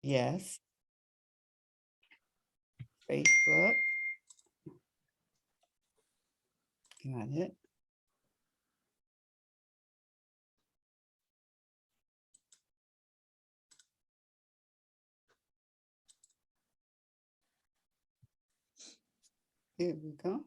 Yes. Facebook. Got it. Here we go.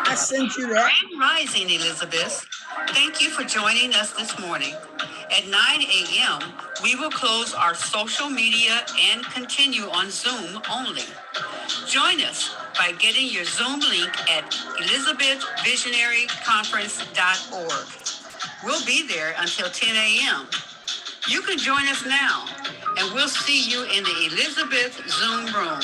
I sent you that. Grand Rising, Elizabeth. Thank you for joining us this morning. At 9 a.m., we will close our social media and continue on Zoom only. Join us by getting your Zoom link at elizabethvisionaryconference.org. We'll be there until 10 a.m. You can join us now, and we'll see you in the Elizabeth Zoom room.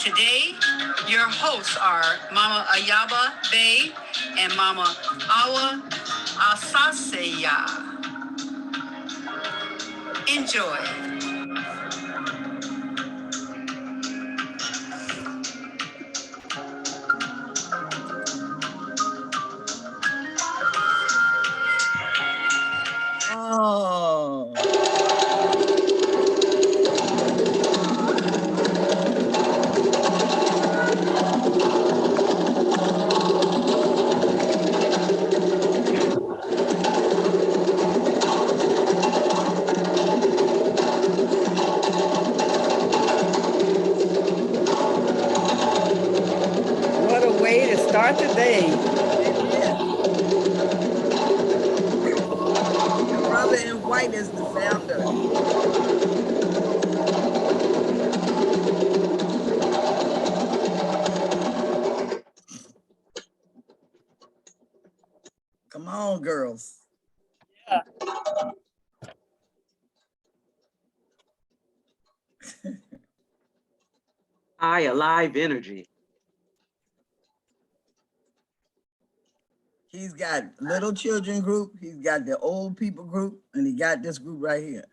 Today, your hosts are Mama Ayaba Bay and Mama Awa Asaseya. Enjoy. Oh. What a way to start the day. Your brother in white is the founder. Come on, girls. Yeah. High alive energy. He's got little children group, he's got the old people group, and he got this group right here.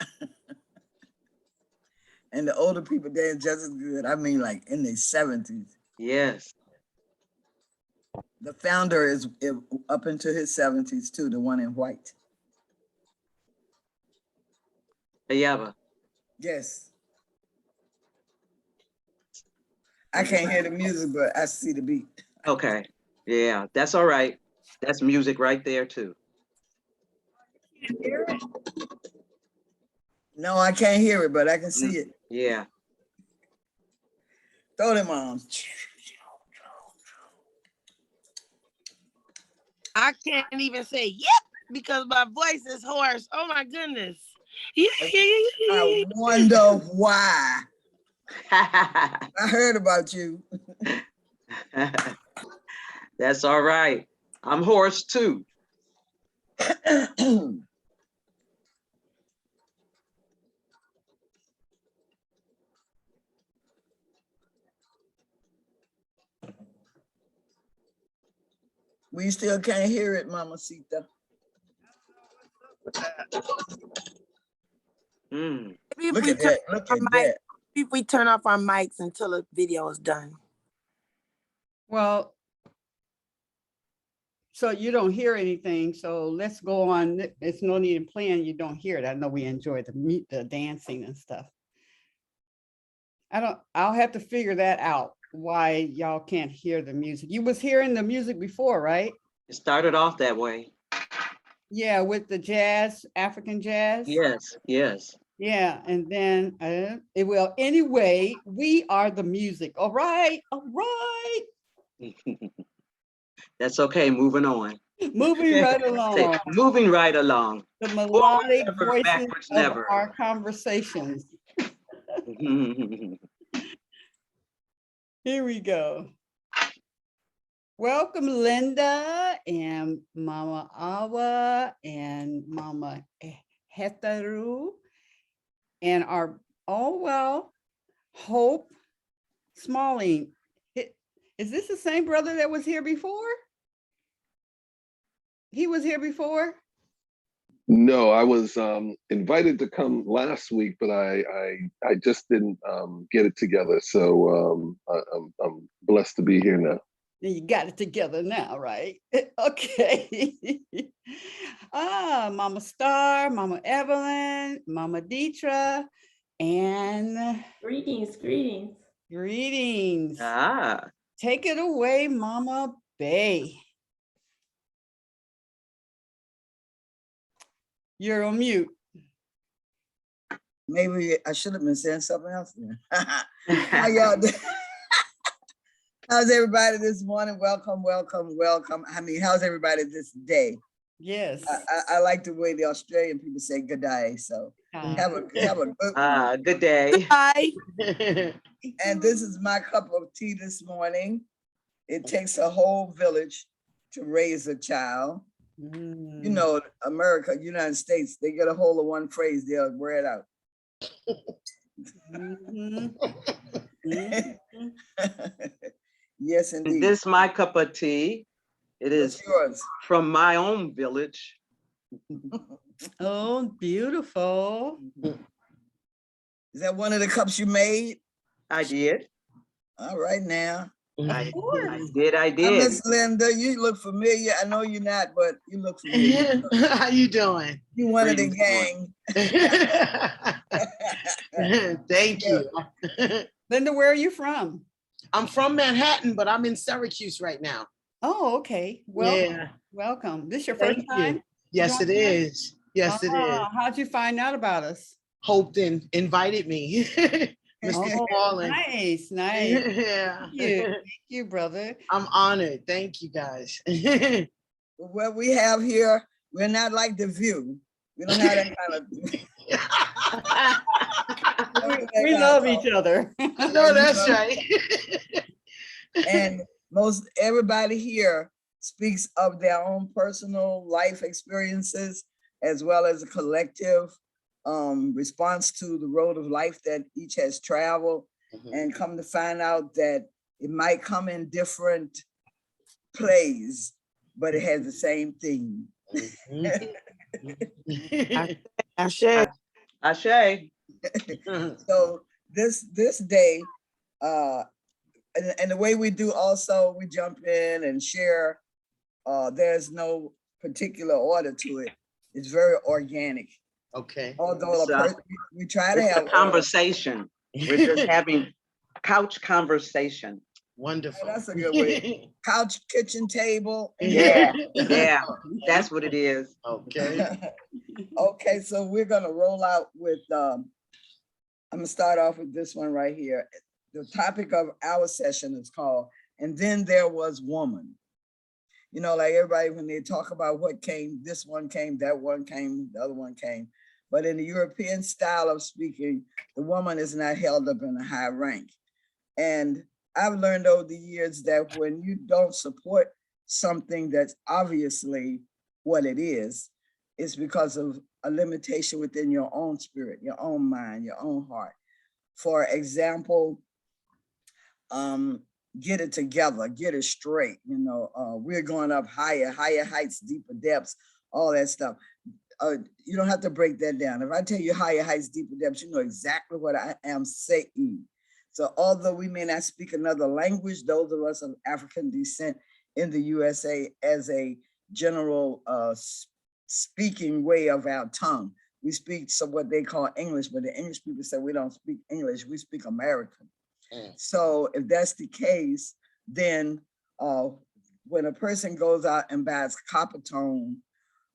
And the older people, they're just as good. I mean, like in their 70s. Yes. The founder is up into his 70s too, the one in white. Ayaba. Yes. I can't hear the music, but I see the beat. Okay. Yeah, that's all right. That's music right there too. No, I can't hear it, but I can see it. Yeah. Throw them arms. I can't even say yep because my voice is hoarse. Oh my goodness. I wonder why. I heard about you. That's all right. I'm hoarse too. We still can't hear it, Mamacita. Look at that. Look at that. If we turn off our mics until the video is done. Well, so you don't hear anything. So let's go on. There's no need in playing. You don't hear it. I know we enjoy the dancing and stuff. I'll have to figure that out. Why y'all can't hear the music. You was hearing the music before, right? It started off that way. Yeah, with the jazz, African jazz. Yes, yes. Yeah, and then it will. Anyway, we are the music. All right, all right. That's okay. Moving on. Moving right along. Moving right along. The melodic Never, voices backwards, of never. our conversations. Here we go. Welcome, Linda and Mama Awa and Mama Hetaru and our Hope Smilling. Is this the same brother that was here before? He was here before? No, I was invited to come last week, but I just didn't get it together. So I'm blessed to be here now. You got it together now, right? Okay. Mama Star, Mama Evelyn, Mama Deetra, and Greetings, greetings. greetings. Ah, Take it away, Mama Bay. You're on mute. Maybe I should have been saying something else. How y'all doing? How's everybody this morning? Welcome, welcome, welcome. I mean, how's everybody this day? Yes. I like the way the Australian people say good day. So have a good one. good day. Hi. And this is my cup of tea this morning. It takes a whole village to raise a child. You know, America, United States, they get a hold of one phrase, they'll wear it out. Yes, indeed. This my cup of tea. It is What's yours? from my own village. Oh, beautiful. Is that one of the cups you made? I did. All right now. I did. Miss Linda, you look familiar. I know you're not, but you look familiar. How you doing? You one of the Greetings, gang. Thank you. Linda, where are you from? I'm from Manhattan, but I'm in Syracuse right now. Oh, okay. Welcome. Yeah. Welcome. This your Thank first you. time? Yes, it is. Yes, it is. How'd you find out about us? Hoped invited me. Mr. Smilling. Nice. Yeah. Thank you, brother. I'm honored. Thank you, guys. What we have here, we're not like The View. We don't have that kind of. We love each other. No, that's right. And most everybody here speaks of their own personal life experiences as well as a collective response to the road of life that each has traveled, and come to find out that it might come in different plays, but it has the same theme. Ashe. Ashe. So this day, and the way we do also, we jump in and share. There's no particular order to it. It's very organic. Okay. Although we try to It's have a conversation. We're just having couch conversation. Wonderful. That's a good way. Couch, kitchen table. Yeah, that's what it is. Okay. Okay, so we're gonna roll out with, I'm gonna start off with this one right here. The topic of our session is called, "And Then There Was Woman." You know, like everybody, when they talk about what came, this one came, that one came, the other one came. But in the European style of speaking, the woman is not held up in a high rank. And I've learned over the years that when you don't support something that's obviously what it is, it's because of a limitation within your own spirit, your own mind, your own heart. For example, get it together, get it straight. You know, we're going up higher heights, deeper depths, all that stuff. You don't have to break that down. If I tell you higher heights, deeper depths, you know exactly what I am saying. So although we may not speak another language, those of us of African descent in the USA, as a general speaking way of our tongue, we speak some what they call English, but the English people say we don't speak English, we speak American. So if that's the case, then when a person goes out and buys Coppertone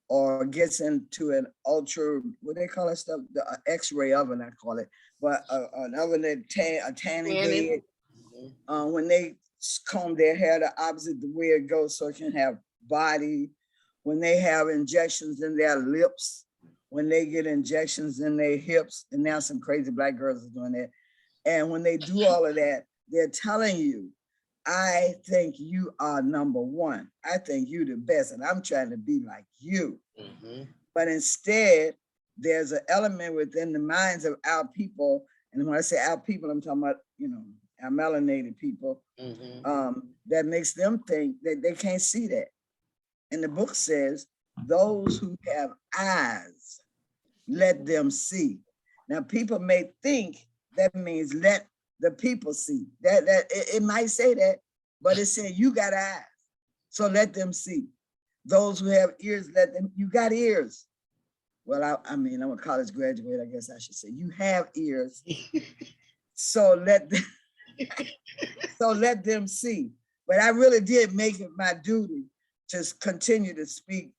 or gets into an ultra, what they call that stuff, the X-ray oven, I call it, but an oven that a tanning bed, when they comb their hair the opposite the way it goes so it can have body, when they have injections in their lips, when they get injections in their hips, and now some crazy black girls are doing that. And when they do all of that, they're telling you, I think you are number one. I think you the best, and I'm trying to be like you. But instead, there's an element within the minds of our people, and when I say our people, I'm talking about, you know, our melanated people, that makes them think that they can't see that. And the book says those who have eyes, let them see. Now, people may think that means let the people see. That it might say that, but it said you got eyes, so let them see. Those who have ears, let them. You got ears. Well, I mean, I'm a college graduate. I guess I should say you have ears, so let them. So let them see. But I really did make it my duty to continue to speak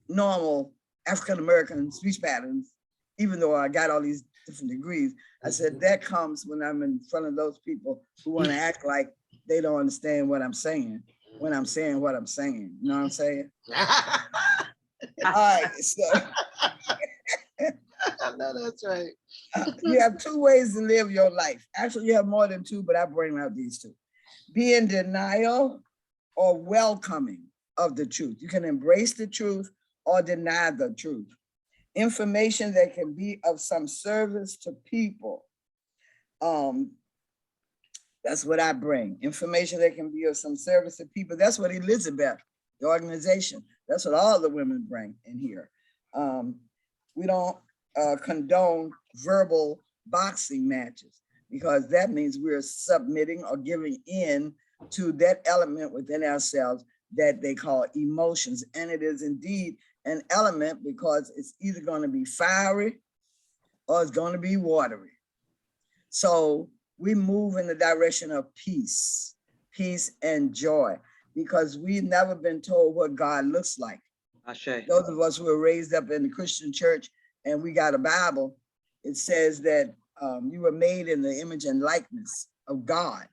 normal African-American speech patterns, even though I got all these different degrees. I said that comes when I'm in front of those people who want to act like they don't understand what I'm saying when I'm saying what I'm saying. You know what I'm saying? All right, so I know that's right. you have two ways to live your life. Actually, you have more than two, but I bring out these two. Be in denial or welcoming of the truth. You can embrace the truth or deny the truth. Information that can be of some service to people. That's what I bring. Information that can be of some service to people. That's what Elizabeth, the organization, that's what all the women bring in here. We don't condone verbal boxing matches because that means we're submitting or giving in to that element within ourselves that they call emotions. And it is indeed an element because it's either going to be fiery or it's going to be watery. So we move in the direction of peace and joy because we've never been told what God looks like. Ashe. Those of us who were raised up in the Christian church and we got a Bible, it says that you were made in the image and likeness of God.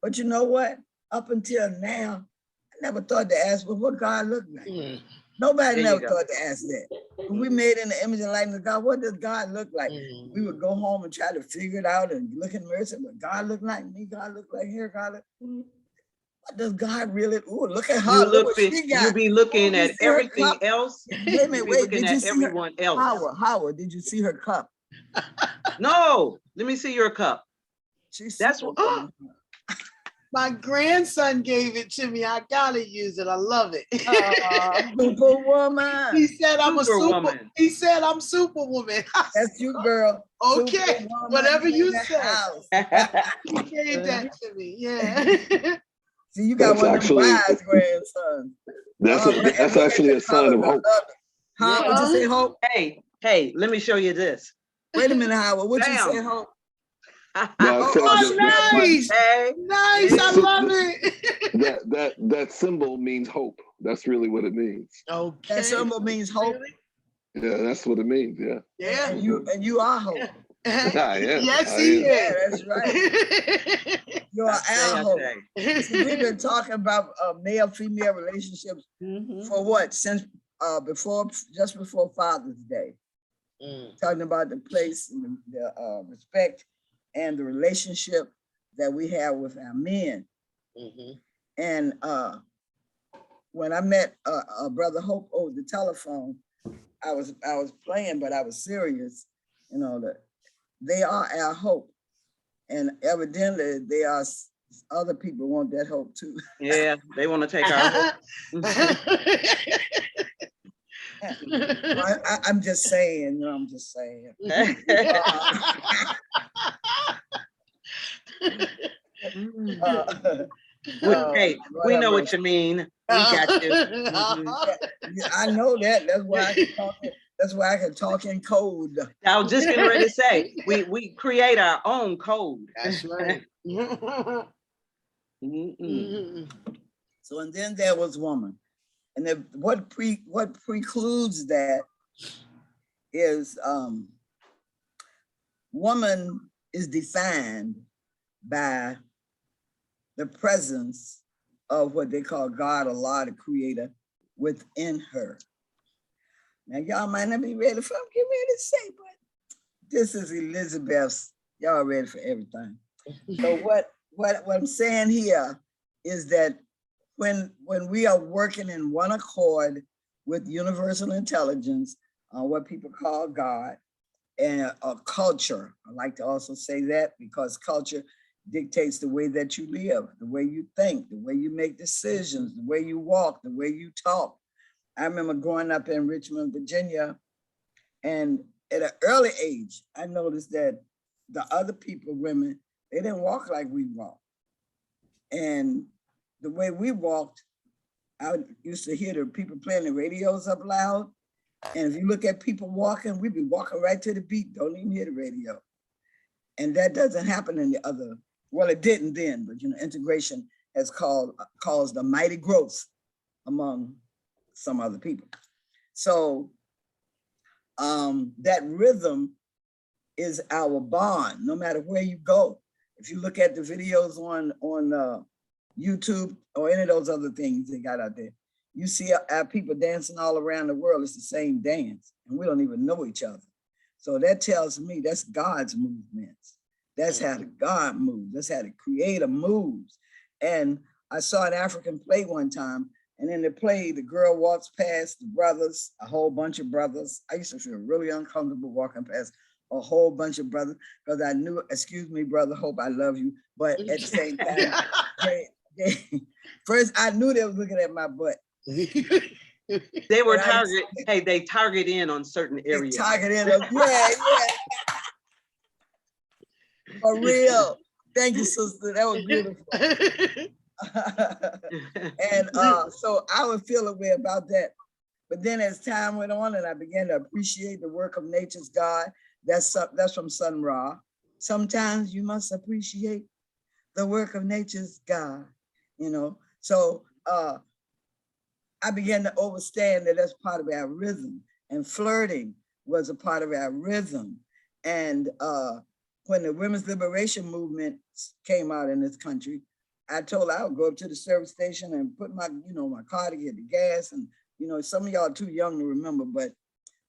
But you know what? Up until now, I never thought to ask, well, what God looked like. Nobody There you never go. thought to ask that. When we made in the image and likeness of God, what does God look like? We would go home and try to figure it out and look in the mirror and say, well, God look like me, God look like here, God look. What does God really? Ooh, look at her. You Look look, what she got. you be looking You at see her everything cup? else. Wait a You minute, be wait. looking Did you at see her? everyone else. Howard, did you see her cup? No, let me see your cup. She's That's super what. woman. My grandson gave it to me. I gotta use it. I love it. Superwoman. He said I'm a Superwoman. He said I'm Superwoman. That's you, girl. Okay, Superwoman whatever in you the say. house. He gave that to me. Yeah. See, you got That's one of them actually- wise grandsons. That's actually a sign of hope. Huh? What'd you say, Hope? Hey, let me show you this. Wait a minute, Howard. What'd you say, Bam. Hope? No, I said Oh, nice. Hey, Nice. I love it. that symbol means hope. That's really what it means. Okay. That symbol means hope. Yeah, that's what it means. Yeah. Yeah. And you are hope. I am. Yes, I he am. Yeah, is. that's right. You're our hope. See, we've been talking about male-female relationships for what? Since just before Father's Day. Talking about the place and the respect and the relationship that we have with our men. And when I met Brother Hope over the telephone, I was playing, but I was serious. You know, that they are our hope. And evidently they are other people want that hope too. Yeah, they want to take our hope. I'm just saying, you know, I'm just saying. Hey, we know what you mean. We got you. I know that. That's why I can talk. That's why I can talk in code. I was just getting ready to say, we create our own code. That's right. So, and then there was woman. And then what precludes that is woman is defined by the presence of what they call God, Allah, the creator, within her. Now, y'all might not be ready for, I'm getting ready to say, but this is Elizabeth's, y'all ready for everything. So what I'm saying here is that when we are working in one accord with universal intelligence, what people call God, and a culture, I like to also say that because culture dictates the way that you live, the way you think, the way you make decisions, the way you walk, the way you talk. I remember growing up in Richmond, Virginia, and at an early age, I noticed that the other people, women, they didn't walk like we walk. And the way we walked, I used to hear the people playing the radios up loud. And if you look at people walking, we'd be walking right to the beat, don't even hear the radio. And that doesn't happen in the other, well, it didn't then, but integration has caused a mighty growth among some other people. So that rhythm is our bond, no matter where you go. If you look at the videos on YouTube or any of those other things they got out there, you see our people dancing all around the world. It's the same dance, and we don't even know each other. So that tells me that's God's movements. That's how the God moves. That's how the Creator moves. And I saw an African play one time, and in the play, the girl walks past the brothers, a whole bunch of brothers. I used to feel really uncomfortable walking past a whole bunch of brothers because I knew, excuse me, brother, hope I love you. But at the same time, first I knew they was looking at my butt. They were target. Hey, they target in on certain areas. Target in, yeah. For real. Thank you, sister. That was beautiful. And so I would feel a way about that. But then as time went on and I began to appreciate the work of nature's God, that's from Sun Ra. Sometimes you must appreciate the work of nature's God, So I began to understand that that's part of our rhythm, and flirting was a part of our rhythm. And when the women's liberation movement came out in this country, I told her I would go up to the service station and put my, my car to get the gas. And, some of y'all are too young to remember, but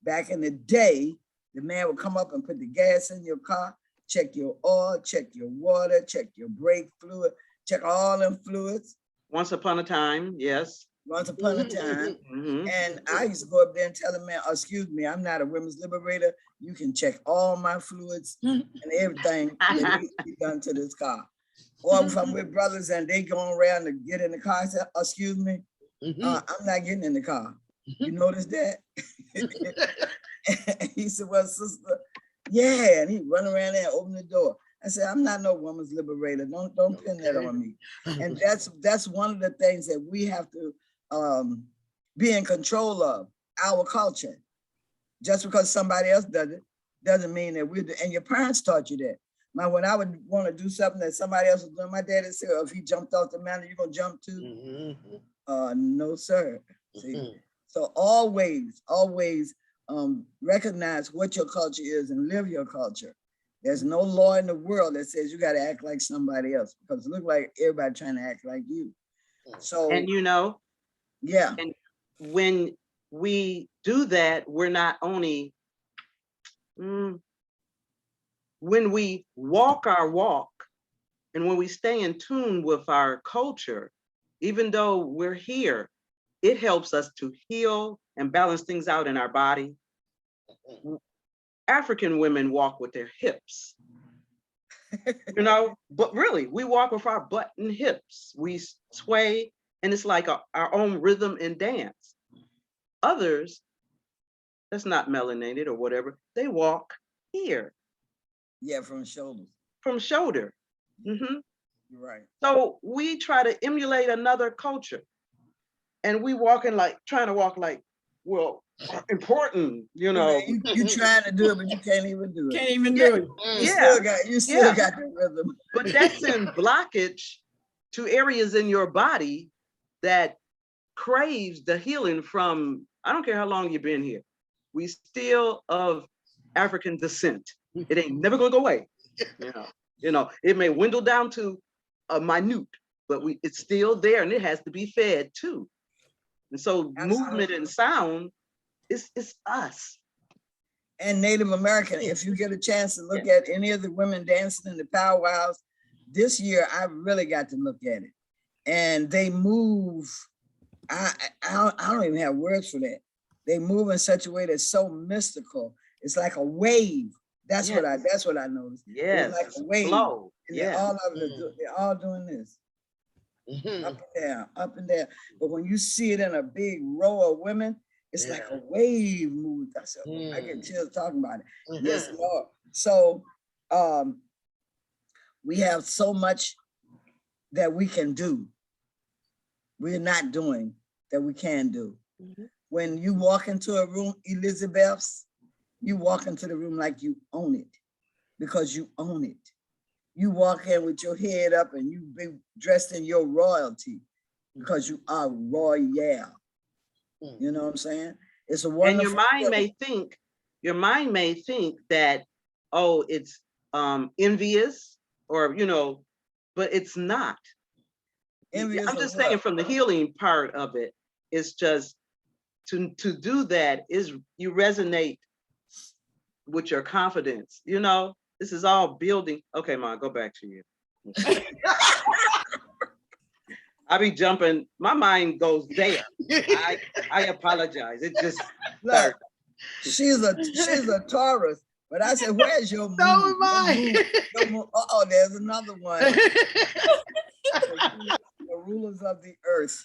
back in the day, the man would come up and put the gas in your car, check your oil, check your water, check your brake fluid, check all them fluids. Once upon a time, yes. Once upon a time. And I used to go up there and tell the man, excuse me, I'm not a women's liberator. You can check all my fluids and everything that needs to be done to this car. Or if I'm with brothers and they going around to get in the car, I say, excuse me, I'm not getting in the car. You notice that? He said, well, sister, yeah. And he run around there and open the door. I said, I'm not no woman's liberator. Don't pin that on me. And that's one of the things that we have to be in control of, our culture. Just because somebody else does it, doesn't mean that we do. And your parents taught you that. When I would want to do something that somebody else was doing, my daddy said, if he jumped off the mountain, you're going to jump too? No, sir. See? So always recognize what your culture is and live your culture. There's no law in the world that says you got to act like somebody else, because it looks like everybody trying to act like you. So, and yeah. And when we do that, we're not only, when we walk our walk and when we stay in tune with our culture, even though we're here, it helps us to heal and balance things out in our body. African women walk with their hips, but really we walk with our butt and hips. We sway, and it's like our own rhythm and dance. Others, that's not melanated or whatever, they walk here. Yeah, from shoulders. From shoulder. You're right. So we try to emulate another culture, and we trying to walk like, well, important, You trying to do it, but you can't even do it. Can't even do it. You still got the rhythm. But that's in blockage to areas in your body that craves the healing from, I don't care how long you've been here. We still of African descent. It ain't never gonna go away. It may dwindle down to a minute, but it's still there, and it has to be fed too. And so movement and sound is us. And Native American, if you get a chance to look at any of the women dancing in the powwows, this year I really got to look at it. And they move, I don't even have words for that. They move in such a way that's so mystical. It's like a wave. That's what I noticed. Yes. It's like a wave. Flow. And they're all doing this. up and down, up and down. But when you see it in a big row of women, it's like a wave move. That's I get chills talking about it. Yes, Lord. So we have so much that we can do. We're not doing that we can do. When you walk into a room, Elizabeth's, you walk into the room like you own it, because you own it. You walk in with your head up and you be dressed in your royalty because you are royal. You know what I'm saying? It's a wonderful. And your mind may think that, oh, it's envious, or but it's not. Envious. I'm just saying, from the healing part of it, it's just to do that is you resonate with your confidence. This is all building. Okay, Ma, go back to you. I be jumping. My mind goes there. I apologize. It just look. She's a Taurus, but I said, "Where's your moon?" So am I. Oh, there's another one. The rulers of the earth.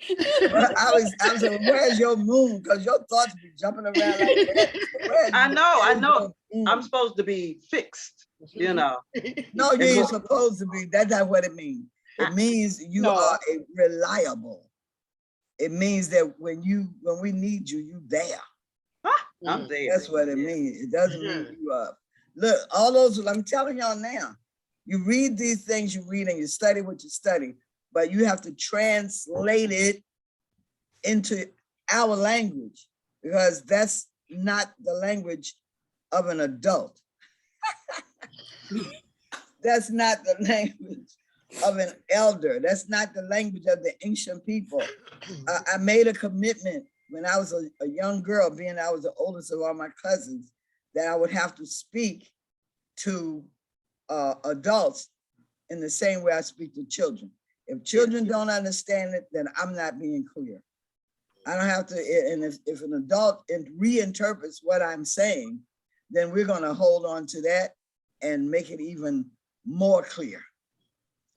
I said, "Where's your moon?" Because your thoughts be jumping around like that. I know. I'm supposed to be fixed, No, you ain't supposed to be. That's not what it means. It means you are reliable. It means that when we need you, you there. I'm there. That's what it means. It doesn't mean you are. Look, all those, I'm telling y'all now, you read these things you read and you study what you study, but you have to translate it into our language, because that's not the language of an adult. That's not the language of an elder. That's not the language of the ancient people. I made a commitment when I was a young girl, being I was the oldest of all my cousins, that I would have to speak to adults in the same way I speak to children. If children don't understand it, then I'm not being clear. I don't have to, and if an adult reinterprets what I'm saying, then we're gonna hold on to that and make it even more clear.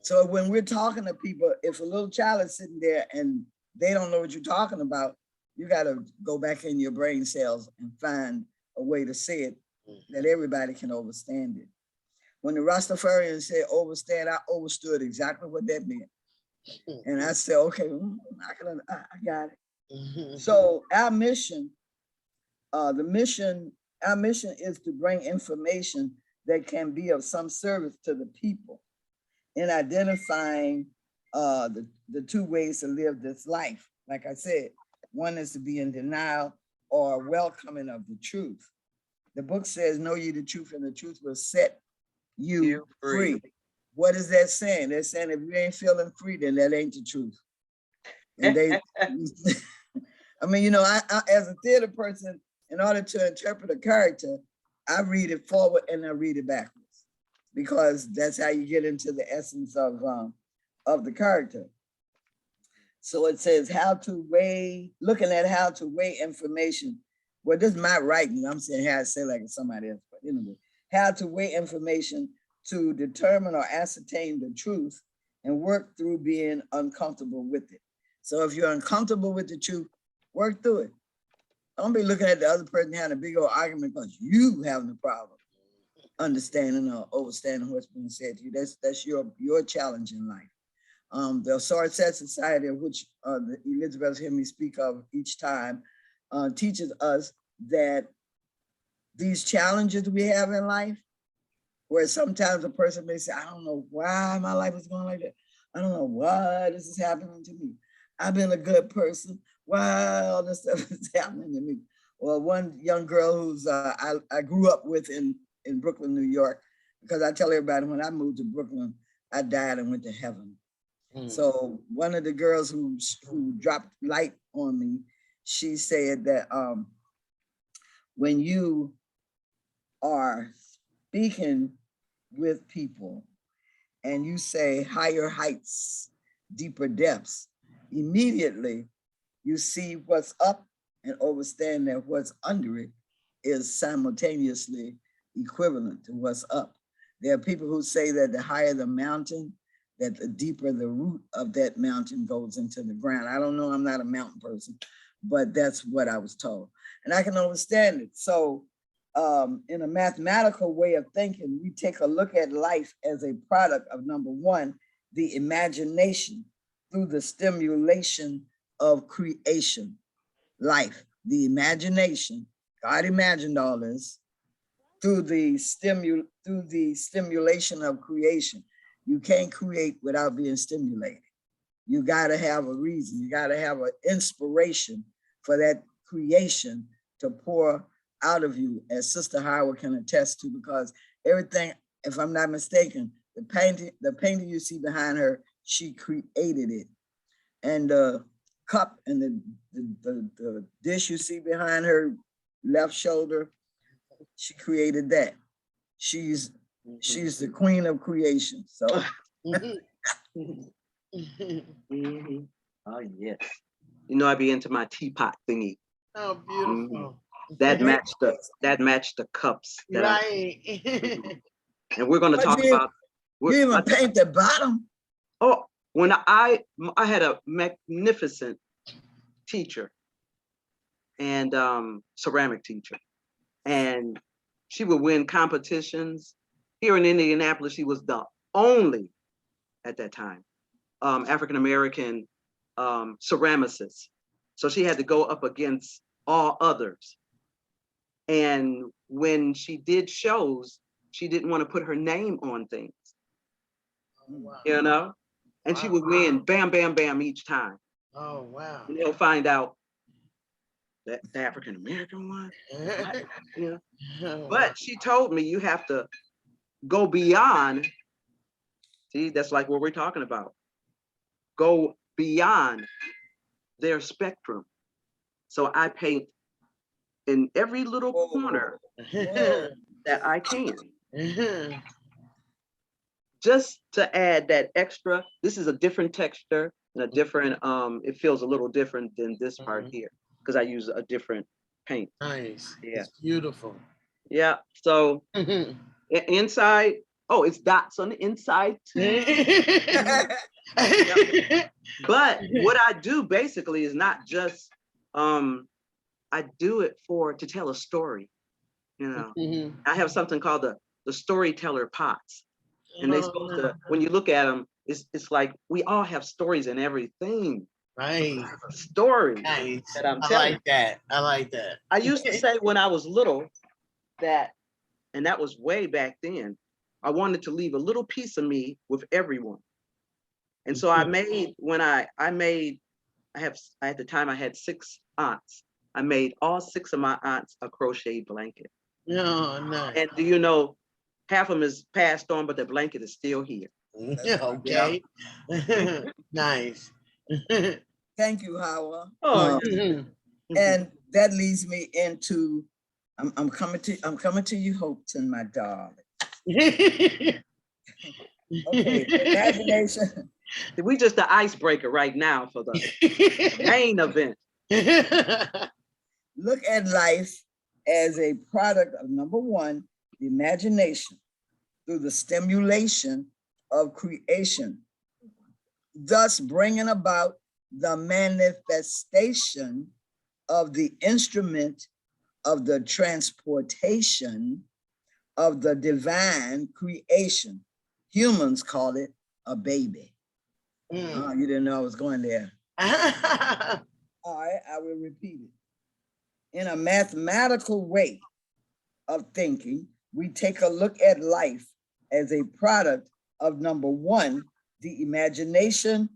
So when we're talking to people, if a little child is sitting there and they don't know what you're talking about, you gotta go back in your brain cells and find a way to say it that everybody can understand it. When the Rastafarians said overstand, I understood exactly what that meant. And I said, okay, I got it. So our mission, our mission is to bring information that can be of some service to the people in identifying the two ways to live this life. Like I said, one is to be in denial or welcoming of the truth. The book says, know ye the truth, and the truth will set you free. What is that saying? They're saying if you ain't feeling free, then that ain't the truth. And they, I mean, I as a theater person, in order to interpret a character, I read it forward and I read it backwards, because that's how you get into the essence of the character. So it says looking at how to weigh information. Well, this is my writing. I'm saying how I say like somebody else, but anyway, how to weigh information to determine or ascertain the truth and work through being uncomfortable with it. So if you're uncomfortable with the truth, work through it. Don't be looking at the other person having a big old argument because you having a problem understanding or understanding what's being said to you. That's your challenge in life. The Source Society, of which Elizabeth heard me speak of each time, teaches us that these challenges we have in life, where sometimes a person may say, I don't know why my life is going like that. I don't know why this is happening to me. I've been a good person. Why all this stuff is happening to me? Well, one young girl who's I grew up with in Brooklyn, New York, because I tell everybody when I moved to Brooklyn, I died and went to heaven. So one of the girls who dropped light on me, she said that when you are speaking with people and you say higher heights, deeper depths, immediately you see what's up and understand that what's under it is simultaneously equivalent to what's up. There are people who say that the higher the mountain, that the deeper the root of that mountain goes into the ground. I don't know, I'm not a mountain person, but that's what I was told. And I can understand it. So in a mathematical way of thinking, we take a look at life as a product of, number one, the imagination through the stimulation of creation. Life, the imagination, God imagined all this through the stimulation of creation. You can't create without being stimulated. You got to have a reason. You got to have an inspiration for that creation to pour out of you, as Sister Hawa can attest to, because everything, if I'm not mistaken, the painting you see behind her, she created it. And the cup and the dish you see behind her left shoulder, she created that. She's the queen of creation. So Oh yes. You know, I'd be into my teapot thingy. Oh, beautiful. That matched the cups that Right. and we're gonna talk about. you even paint the bottom. Oh, when I had a magnificent teacher and ceramic teacher, and she would win competitions. Here in Indianapolis, she was the only, at that time, African-American ceramicist. So she had to go up against all others. And when she did shows, she didn't want to put her name on things, you know? And she would win bam, bam, bam each time. Oh, wow. And they'll find out that the African-American one, you know? But she told me you have to go beyond. See, that's like what we're talking about. Go beyond their spectrum. So I paint in every little corner that I can. Just to add that extra, this is a different texture and a different, it feels a little different than this part here, because I use a different paint. Nice. Yeah. It's beautiful. Yeah, so inside, oh, it's dots on the inside too. But what I do basically is not just, I do it to tell a story. You know, I have something called the storyteller pots, and they supposed to, when you look at them, it's like we all have stories and everything. Right. Story Nice. that I'm I telling. like that. I like that. I used to say when I was little that, and that was way back then, I wanted to leave a little piece of me with everyone. And so I made, at the time I had 6 aunts. I made all 6 of my aunts a crochet blanket. Oh, nice. And do you know, half of them is passed on, but the blanket is still here. Okay. Nice. Thank you, Hawa. Oh, And that leads me into, I'm coming to you, Hopeton, my darling. Okay, imagination. we just the icebreaker right now for the main event. Look at life as a product of, number one, the imagination through the stimulation of creation, thus bringing about the manifestation of the instrument of the transportation of the divine creation. Humans call it a baby. Oh, you didn't know I was going there. All right, I will repeat it. In a mathematical way of thinking, we take a look at life as a product of, number one, the imagination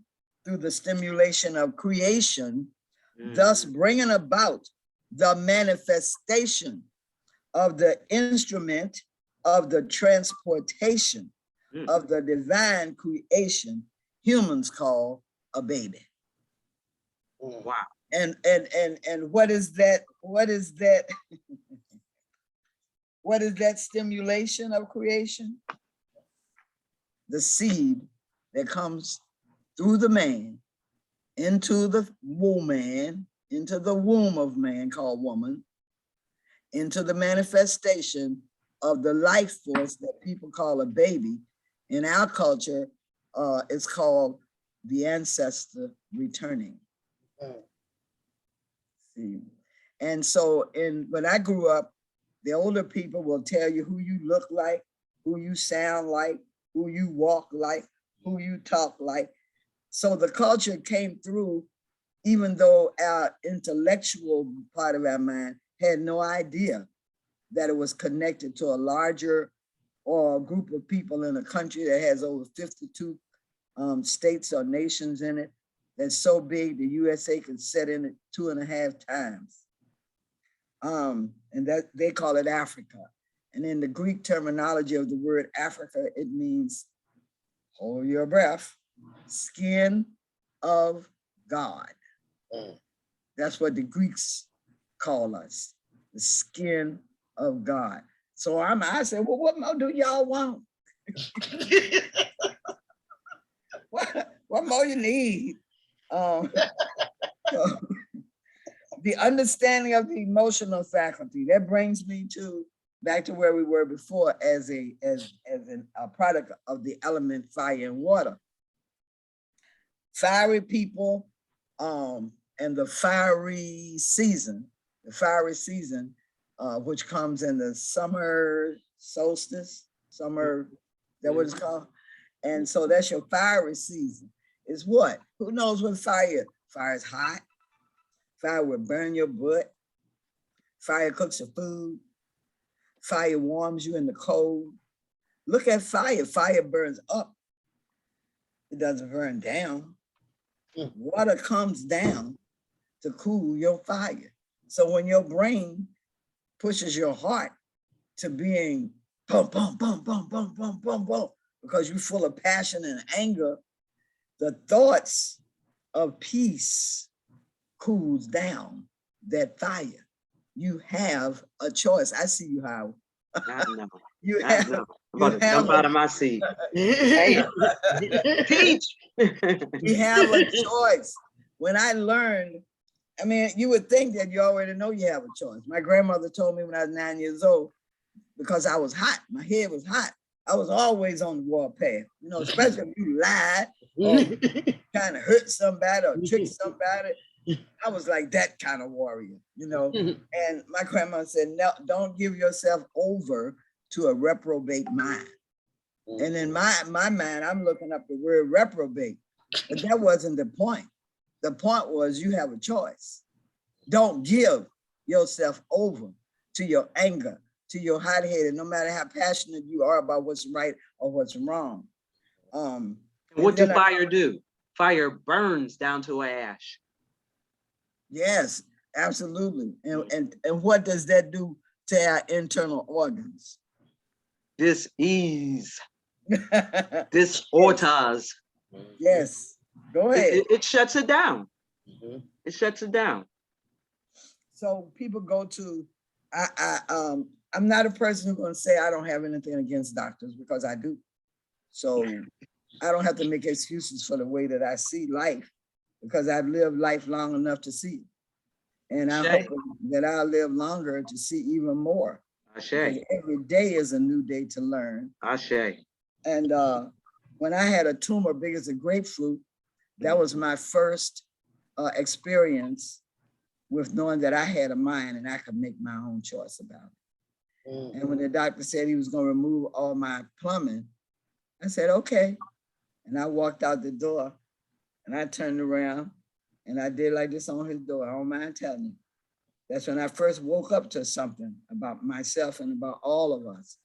through the stimulation of creation, thus bringing about the manifestation of the instrument of the transportation of the divine creation humans call a baby. Wow. And what is that? What is that? What is that stimulation of creation? The seed that comes through the man into the woman, into the womb of man called woman, into the manifestation of the life force that people call a baby. In our culture, It's called The Ancestor Returning. See, and so when I grew up, the older people will tell you who you look like, who you sound like, who you walk like, who you talk like. So the culture came through, even though our intellectual part of our mind had no idea that it was connected to a larger or a group of people in a country that has over 52 states or nations in it. That's so big, the USA could set in it 2.5 times. And that they call it Africa. And in the Greek terminology of the word Africa, it means, hold your breath, skin of God. That's what the Greeks call us, the skin of God. So I said, well, what more do y'all want? what more you need? So, the understanding of the emotional faculty, that brings me back to where we were before as a product of the element fire and water. Fiery people and the fiery season, which comes in the summer solstice, is that what it's called? And so that's your fiery season. Is what? Who knows what fire? Fire is hot. Fire will burn your butt. Fire cooks your food. Fire warms you in the cold. Look at fire. Fire burns up. It doesn't burn down. Water comes down to cool your fire. So when your brain pushes your heart to being boom, boom, boom, boom, boom, boom, boom, boom, because you're full of passion and anger, the thoughts of peace cools down that fire. You have a choice. I see you, Howard. I know. You I have, know. I'm about to jump out of my seat. Hey. Teach. you have a choice. When I learned, I mean, you would think that you already know you have a choice. My grandmother told me when I was 9 years old, because I was hot, my head was hot. I was always on the warpath, especially if you lied or trying to hurt somebody or trick somebody. I was like that kind of warrior, And my grandma said, no, don't give yourself over to a reprobate mind. And in my mind, I'm looking up the word reprobate, but that wasn't the point. The point was you have a choice. Don't give yourself over to your anger, to your hot-headed, no matter how passionate you are about what's right or what's wrong. What does fire do? Fire burns down to ash. Yes, absolutely. And what does that do to our internal organs? Dis-ease. Disorders. Yes, go ahead. It shuts it down. It shuts it down. So people go to, I'm not a person who's going to say I don't have anything against doctors, because I do. So I don't have to make excuses for the way that I see life, because I've lived life long enough to see it. And I hope that I'll live longer to see even more. Every day is a new day to learn. And when I had a tumor big as a grapefruit, that was my first experience with knowing that I had a mind and I could make my own choice about it. And when the doctor said he was going to remove all my plumbing, I said, okay. And I walked out the door and I turned around and I did like this on his door. I don't mind telling you. That's when I first woke up to something about myself and about all of us.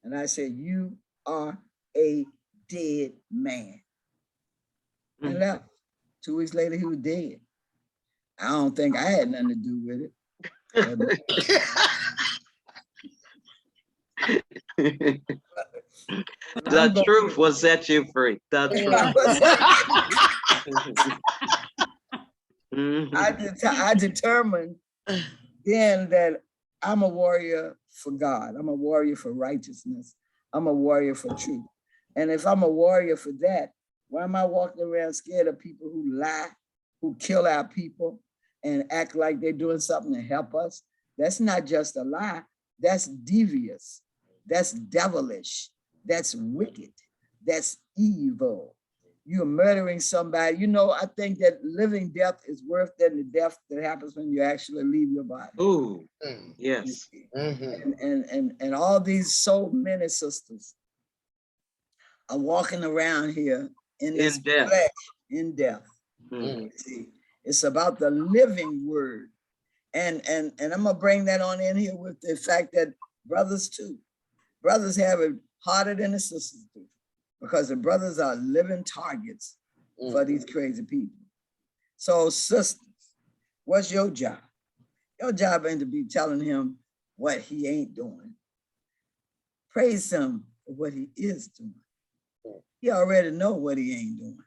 And I said, you are a dead man. And left. 2 weeks later, he was dead. I don't think I had nothing to do with it. The truth will set you free. The truth. I determined then that I'm a warrior for God. I'm a warrior for righteousness. I'm a warrior for truth. And if I'm a warrior for that, why am I walking around scared of people who lie, who kill our people and act like they're doing something to help us? That's not just a lie. That's devious. That's devilish. That's wicked. That's evil. you're murdering somebody. You know, I think that living death is worse than the death that happens when you actually leave your body. Ooh, yes. And all these so many sisters are walking around here in this death. flesh, in death. See, it's about the living word. And I'm gonna bring that on in here with the fact that brothers too. Brothers have it harder than the sisters do, because the brothers are living targets for these crazy people. So sisters, what's your job? Your job ain't to be telling him what he ain't doing. Praise him for what he is doing. He already know what he ain't doing.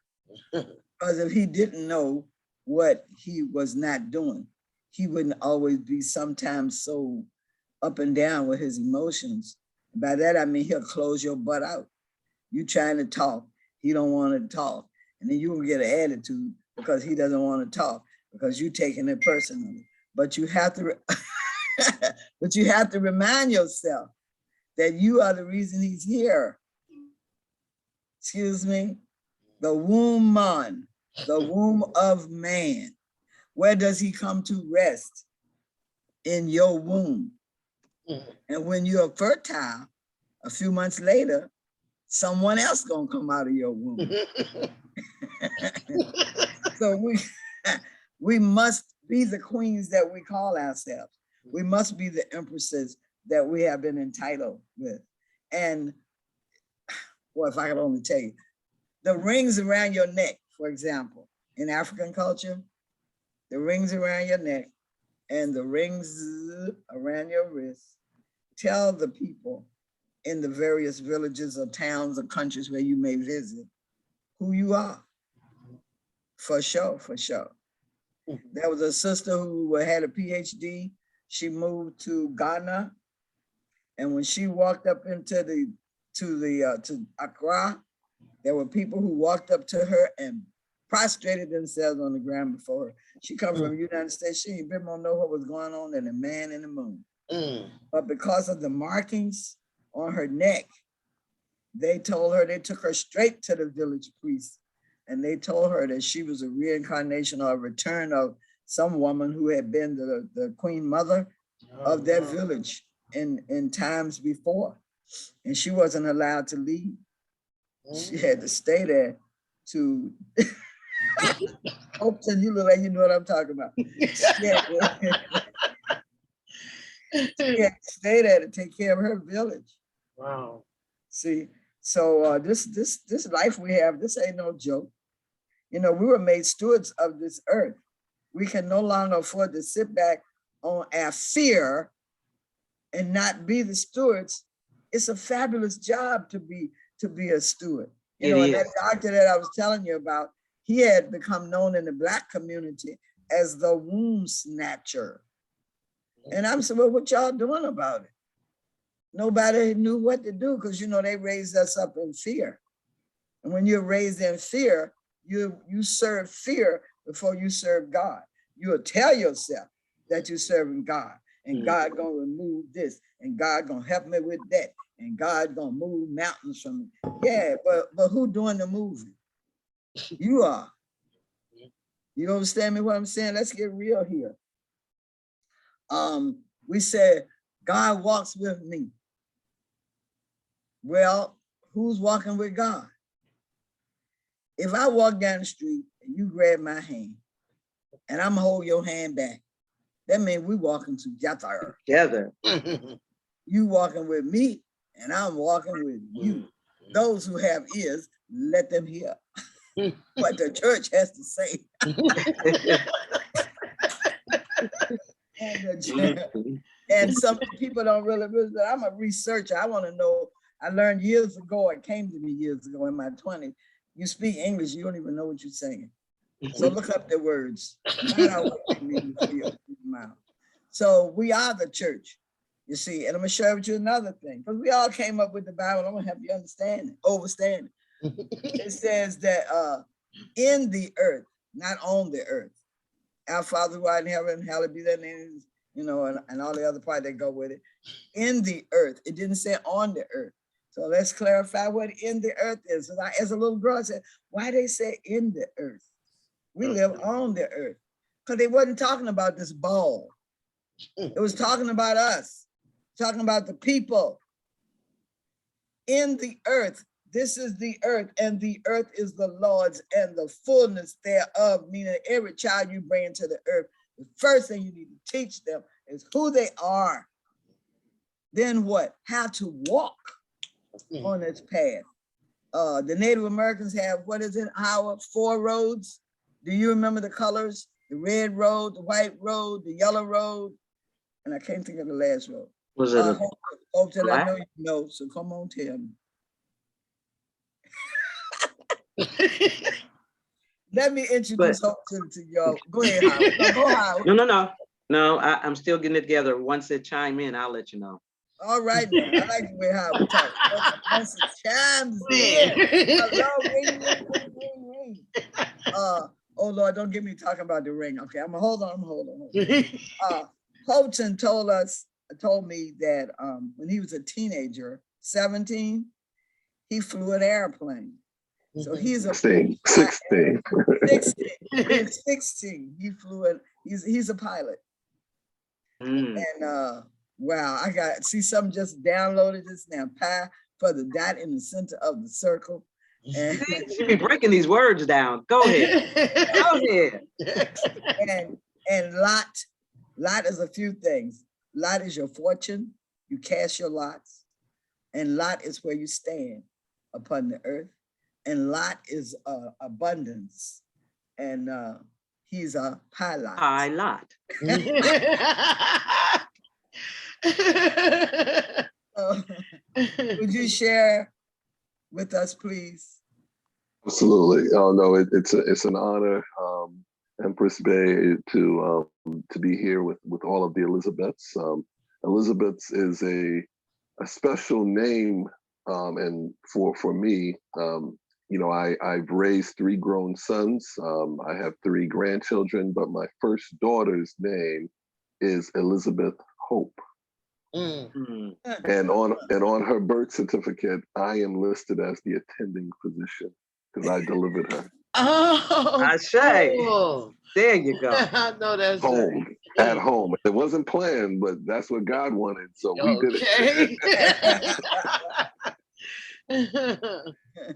Because if he didn't know what he was not doing, he wouldn't always be sometimes so up and down with his emotions. By that, I mean, he'll close your butt out. You trying to talk, he don't want to talk. And then you will get an attitude because he doesn't want to talk, because you taking it personally. But you have to, but you have to remind yourself that you are the reason he's here. Excuse me? The womb man, the womb of man. Where does he come to rest? In your womb. And when you're fertile, a few months later, someone else gonna come out of your womb. So we must be the queens that we call ourselves. We must be the empresses that we have been entitled with. And well, if I could only tell you, the rings around your neck, for example, in African culture, the rings around your neck and the rings around your wrist tell the people in the various villages or towns or countries where you may visit who you are. For sure, for sure. There was a sister who had a PhD. She moved to Ghana, and when she walked up into to Accra, there were people who walked up to her and prostrated themselves on the ground before her. She comes from the United States. She ain't been gonna know what was going on than a man in the moon. But because of the markings on her neck, they told her, they took her straight to the village priest, and they told her that she was a reincarnation or a return of some woman who had been the queen mother of that village in times before. And she wasn't allowed to leave. She had to stay there to Hope, you look like you know what I'm talking about. She had to stay there to take care of her village. Wow. See, so this life we have, this ain't no joke. You know, we were made stewards of this earth. We can no longer afford to sit back on our fear and not be the stewards. It's a fabulous job to be a steward. You know, and that doctor that I was telling you about, he had become known in the Black community as the womb snatcher. And I'm saying, well, what y'all doing about it? Nobody knew what to do, because, you know, they raised us up in fear. And when you're raised in fear, you serve fear before you serve God. You'll tell yourself that you're serving God, and God gonna remove this, and God gonna help me with that, and God gonna move mountains from me. Yeah, but who doing the moving? You are. You understand me what I'm saying? Let's get real here. We said, God walks with me. Well, who's walking with God? If I walk down the street and you grab my hand and I'm hold your hand back, that means we walking together. You walking with me and I'm walking with you. Those who have ears, let them hear what the church has to say. And some people don't really, I'm a researcher. I want to know. I learned years ago, it came to me years ago in my 20s. You speak English, you don't even know what you're saying. So look up the words. Find out what they mean for your mouth. So we are the church, you see. And I'm going to share with you another thing, because we all came up with the Bible. I'm going to help you understand it, overstand it. It says that in the earth, not on the earth. Our Father who art in heaven, hallowed be thy name, you know, and all the other part that go with it. In the earth. It didn't say on the earth. So let's clarify what in the earth is. And as a little girl, I said, why they say in the earth? We live on the earth. Because they wasn't talking about this ball. It was talking about us, talking about the people. In the earth, this is the earth, and the earth is the Lord's and the fullness thereof, meaning every child you bring into the earth, the first thing you need to teach them is who they are. Then what? How to walk on its path. The Native Americans have, what is it, Hawa? 4 roads. Do you remember the colors? The red road, the white road, the yellow road, and I can't think of the last road. Was it hope that I know you know, so come on, tell me. Let me introduce Hope to y'all. Go ahead, Howard. No, go Howard. No, I'm still getting it together. Once it chime in, I'll let you know. All right, then. I like the way Howard talks. Once it chimes in. Hello, ring. Oh Lord, don't get me talking about the ring. Okay, I'm gonna hold on. Holton told me that when he was a teenager, 17, he flew an airplane. So he's a 16. 16. He's 16. He flew it. He's a pilot. And wow, I see something just downloaded this now. Pi for the dot in the center of the circle. And you be breaking these words down. Go ahead. And lot is a few things. Lot is your fortune. You cast your lots. And lot is where you stand upon the earth. And lot is abundance. And he's a pilot. Would you share with us, please? Absolutely. Oh no, it's an honor, Empress Bay, to be here with all of the Elizabeths. Elizabeths is a special name, and for me, you know, I've raised 3 grown sons. I have 3 grandchildren, but my first daughter's name is Elizabeth Hope. And on her birth certificate, I am listed as the attending physician because I delivered her. I say, there you go. I know that's home right. At home. It wasn't planned, but that's what God wanted, so we did it.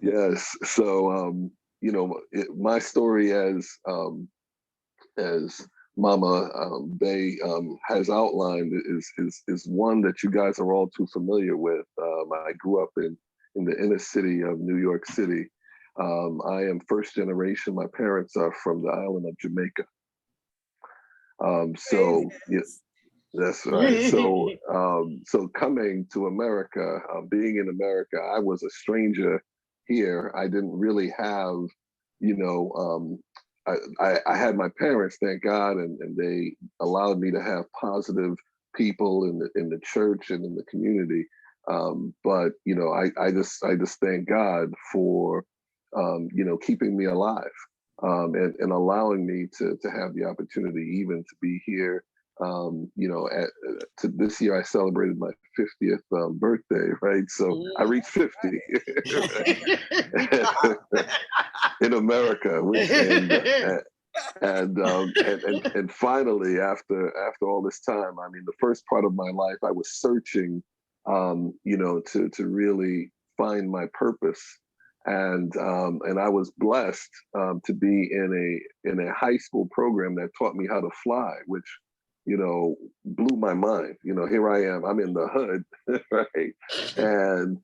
Yes. So you know, my story as Mama Bay has outlined is one that you guys are all too familiar with. I grew up in the inner city of New York City. I am first generation. My parents are from the island of Jamaica. So yes, that's right. So so coming to America, being in America, I was a stranger here. I didn't really have, you know, I had my parents, thank God, and they allowed me to have positive people in the church and in the community. But you know, I just thank God for you know, keeping me alive and allowing me to have the opportunity even to be here. You know, to this year I celebrated my 50th birthday, right? So I reached 50 in America, and finally, after all this time, I mean, the first part of my life I was searching, you know, to really find my purpose. And I was blessed to be in a high school program that taught me how to fly, which, you know, blew my mind. You know, here I am, I'm in the hood, right? And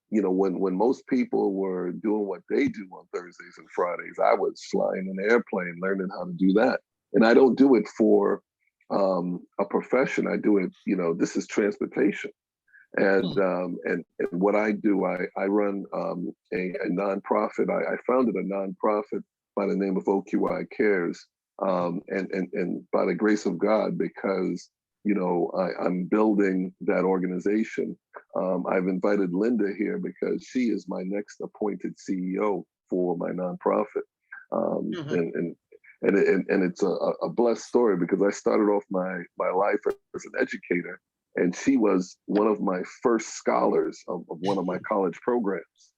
you know, when most people were doing what they do on Thursdays and Fridays, I was flying an airplane, learning how to do that. And I don't do it for a profession. I do it, you know, this is transportation. And what I do, I run a nonprofit. I founded a nonprofit by the name of OQI Cares, and by the grace of God, because you know I'm building that organization. I've invited Linda here because she is my next appointed CEO for my nonprofit, and it's a blessed story because I started off my life as an educator. and she was one of my first scholars of one of my college programs.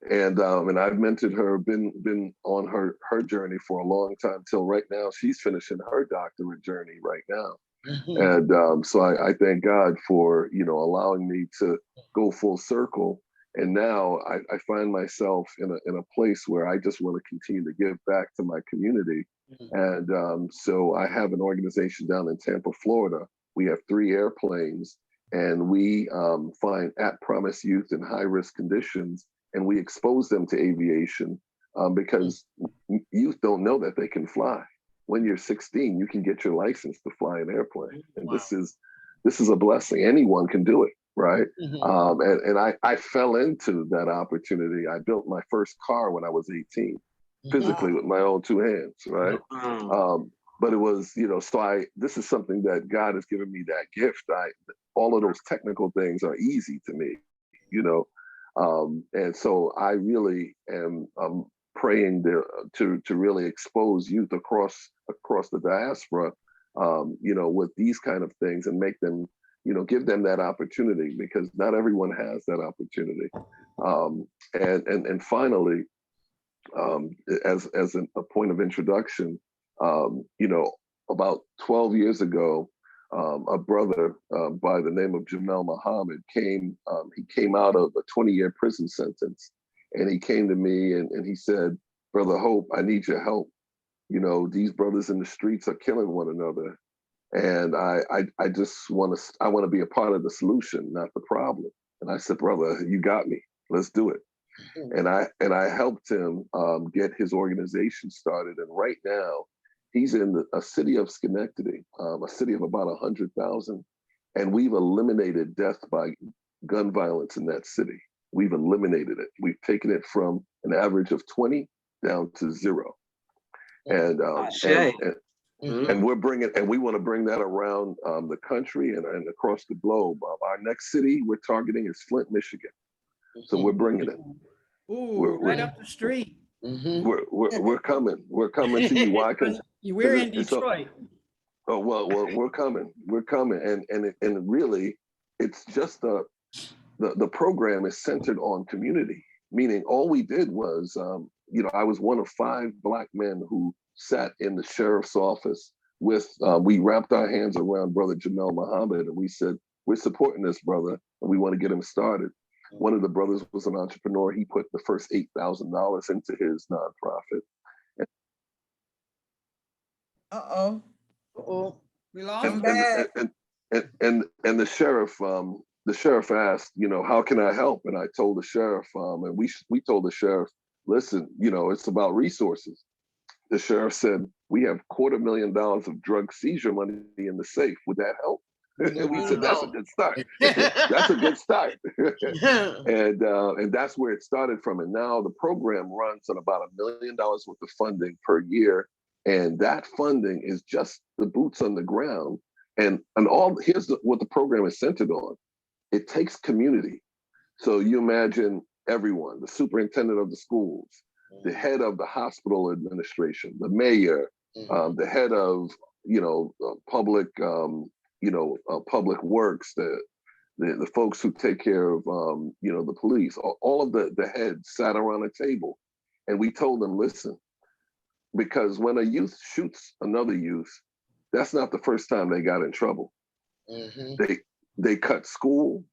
And I've mentored her, been on her journey for a long time, till right now she's finishing her doctorate journey right now. And so I thank God for, allowing me to go full circle. And now I find myself in a place where I just want to continue to give back to my community. And so I have an organization down in Tampa, Florida. We have 3 airplanes, and we find at-promise youth in high-risk conditions, and we expose them to aviation because youth don't know that they can fly. When you're 16, you can get your license to fly an airplane, and this is a blessing. Anyone can do it, right? And I fell into that opportunity. I built my first car when I was 18, physically with my own 2 hands, right? But it was, so this is something that God has given me, that gift. All of those technical things are easy to me, and so I really am praying to really expose youth across the diaspora, with these kind of things, and make them, give them that opportunity, because not everyone has that opportunity. And finally, as a point of introduction, about 12 years ago, a brother by the name of Jamel Muhammad came out of a 20-year prison sentence, and he came to me and he said, "Brother Hope, I need your help. These brothers in the streets are killing one another, and I just want to be a part of the solution, not the problem." And I said, "Brother, you got me. Let's do it." And I helped him get his organization started, and right now he's in a city of Schenectady, a city of about 100,000, and we've eliminated death by gun violence in that city. We've eliminated it. We've taken it from an average of 20 down to 0. And we want to bring that around the country and across the globe. Our next city we're targeting is Flint, Michigan. So we're bringing it. Ooh, right up the street. We're coming. We're coming to you. Why? Because we're in Detroit. Well, we're coming. We're coming, and really, it's just the program is centered on community. Meaning, all we did was, I was one of 5 Black men who sat in the sheriff's office with. We wrapped our hands around Brother Jamel Muhammad, and we said, "We're supporting this brother, and we want to get him started." One of the brothers was an entrepreneur. He put the first $8,000 into his nonprofit. We lost and the sheriff asked, "How can I help?" And I told the sheriff, and we told the sheriff, "Listen, it's about resources." The sheriff said, "We have $250,000 of drug seizure money in the safe. Would that help?" And we said, "That's a good start." That's a good start. And that's where it started from. And now the program runs at about $1 million worth of funding per year. And that funding is just the boots on the ground. And here's what the program is centered on. It takes community. So you imagine everyone, the superintendent of the schools, the head of the hospital administration, the mayor, the head of, public, public works, the folks who take care of, the police, all of the heads sat around a table, and we told them, listen, because when a youth shoots another youth, that's not the first time they got in trouble. They cut school.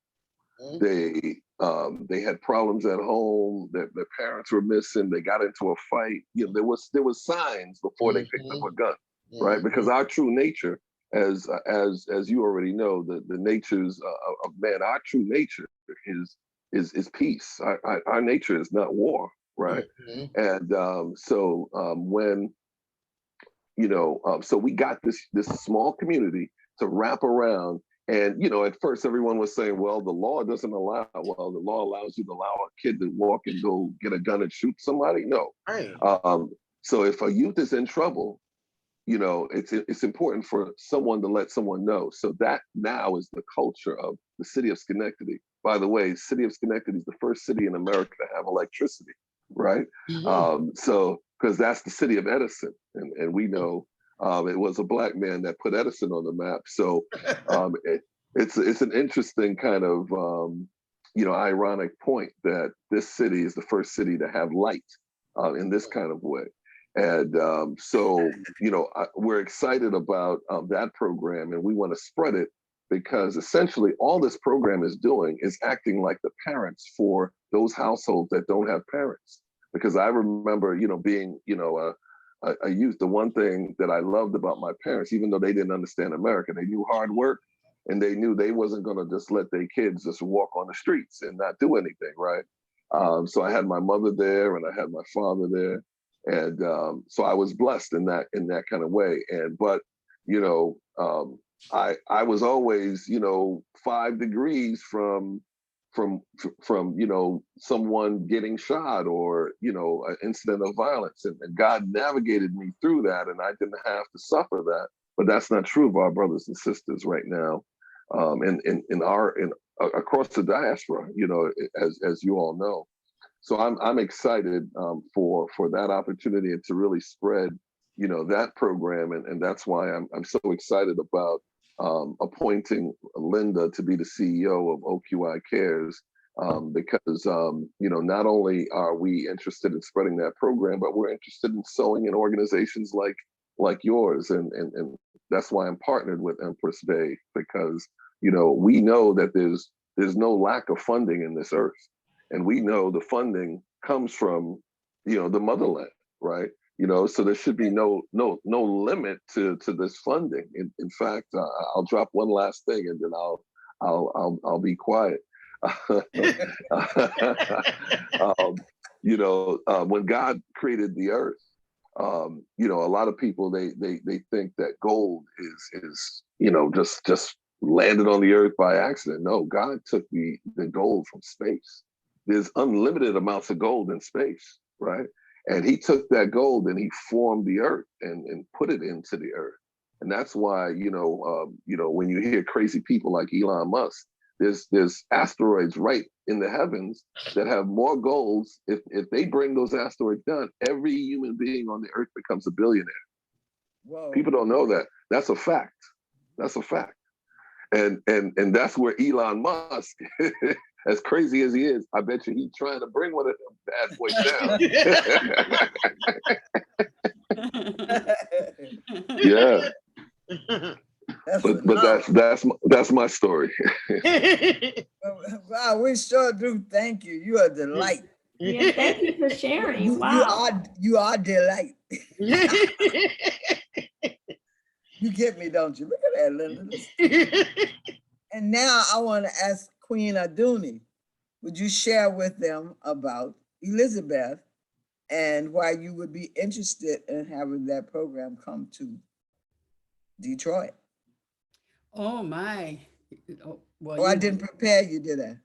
They had problems at home. Their parents were missing. They got into a fight. There was signs before they picked up a gun, right? Because our true nature, as you already know, the natures of man, our true nature is peace. Our nature is not war, right? And so when so we got this small community to wrap around. And, at first everyone was saying, well, the law doesn't allow, the law allows you to allow a kid to walk and go get a gun and shoot somebody. No. Right. So if a youth is in trouble, it's important for someone to let someone know. So that now is the culture of the city of Schenectady. By the way, the city of Schenectady is the first city in America to have electricity, right? So, because that's the city of Edison. And we know It was a Black man that put Edison on the map. So it's an interesting kind of ironic point that this city is the first city to have light in this kind of way. And so we're excited about that program, and we want to spread it, because essentially all this program is doing is acting like the parents for those households that don't have parents. Because I remember, being, a youth, the one thing that I loved about my parents, even though they didn't understand America, they knew hard work, and they knew they wasn't going to just let their kids just walk on the streets and not do anything, right? So I had my mother there, and I had my father there, and so I was blessed in that kind of way. But I was always 5 degrees from someone getting shot, or an incident of violence, and God navigated me through that, and I didn't have to suffer that. But that's not true of our brothers and sisters right now, across the diaspora, as you all know. So I'm excited for that opportunity, and to really spread that program, and that's why I'm so excited about appointing Linda to be the CEO of OQI Cares, because not only are we interested in spreading that program, but we're interested in sewing in organizations like yours, and that's why I'm partnered with Empress Bay, because we know that there's no lack of funding in this earth, and we know the funding comes from the motherland, right? So there should be no limit to this funding. In fact, I'll drop one last thing, and then I'll be quiet. When God created the earth, a lot of people they think that gold is just landed on the earth by accident. No, God took the gold from space. There's unlimited amounts of gold in space, right? And he took that gold and he formed the earth and put it into the earth. And that's why, when you hear crazy people like Elon Musk, there's asteroids right in the heavens that have more golds. If they bring those asteroids down, every human being on the earth becomes a billionaire. Whoa. People don't know that. That's a fact. That's a fact. And that's where Elon Musk, as crazy as he is, I bet you he's trying to bring one of them bad boys down. Yeah. But that's my story. Wow, we sure do thank you. You are a delight. Yeah, thank you for sharing. Wow. You are delight. You get me, don't you? Look at that, Linda. And now I want to ask Queen Aduni, would you share with them about Elizabeth and why you would be interested in having that program come to Detroit? Oh my. Well, I didn't prepare you, did I?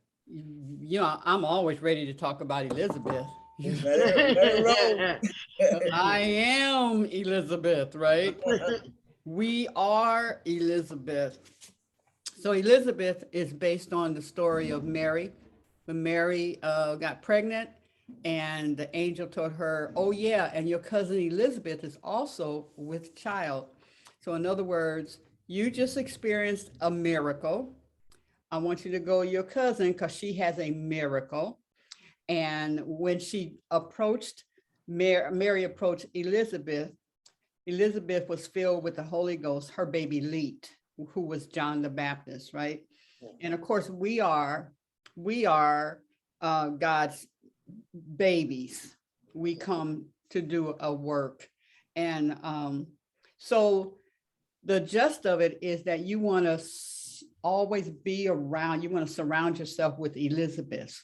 I'm always ready to talk about Elizabeth. Let it roll. I am Elizabeth, right? We are Elizabeth. So Elizabeth is based on the story of Mary. When Mary got pregnant, and the angel told her, oh yeah, and your cousin Elizabeth is also with child. So in other words, you just experienced a miracle. I want you to go to your cousin because she has a miracle. And when she approached, Mary approached Elizabeth, Elizabeth was filled with the Holy Ghost. Her baby leaped, who was John the Baptist, right? And of course, we are God's babies. We come to do a work. And so the gist of it is that you want to always be around, you want to surround yourself with Elizabeth,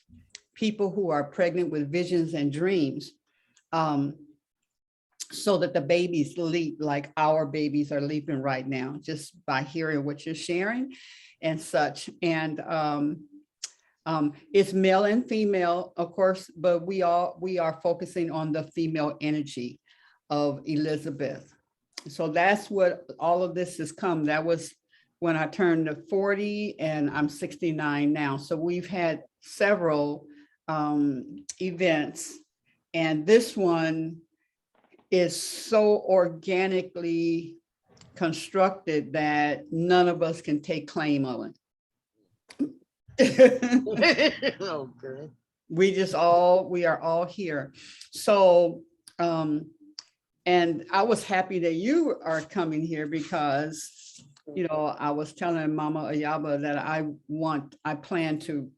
people who are pregnant with visions and dreams, so that the babies leap like our babies are leaping right now, just by hearing what you're sharing and such. And it's male and female, of course, but we are focusing on the female energy of Elizabeth. So that's what all of this has come. That was when I turned 40, and I'm 69 now. So we've had several events, and this one is so organically constructed that none of us can take claim of it. Okay. We are all here. So, and I was happy that you are coming here because, you know, I was telling Mama Ayaba that I plan to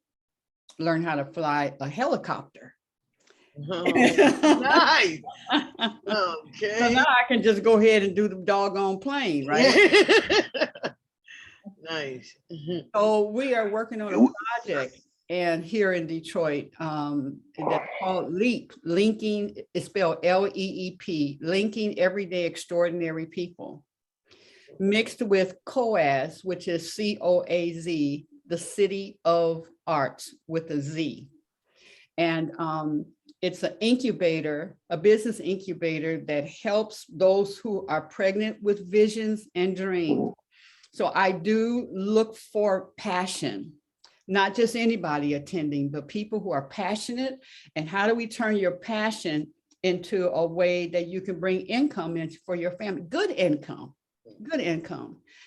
learn how to fly a helicopter. Oh, nice. So Okay. now I can just go ahead and do the doggone plane, right? Nice. So we are working on a project and here in Detroit, that's called LEAP, linking, it's spelled LEEP, linking everyday extraordinary people, mixed with COAZ, which is COAZ, the City of Arts with a Z. And it's an incubator, a business incubator that helps those who are pregnant with visions and dreams. So I do look for passion, not just anybody attending, but people who are passionate. And how do we turn your passion into a way that you can bring income in for your family? Good income.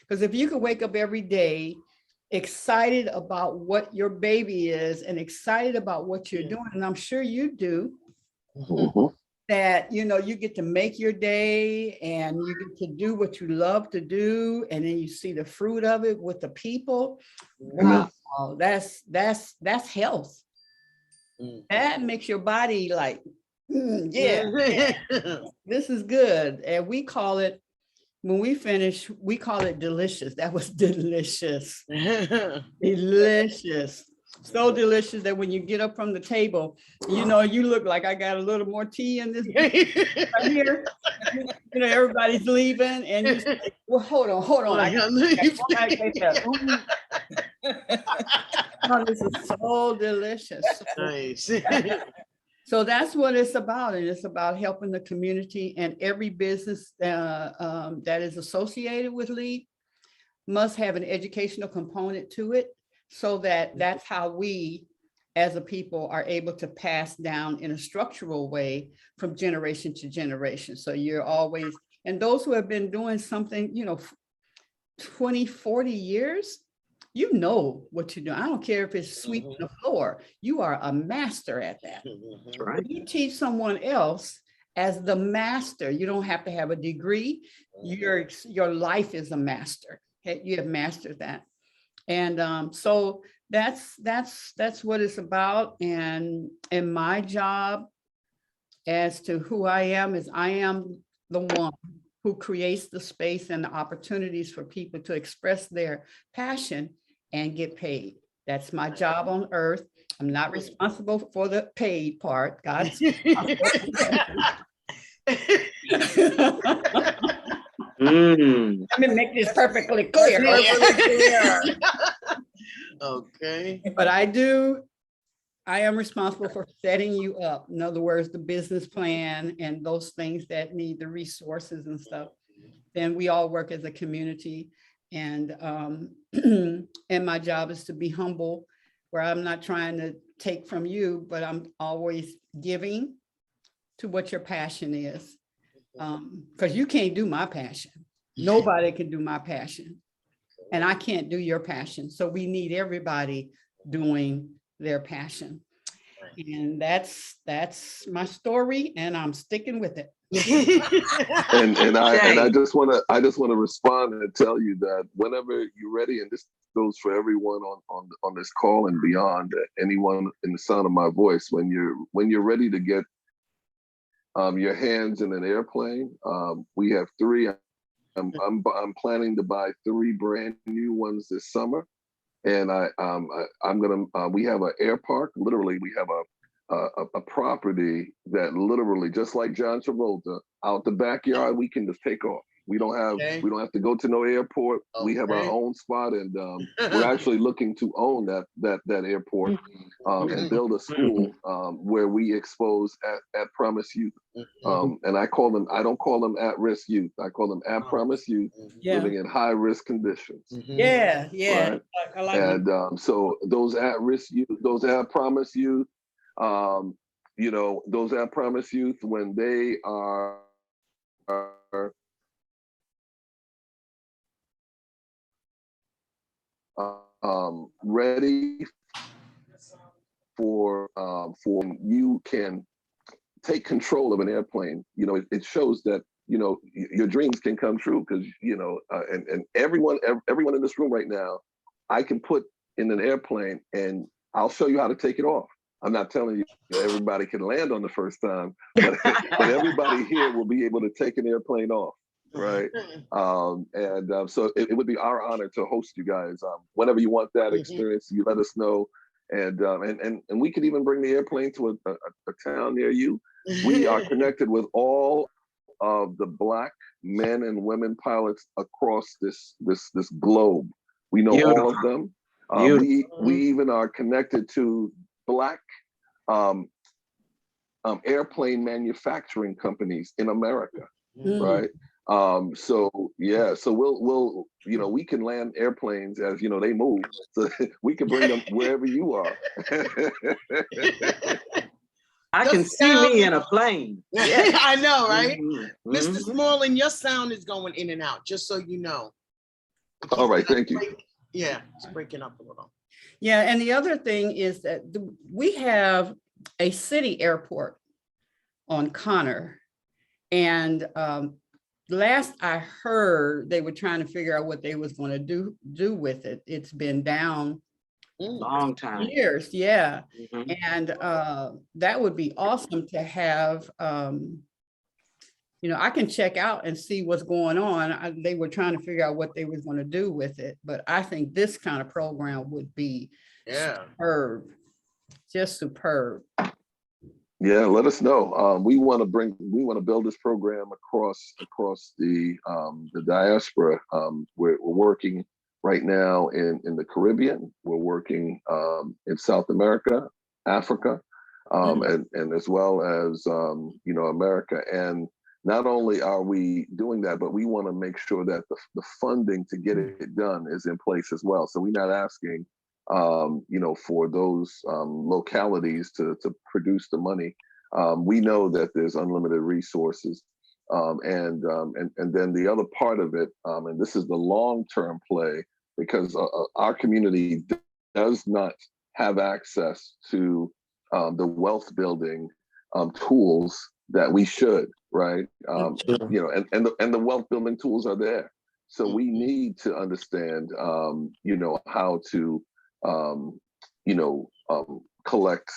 Because if you can wake up every day excited about what your baby is and excited about what you're doing, and I'm sure you do, that, you know, you get to make your day and you get to do what you love to do, and then you see the fruit of it with the people. Wow, that's health. That makes your body like, yeah, this is good. And we call it, when we finish, we call it delicious. That was delicious. Delicious. So delicious that when you get up from the table, you know, you look like I got a little more tea in this right here. You know, everybody's leaving and you say, well, hold on. I gotta get that. Oh, this is so delicious. Nice. So that's what it's about. And it's about helping the community, and every business that is associated with LEAP must have an educational component to it, so that that's how we as a people are able to pass down in a structural way from generation to generation. So you're always, and those who have been doing something, you know, 20, 40 years, you know what you're doing. I don't care if it's sweeping the floor. You are a master at that. Right. You teach someone else as the master. You don't have to have a degree. Your life is a master. Okay? You have mastered that. And so that's what it's about. And my job as to who I am is I am the one who creates the space and the opportunities for people to express their passion and get paid. That's my job on earth. I'm not responsible for the paid part. God's Let me make this perfectly clear. Okay. But I am responsible for setting you up. In other words, the business plan and those things that need the resources and stuff. Then we all work as a community. And and my job is to be humble, where I'm not trying to take from you, but I'm always giving to what your passion is. Because you can't do my passion. Nobody can do my passion. And I can't do your passion. So we need everybody doing their passion. And that's my story, and I'm sticking with it. and I just want to respond and tell you that whenever you're ready, and this goes for everyone on this call and beyond, anyone in the sound of my voice, when you're ready to get your hands in an airplane, we have three. I'm planning to buy 3 brand new ones this summer, and I'm gonna. We have an air park. Literally, we have a property that literally, just like John Travolta, out the backyard, we can just take off. We don't have to go to no airport. We have our own spot, and we're actually looking to own that airport and build a school where we expose at promise youth. And I don't call them at-risk youth. I call them at promise youth living in high-risk conditions. Yeah. Right? I like And so those at-risk youth, those at promise youth, you know, those at promise youth, when they are ready for you can take control of an airplane. You know, it shows that, you know, your dreams can come true, because, you know, and everyone in this room right now, I can put in an airplane and I'll show you how to take it off. I'm not telling you everybody can land on the first time, but everybody here will be able to take an airplane off, right? So it would be our honor to host you guys. Whenever you want that experience, you let us know, and we could even bring the airplane to a town near you. We are connected with all of the Black men and women pilots across this globe. We know all of them. We even are connected to Black airplane manufacturing companies in America, right? So yeah, so we'll you know, we can land airplanes as, you know, they move, so we can bring them wherever you are. I can see me in a plane. Yeah. I know, right? Mr. Smilling, your sound is going in and out, just so you know. All right, thank you. Yeah, it's breaking up a little. Yeah, and the other thing is that we have a city airport on Connor, and last I heard, they were trying to figure out what they was going to do with it. It's been down long time, years, yeah. And that would be awesome to have. You know, I can check out and see what's going on. They were trying to figure out what they was going to do with it, but I think this kind of program would be superb, just superb. Yeah, let us know. We want to build this program across the diaspora. We're working right now in the Caribbean. We're working in South America, Africa, and as well as you know, America. And not only are we doing that, but we want to make sure that the funding to get it done is in place as well. So we're not asking, you know, for those localities to produce the money. We know that there's unlimited resources, and then the other part of it, and this is the long-term play, because our community does not have access to the wealth building tools that we should, right? You know, and the wealth building tools are there. So we need to understand, you know, how to, you know, collect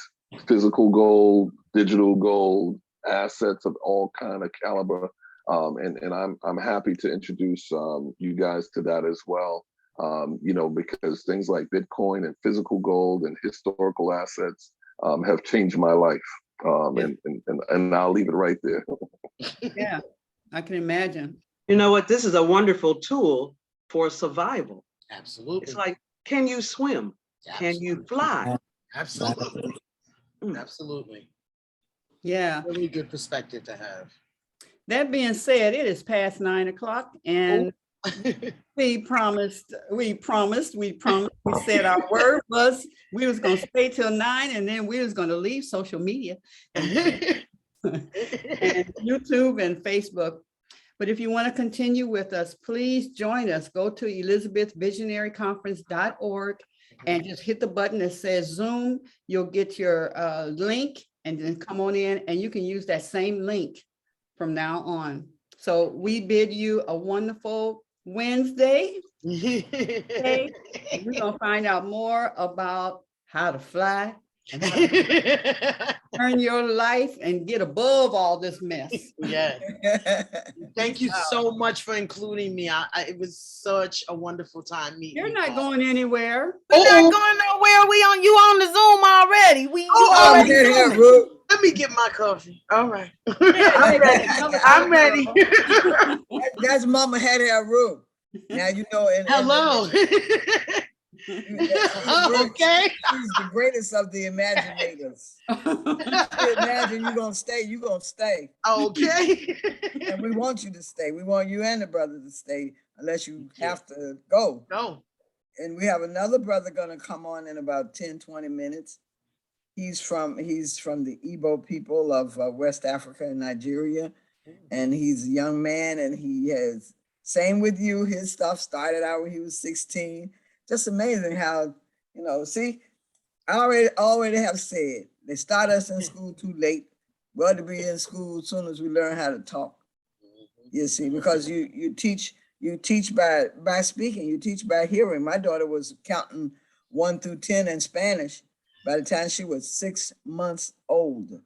physical gold, digital gold, assets of all kind of caliber. And I'm happy to introduce you guys to that as well. You know, because things like Bitcoin and physical gold and historical assets have changed my life. And I'll leave it right there. Yeah, I can imagine. You know what? This is a wonderful tool for survival. Absolutely. It's like, can you swim? Can you fly? Absolutely. Absolutely. Yeah. Really good perspective to have. That being said, it is past 9 o'clock, and we said our word was we was going to stay till 9, and then we was going to leave social media and YouTube and Facebook. But if you want to continue with us, please join us. Go to elizabethvisionaryconference.org and just hit the button that says Zoom. You'll get your link, and then come on in, and you can use that same link from now on. So we bid you a wonderful Wednesday. Okay? And we're going to find out more about how to fly and how to turn your life and get above all this mess. Yeah. Thank you so much for including me. It was such a wonderful time meeting you. You're not going anywhere. We're not going nowhere. You on the Zoom already. Let me get my coffee. All right. I'm ready. That's Mama had her room. Now you know. Hello. Okay. She's the greatest of the imaginators. Imagine you're gonna stay. Okay. And we want you to stay. We want you and the brother to stay, unless you have to go. No. And we have another brother gonna come on in about 10-20 minutes. He's from the Igbo people of West Africa and Nigeria, and he's a young man, and he has, same with you, his stuff started out when he was 16 just amazing how, see, I already have said, they start us in school too late. We ought to be in school as soon as we learn how to talk. You see, because you teach by speaking, you teach by hearing. My daughter was counting 1 through 10 in Spanish by the time she was 6 months old.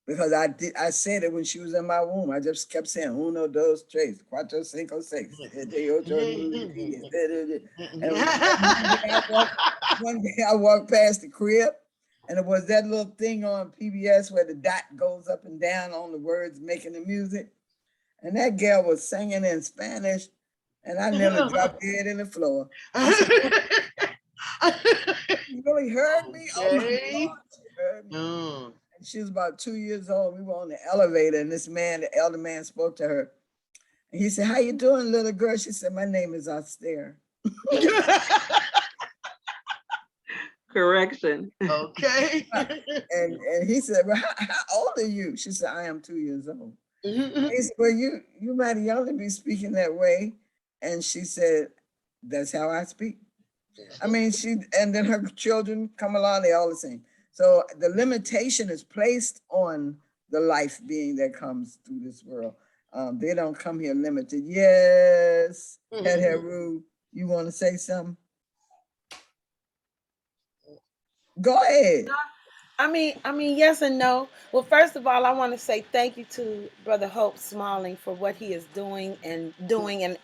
Because I said it when she was in my womb. I just kept saying uno, dos, tres, cuatro, cinco, seis. And one day I walked past the crib, and it was that little thing on PBS where the dot goes up and down on the words making the music. And that girl was singing in Spanish, and I nearly dropped dead in the floor. You really heard me? Oh my God, she heard me. And she was about 2 years old. We were on the elevator, and this man, the elder man, spoke to her. And he said, "How you doing, little girl?" She said, "My name is Astaire." Correction. Okay. And he said, "Well, how old are you?" She said, "I am 2 years old." He said, "Well, you might only be speaking that way." And she said, "That's how I speak." I mean, and then her children come along, they all the same. So the limitation is placed on the life being that comes through this world. They don't come here limited. Yes, Heru, you want to say something? Go ahead. I mean, yes and no. Well, first of all, I want to say thank you to Brother Hope Smilling for what he is doing. And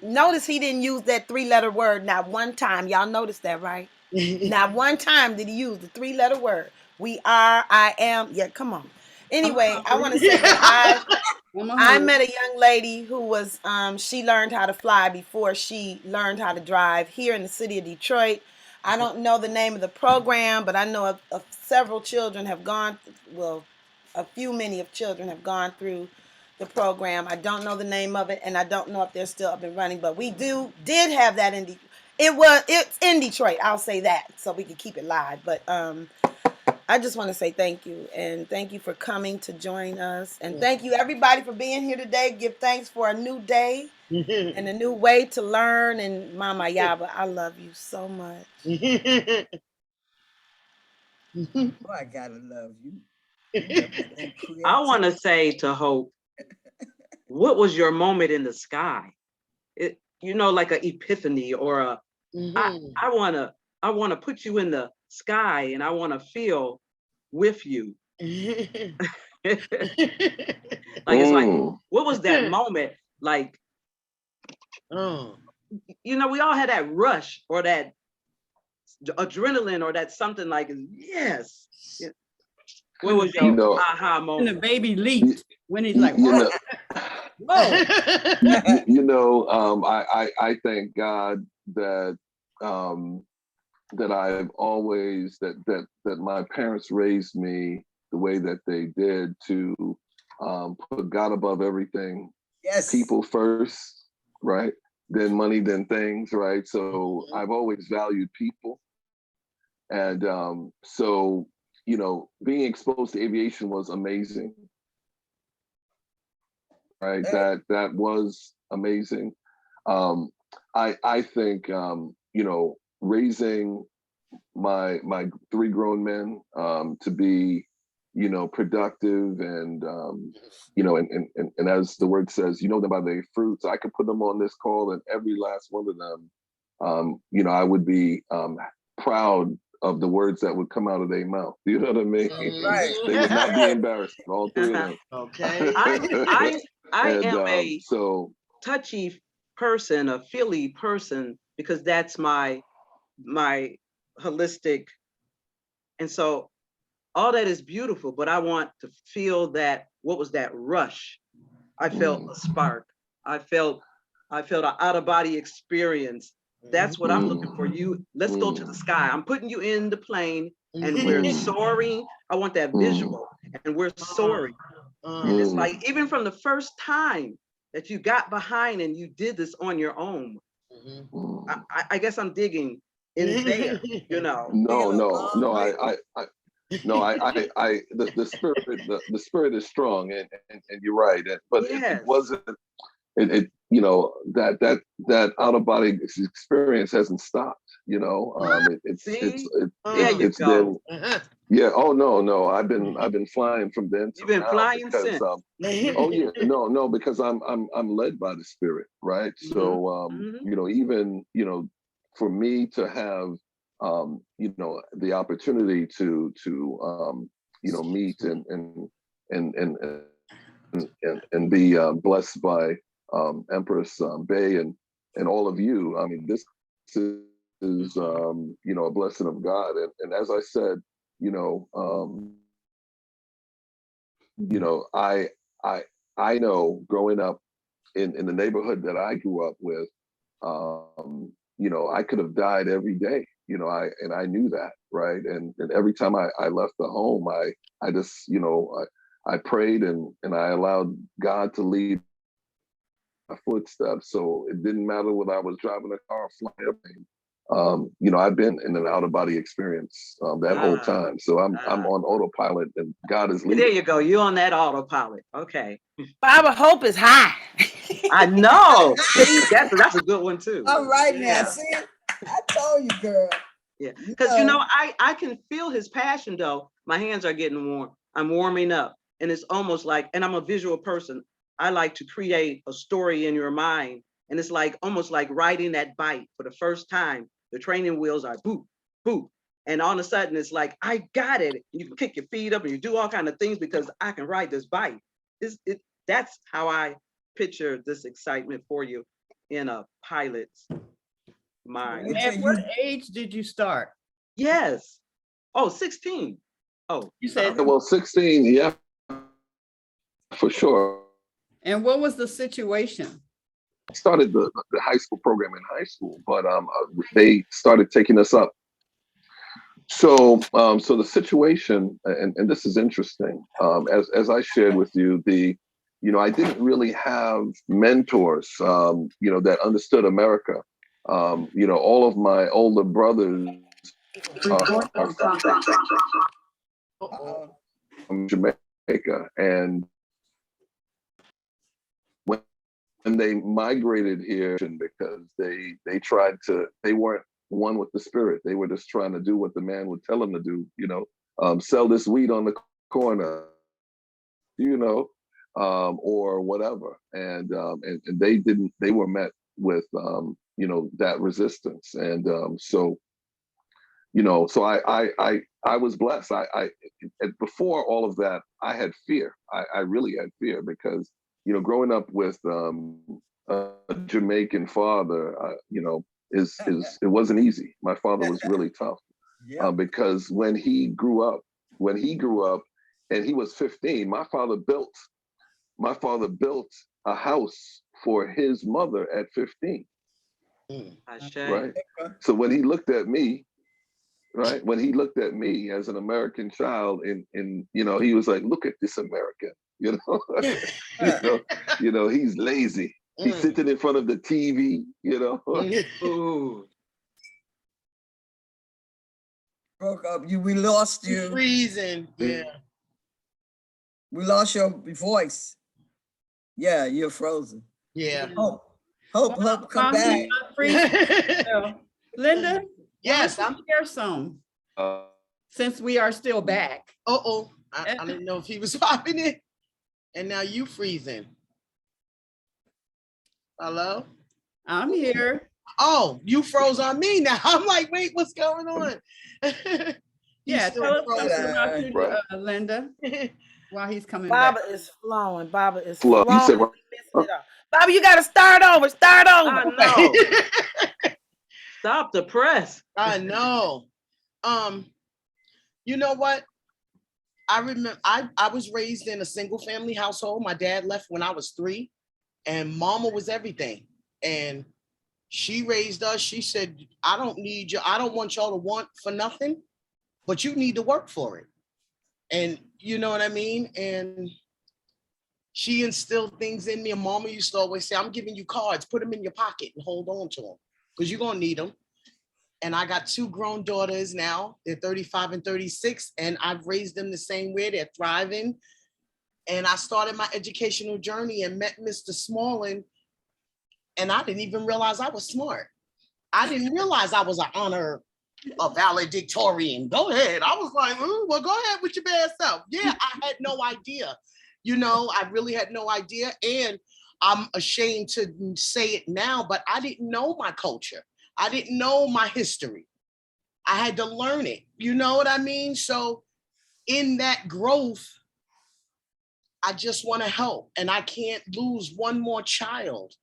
notice he didn't use that 3-letter word not one time. Y'all noticed that, right? Not one time did he use the 3-letter word. We are, I am. Yeah, come on. Anyway, I want to say that I met a young lady who was, she learned how to fly before she learned how to drive here in the city of Detroit. I don't know the name of the program, but I know of several children have gone, many of children have gone through the program. I don't know the name of it, and I don't know if they're still up and running, but we did have that in it's in Detroit, I'll say that, so we can keep it live. But I just want to say thank you, and thank you for coming to join us, and thank you everybody for being here today. Give thanks for a new day and a new way to learn. And Mama Ayaba, I love you so much. Oh, I gotta love you. I want to say to Hope, what was your moment in the sky? Like an epiphany or a. I want to put you in the sky, and I want to feel with you. It's like, what was that moment like? We all had that rush or that adrenaline or that something like, yes. What was your aha moment? And the baby leaped when he's like, whoa. Whoa. I thank God that that I've always that my parents raised me the way that they did, to put God above everything. Yes. People first, right? Then money, then things, right? So I've always valued people. And so, being exposed to aviation was amazing. Right? That was amazing. I think raising my 3 grown men to be productive and and as the word says, them by their fruits. I could put them on this call, and every last one of them, I would be proud of the words that would come out of their mouth. You know what I mean? Right. They would not be embarrassed. All 3 of them. Okay. I am a touchy person, a feely person, because that's my holistic. And so all that is beautiful, but I want to feel that. What was that rush? I felt a spark. I felt an out-of-body experience. That's what I'm looking for. Let's go to the sky. I'm putting you in the plane, and we're soaring. I want that visual, and we're soaring. And it's like, even from the first time that you got behind and you did this on your own, I guess I'm digging in there, the spirit is strong, and you're right. But it wasn't you know, that out of body experience hasn't stopped. You know, it's been. Yeah. Oh no. I've been flying from then to You've been now flying because since. oh yeah, no, because I'm led by the Spirit, right? So you know, even for me to have you know, the opportunity to meet and be blessed by Empress Bay and all of you. I mean, this is you know, a blessing of God, and as I said, you know, I know growing up in the neighborhood that I grew up with, you know, I could have died every day. You know, I knew that, right? And every time I left the home, I just, you know, I prayed and I allowed God to lead my footsteps. So it didn't matter whether I was driving a car or flying a plane. You know, I've been in an out of body experience that whole time. So I'm on autopilot, and God is leading. There you go. You're on that autopilot. Okay. Baba Hope is high. I know. See, that's a good one too. All right now. See, I told you, girl. Yeah, because I can feel his passion though. My hands are getting warm. I'm warming up, and it's almost like, and I'm a visual person. I like to create a story in your mind, and it's like almost like riding that bike for the first time. The training wheels are boop, boop, and all of a sudden it's like I got it. You can kick your feet up and you do all kind of things because I can ride this bike. That's how I picture this excitement for you in a pilot's mind. At what age did you start? Yes. Oh, 16. Oh, you said. Well, 16, yeah, for sure. And what was the situation? I started the high school program in high school, but they started taking us up. So so the situation, and this is interesting, as I shared with you, you know, I didn't really have mentors, you know, that understood America. You know, all of my older brothers are from Jamaica, and when they migrated here, because they weren't one with the Spirit. They were just trying to do what the man would tell them to do. You know, sell this weed on the corner. You know, or whatever, and they were met with you know, that resistance, and so you know, so I was blessed. Before all of that, I had fear. I really had fear because, you know, growing up with a Jamaican father, you know, it wasn't easy. My father was really tough because when he grew up, and he was 15, my father built a house for his mother at 15. Right. So when he looked at me, right, when he looked at me as an American child, in you know, he was like, "Look at this American," you know, you know, he's lazy. He's sitting in front of the TV, you know. Ooh. Broke up. We lost you. Freezing. Yeah. We lost your voice. Yeah, you're frozen. Yeah. Hope, come back. Linda, yes, I'm share some. Since we are still back. I didn't know if he was popping it, and now you freezing. Hello? I'm here. Oh, you froze on me now. I'm like, wait, what's going on? Yeah, tell us something about you, Linda, while he's coming Baba back. is flowing. Baba is Flow. flowing. You said, Baba, you got to start over. Start over. I know. Stop the press. I know. You know what? I remember I was raised in a single family household. My dad left when I was 3, and mama was everything. And she raised us. She said, I don't need you. I don't want y'all to want for nothing, but you need to work for it. And you know what I mean? And she instilled things in me. And mama used to always say, I'm giving you cards, put them in your pocket and hold on to them because you're going to need them. And I got 2 grown daughters now. They're 35 and 36, and I've raised them the same way. They're thriving. And I started my educational journey and met Mr. Smilling And I didn't even realize I was smart. I didn't realize I was an honor, a valedictorian. Go ahead. I was like, well, go ahead with your bad self. Yeah, I had no idea. You know, I really had no idea. And I'm ashamed to say it now, but I didn't know my culture. I didn't know my history. I had to learn it. You know what I mean? So in that growth, I just want to help. And I can't lose one more child.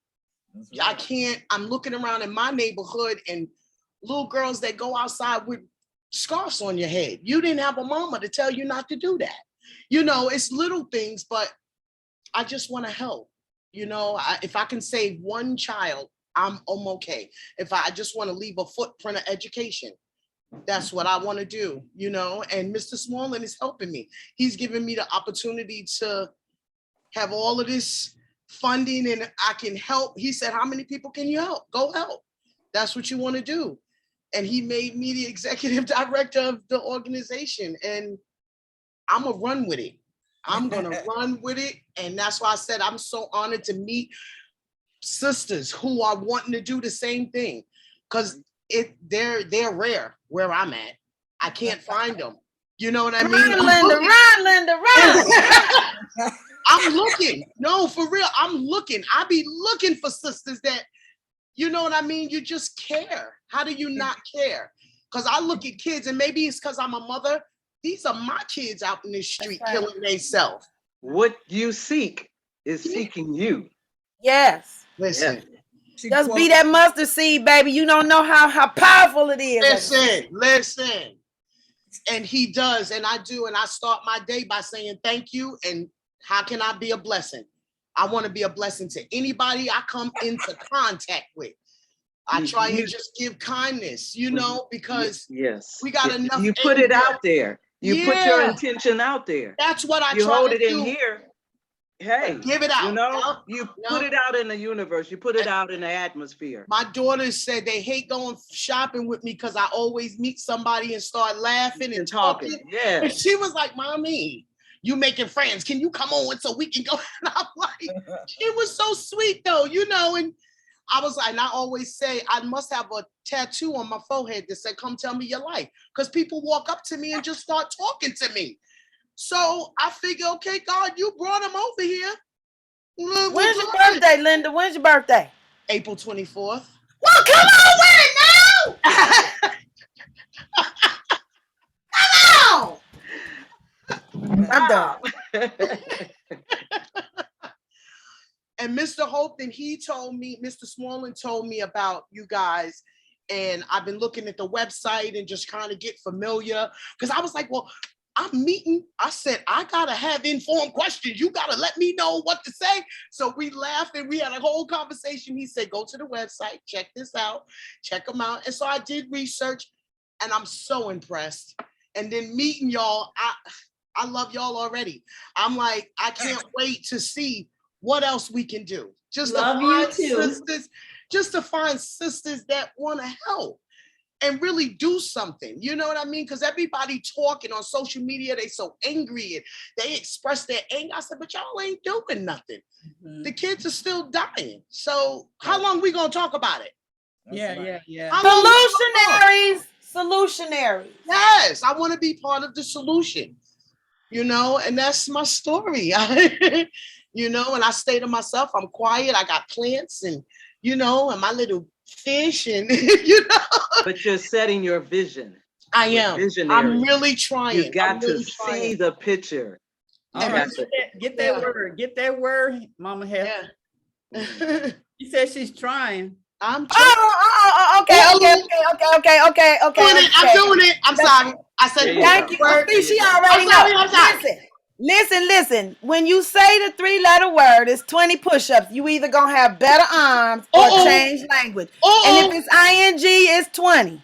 Right. I can't, I'm looking around in my neighborhood and little girls that go outside with scarves on your head. You didn't have a mama to tell you not to do that. You know, it's little things, but I just want to help. You know, if I can save one child, I'm okay. If I just want to leave a footprint of education, that's what I want to do, you know, and Mr. Smilling is helping me. He's giving me the opportunity to have all of this funding and I can help. He said, how many people can you help? Go help. That's what you want to do. And he made me the executive director of the organization and I'm gonna run with it. I'm gonna run with it. And that's why I said, I'm so honored to meet sisters who are wanting to do the same thing. Cause they're rare where I'm at. I can't find them. You know what I mean? Run, Linda, run. I'm looking. No, for real. I'm looking. I be looking for sisters that, you know what I mean? You just care. How do you not care? Because I look at kids and maybe it's because I'm a mother. These are my kids out in the street killing themselves. What you seek is seeking you. Yes. Listen. Just be that mustard seed, baby. You don't know how powerful it is. Listen. And he does, and I do, and I start my day by saying thank you, and how can I be a blessing? I want to be a blessing to anybody I come into contact with. I try and just give kindness, you know, because we got enough. You put it out there. You put your intention out there. That's what I you try hold to it do. in here. Hey, give it out. You know, you put it out in the universe. You put it out in the atmosphere. My daughters said they hate going shopping with me because I always meet somebody and start laughing and talking. Yeah. And she was like, Mommy, you making friends. Can you come on so we can go? And I'm like, she was so sweet though, you know, and I was like, and I always say, I must have a tattoo on my forehead that said, come tell me your life. Because people walk up to me and just start talking to me. So I figure, okay, God, you brought him over here. When's your birthday, Linda? When's your birthday? April 24th. Well, come on with it now! Come on! I'm done. And Mr. Holton, Mr. Smilling told me about you guys. And I've been looking at the website and just trying to get familiar. Because I was like, well, I'm meeting. I said, I got to have informed questions. You got to let me know what to say. So we laughed and we had a whole conversation. He said, go to the website, check this out, check them out. And so I did research and I'm so impressed. And then meeting y'all, I love y'all already. I'm like, I can't wait to see what else we can do. Just to find sisters that want to help and really do something. You know what I mean? Because everybody talking on social media, they so angry and they express their anger. I said, but y'all ain't doing nothing. Mm-hmm. The kids are still dying. So how long we gonna talk about it? Yeah. Solutionaries. Yes, I want to be part of the solution. You know, and that's my story. You know, and I stay to myself. I'm quiet. I got plants and, you know, and my little fish and, you know. But you're setting your vision. I am. Visionary. I'm really trying. You got to see the picture. All right. Get that word. Get that word, Mama Hess. Yeah. She said she's trying. I'm trying. Okay. I'm doing it. I'm sorry. I said thank you. She already knows. Listen. When you say the 3-letter word, it's 20 push-ups. You either gonna have better arms or change language. And if it's ing, it's 20.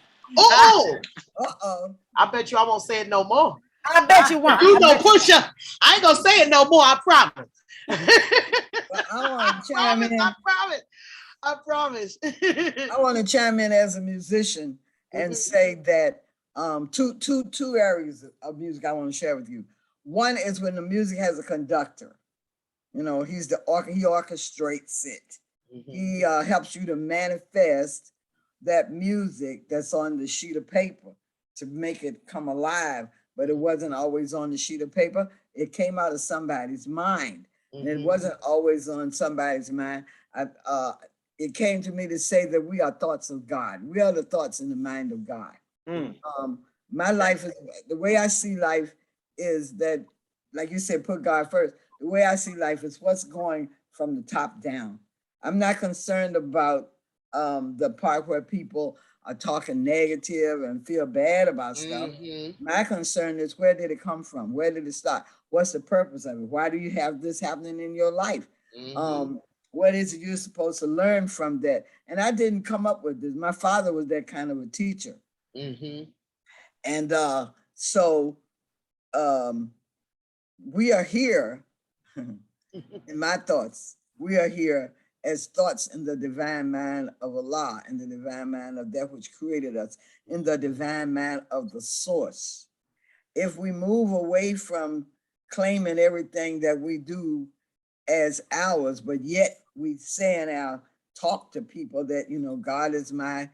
I bet you I won't say it no more. I bet you won't. You know, push-up. I ain't gonna say it no more. I promise. I want to chime in. I promise. I want to chime in as a musician and say that two areas of music I want to share with you. One is when the music has a conductor. You know, he orchestrates it. He helps you to manifest that music that's on the sheet of paper to make it come alive. But it wasn't always on the sheet of paper. It came out of somebody's mind. And it wasn't always on somebody's mind. It came to me to say that we are thoughts of God. We are the thoughts in the mind of God. My life is, the way I see life is that, like you said, put God first. The way I see life is what's going from the top down. I'm not concerned about the part where people are talking negative and feel bad about stuff. My concern is, where did it come from? Where did it start? What's the purpose of it? Why do you have this happening in your life? What is it you're supposed to learn from that? And I didn't come up with this. My father was that kind of a teacher. And so we are here, in my thoughts, we are here as thoughts in the divine mind of Allah, in the divine mind of that which created us, in the divine mind of the source. If we move away from claiming everything that we do as ours, but yet we say in our talk to people that, you know, God is my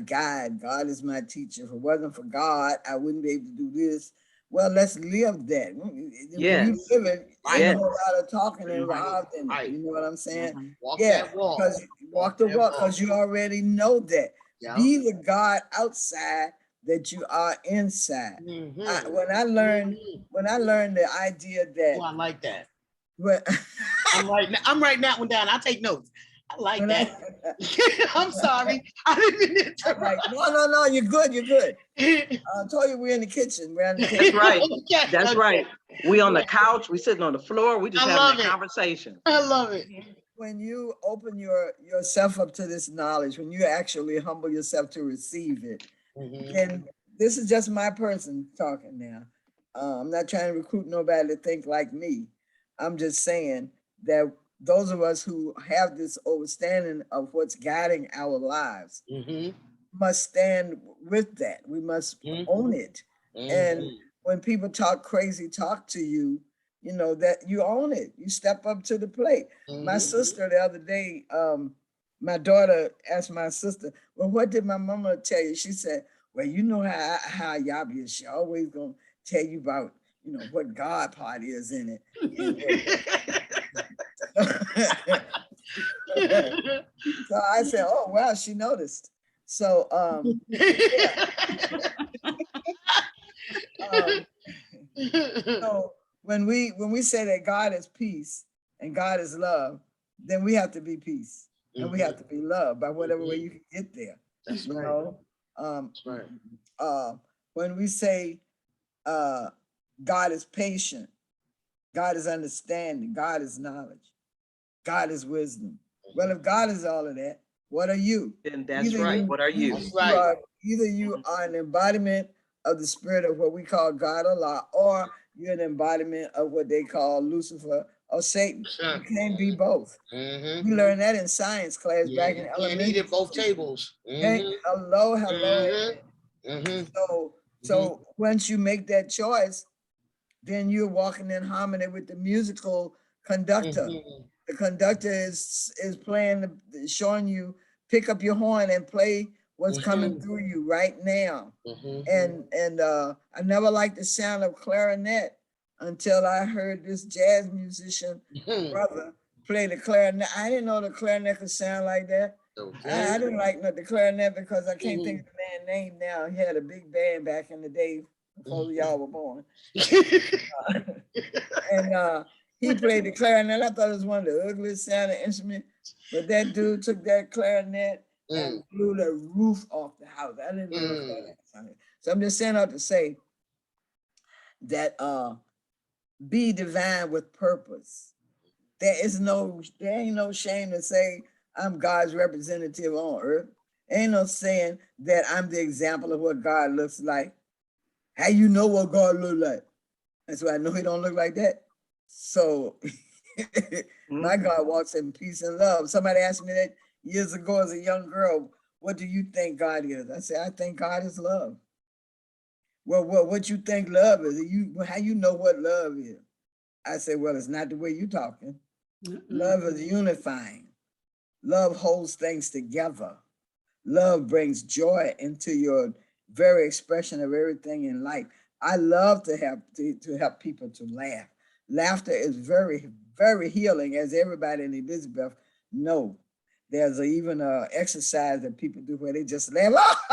guide, God is my teacher. If it wasn't for God, I wouldn't be able to do this. Well, let's live that. Yes. You live it, Yes. a whole lot of talking involved in it. You know what I'm saying? Walk Yeah, that walk. because walk the walk, because you already know that. Yeah. Be the God outside that you are inside. When I learned the idea that, Oh, I like that. when, I'm writing that one down. I'll take notes. I like that. I'm sorry. I didn't mean to interrupt. Like, no, you're good. I told you we're in the kitchen. We're in the kitchen. That's right. Okay, That's okay. right. We on the couch. We sitting on the floor. We just I having love a it. conversation. I love it. When you open yourself up to this knowledge, when you actually humble yourself to receive it, then this is just my person talking now. I'm not trying to recruit nobody to think like me. I'm just saying that those of us who have this understanding of what's guiding our lives must stand with that. We must own it. And when people talk crazy talk to you, you know, that you own it. You step up to the plate. My sister the other day, my daughter asked my sister, well, what did my mama tell you? She said, well, you know how Ayaba is. She always gonna tell you about, you know, what God part is in it. So I said, oh, wow, she noticed. So, so when we say that God is peace and God is love, then we have to be peace and we have to be love by whatever way you can get there. That's you right. know? That's right. When we say God is patient, God is understanding, God is knowledge, God is wisdom. Well, if God is all of that, what are you? And that's right. What are you? That's right. Either you are an embodiment of the spirit of what we call God or Allah, or you're an embodiment of what they call Lucifer or Satan. You can't be both. We learned that in science class back in elementary. You need it both tables. Okay? Hello. So once you make that choice, then you're walking in harmony with the musical conductor. The conductor is playing, showing you, pick up your horn and play what's coming through you right now. And I never liked the sound of clarinet until I heard this jazz musician brother play the clarinet. I didn't know the clarinet could sound like that. I didn't like the clarinet because I can't think of the man's name now. He had a big band back in the day before y'all were born. And he played the clarinet. I thought it was one of the ugliest sounding instruments, but that dude took that clarinet and blew the roof off the house. I didn't know that sounded. So I'm just saying out to say that be divine with purpose. There ain't no shame to say I'm God's representative on earth. Ain't no saying that I'm the example of what God looks like. How you know what God looks like? That's why I know he don't look like that. So my God walks in peace and love. Somebody asked me that years ago as a young girl, what do you think God is? I said, I think God is love. Well, what you think love is? How you know what love is? I said, well, it's not the way you talking. Love is unifying. Love holds things together. Love brings joy into your very expression of everything in life. I love to help people to laugh. Laughter is very, very healing, as everybody in Elizabeth know. There's even a exercise that people do where they just laugh.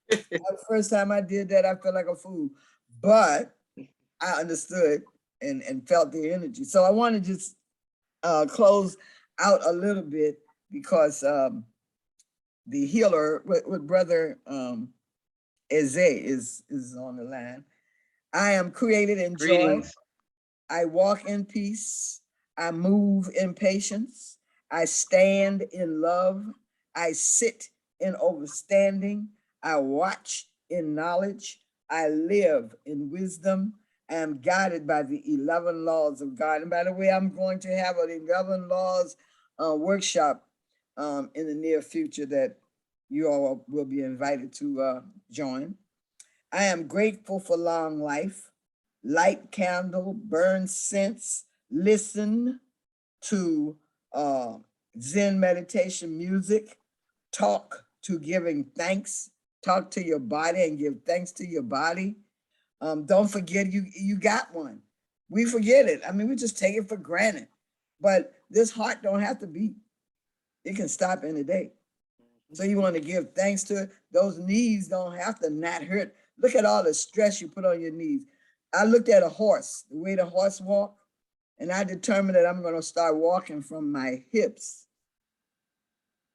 The first time I did that, I felt like a fool, but I understood and felt the energy. So I want to just close out a little bit because the healer with brother Eze is on the line. I am created in joy. I walk in peace. I move in patience. I stand in love. I sit in understanding. I watch in knowledge. I live in wisdom. I am guided by the 11 laws of God. And by the way, I'm going to have an 11 laws workshop in the near future that you all will be invited to join. I am grateful for long life. Light candle, burn scents, listen to Zen meditation music, talk to giving thanks, talk to your body and give thanks to your body. Don't forget you got one. We forget it. I mean, we just take it for granted. But this heart don't have to beat. It can stop any day. So you want to give thanks to it. Those knees don't have to not hurt. Look at all the stress you put on your knees. I looked at a horse, the way the horse walked, and I determined that I'm going to start walking from my hips.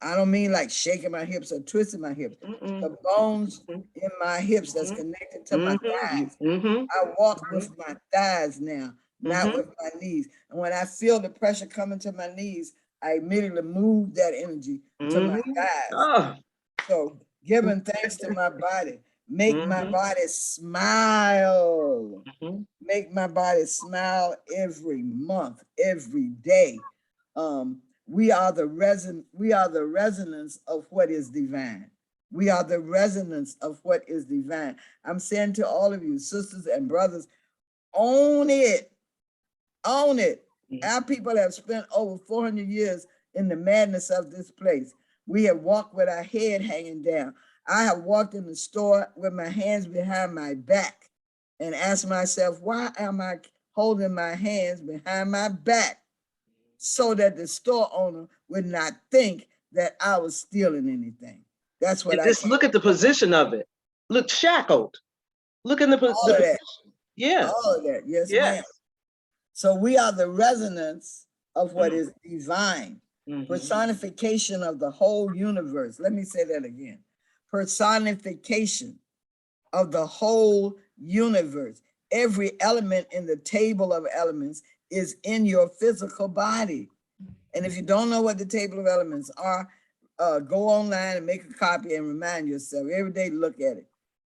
I don't mean like shaking my hips or twisting my hips. The bones in my hips that's connected to my thighs. I walk with my thighs now, not with my knees. And when I feel the pressure coming to my knees, I immediately move that energy to my thighs. So giving thanks to my body, make my body smile. Make my body smile every month, every day. We are the resonance of what is divine. We are the resonance of what is divine. I'm saying to all of you, sisters and brothers, own it. Own it. Our people have spent over 400 years in the madness of this place. We have walked with our head hanging down. I have walked in the store with my hands behind my back and asked myself, why am I holding my hands behind my back? So that the store owner would not think that I was stealing anything. That's what just look at the position of it. Look, shackled. Look in the position. Yeah. All of that. Yes, ma'am. So we are the resonance of what is divine. Personification of the whole universe. Let me say that again. Personification of the whole universe. Every element in the table of elements is in your physical body. And if you don't know what the table of elements are, go online and make a copy and remind yourself every day, look at it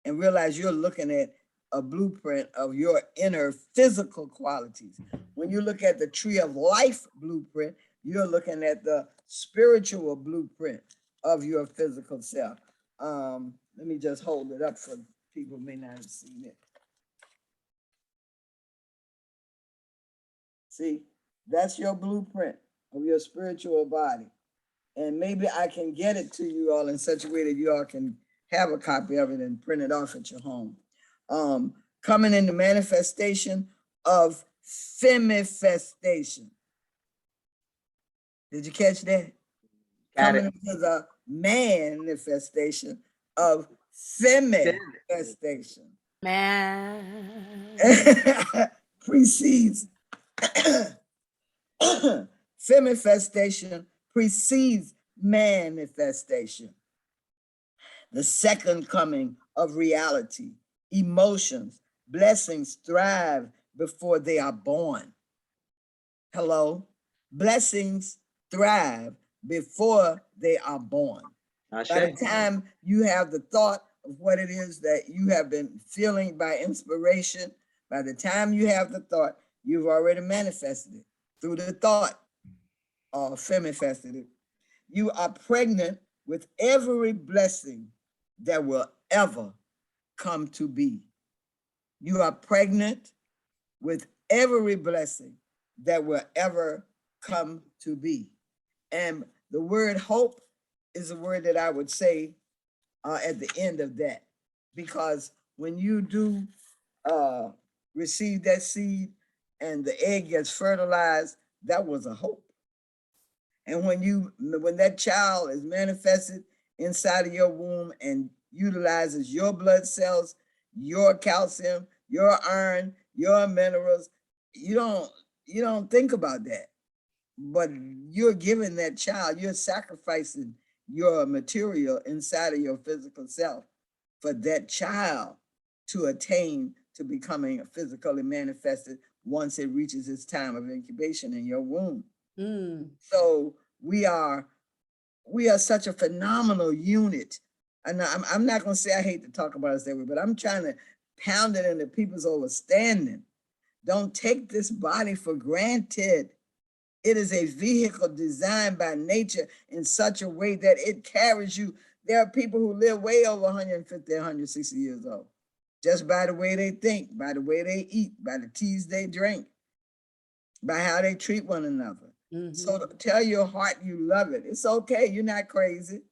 and realize you're looking at a blueprint of your inner physical qualities. When you look at the tree of life blueprint, you're looking at the spiritual blueprint of your physical self. Let me just hold it up for people who may not have seen it. See, that's your blueprint of your spiritual body. And maybe I can get it to you all in such a way that you all can have a copy of it and print it off at your home. Coming in the manifestation of femifestation. Did you catch that? Coming into the manifestation of femifestation. Man. Precedes femifestation precedes manifestation. The second coming of reality, emotions, blessings thrive before they are born. Hello? Blessings thrive before they are born. By the time you have the thought of what it is that you have been feeling by inspiration, by the time you have the thought, you've already manifested it through the thought or femifested it. You are pregnant with every blessing that will ever come to be. You are pregnant with every blessing that will ever come to be. And the word hope is a word that I would say at the end of that, because when you do receive that seed and the egg gets fertilized, that was a hope. And when that child is manifested inside of your womb and utilizes your blood cells, your calcium, your iron, your minerals, you don't think about that. But you're giving that child, you're sacrificing your material inside of your physical self for that child to attain to becoming physically manifested once it reaches its time of incubation in your womb. So we are such a phenomenal unit. And I'm not going to say I hate to talk about us that way, but I'm trying to pound it into people's understanding. Don't take this body for granted. It is a vehicle designed by nature in such a way that it carries you. There are people who live way over 150, 160 years old, just by the way they think, by the way they eat, by the teas they drink, by how they treat one another. So tell your heart you love it. It's okay. You're not crazy.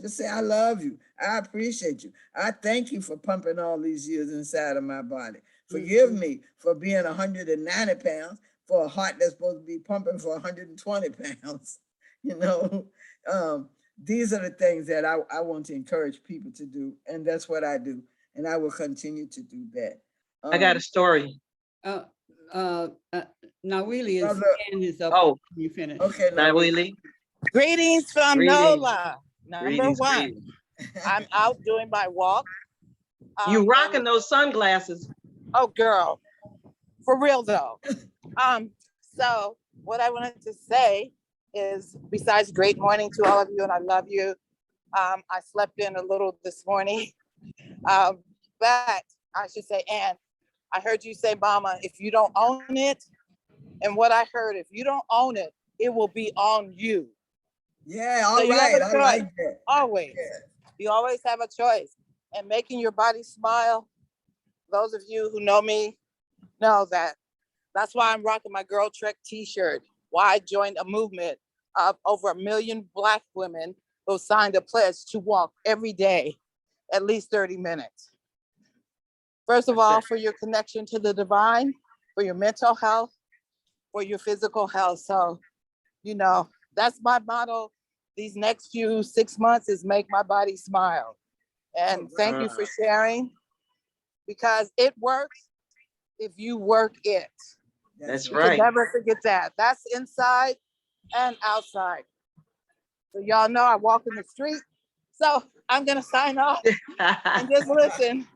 Just say, I love you. I appreciate you. I thank you for pumping all these years inside of my body. Forgive me for being 190 pounds for a heart that's supposed to be pumping for 120 pounds. These are the things that I want to encourage people to do. And that's what I do. And I will continue to do that. I got a story. Nawili is hand is up. Oh, you finish. Okay, Nawili. Greetings from Greetings. NOLA. Number Greetings, one, greetings. I'm out doing my walk. You rocking those sunglasses. Oh, girl, for real though. So what I wanted to say is, besides great morning to all of you, and I love you. I slept in a little this morning, but I should say, Ann, I heard you say, Mama, if you don't own it, and what I heard, if you don't own it, it will be on you. Yeah, all right. I like that. Always. Yeah. You always have a choice. And making your body smile, those of you who know me know that. That's why I'm rocking my Girl Trek t-shirt, why I joined a movement of over 1 million Black women who signed a pledge to walk every day, at least 30 minutes. First of all, for your connection to the divine, for your mental health, for your physical health. So, that's my motto these next few 6 months, is make my body smile. And thank you for sharing, because it works if you work it. That's You right. can never forget that. That's inside and outside. So y'all know I walk in the street. So I'm gonna sign off and just listen.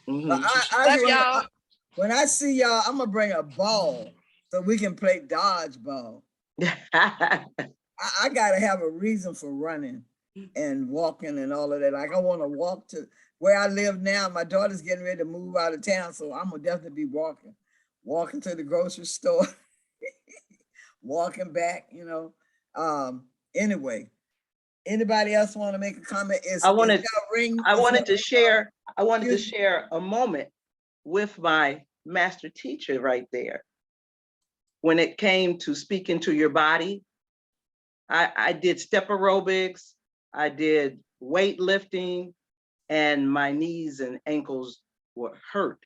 Love y'all. When I see y'all, I'm gonna bring a ball so we can play dodgeball. I gotta have a reason for running and walking and all of that. Like, I want to walk to where I live now. My daughter's getting ready to move out of town, so I'm gonna definitely be walking to the grocery store, walking back. Anyway, anybody else want to make a comment? I wanted to share a moment with my master teacher right there. When it came to speaking to your body, I did step aerobics, I did weightlifting, and my knees and ankles were hurt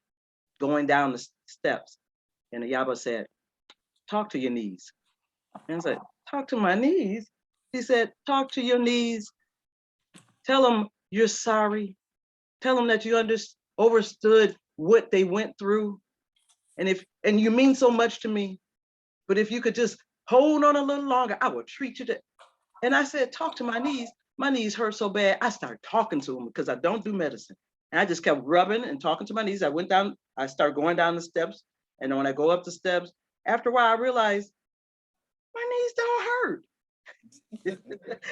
going down the steps. And Ayaba said, talk to your knees. And I said, talk to my knees? He said, talk to your knees. Tell them you're sorry. Tell them that you understood what they went through. And you mean so much to me. But if you could just hold on a little longer, I will treat you to. And I said, talk to my knees. My knees hurt so bad. I started talking to them because I don't do medicine. And I just kept rubbing and talking to my knees. I started going down the steps. And when I go up the steps, after a while, I realized my knees don't hurt.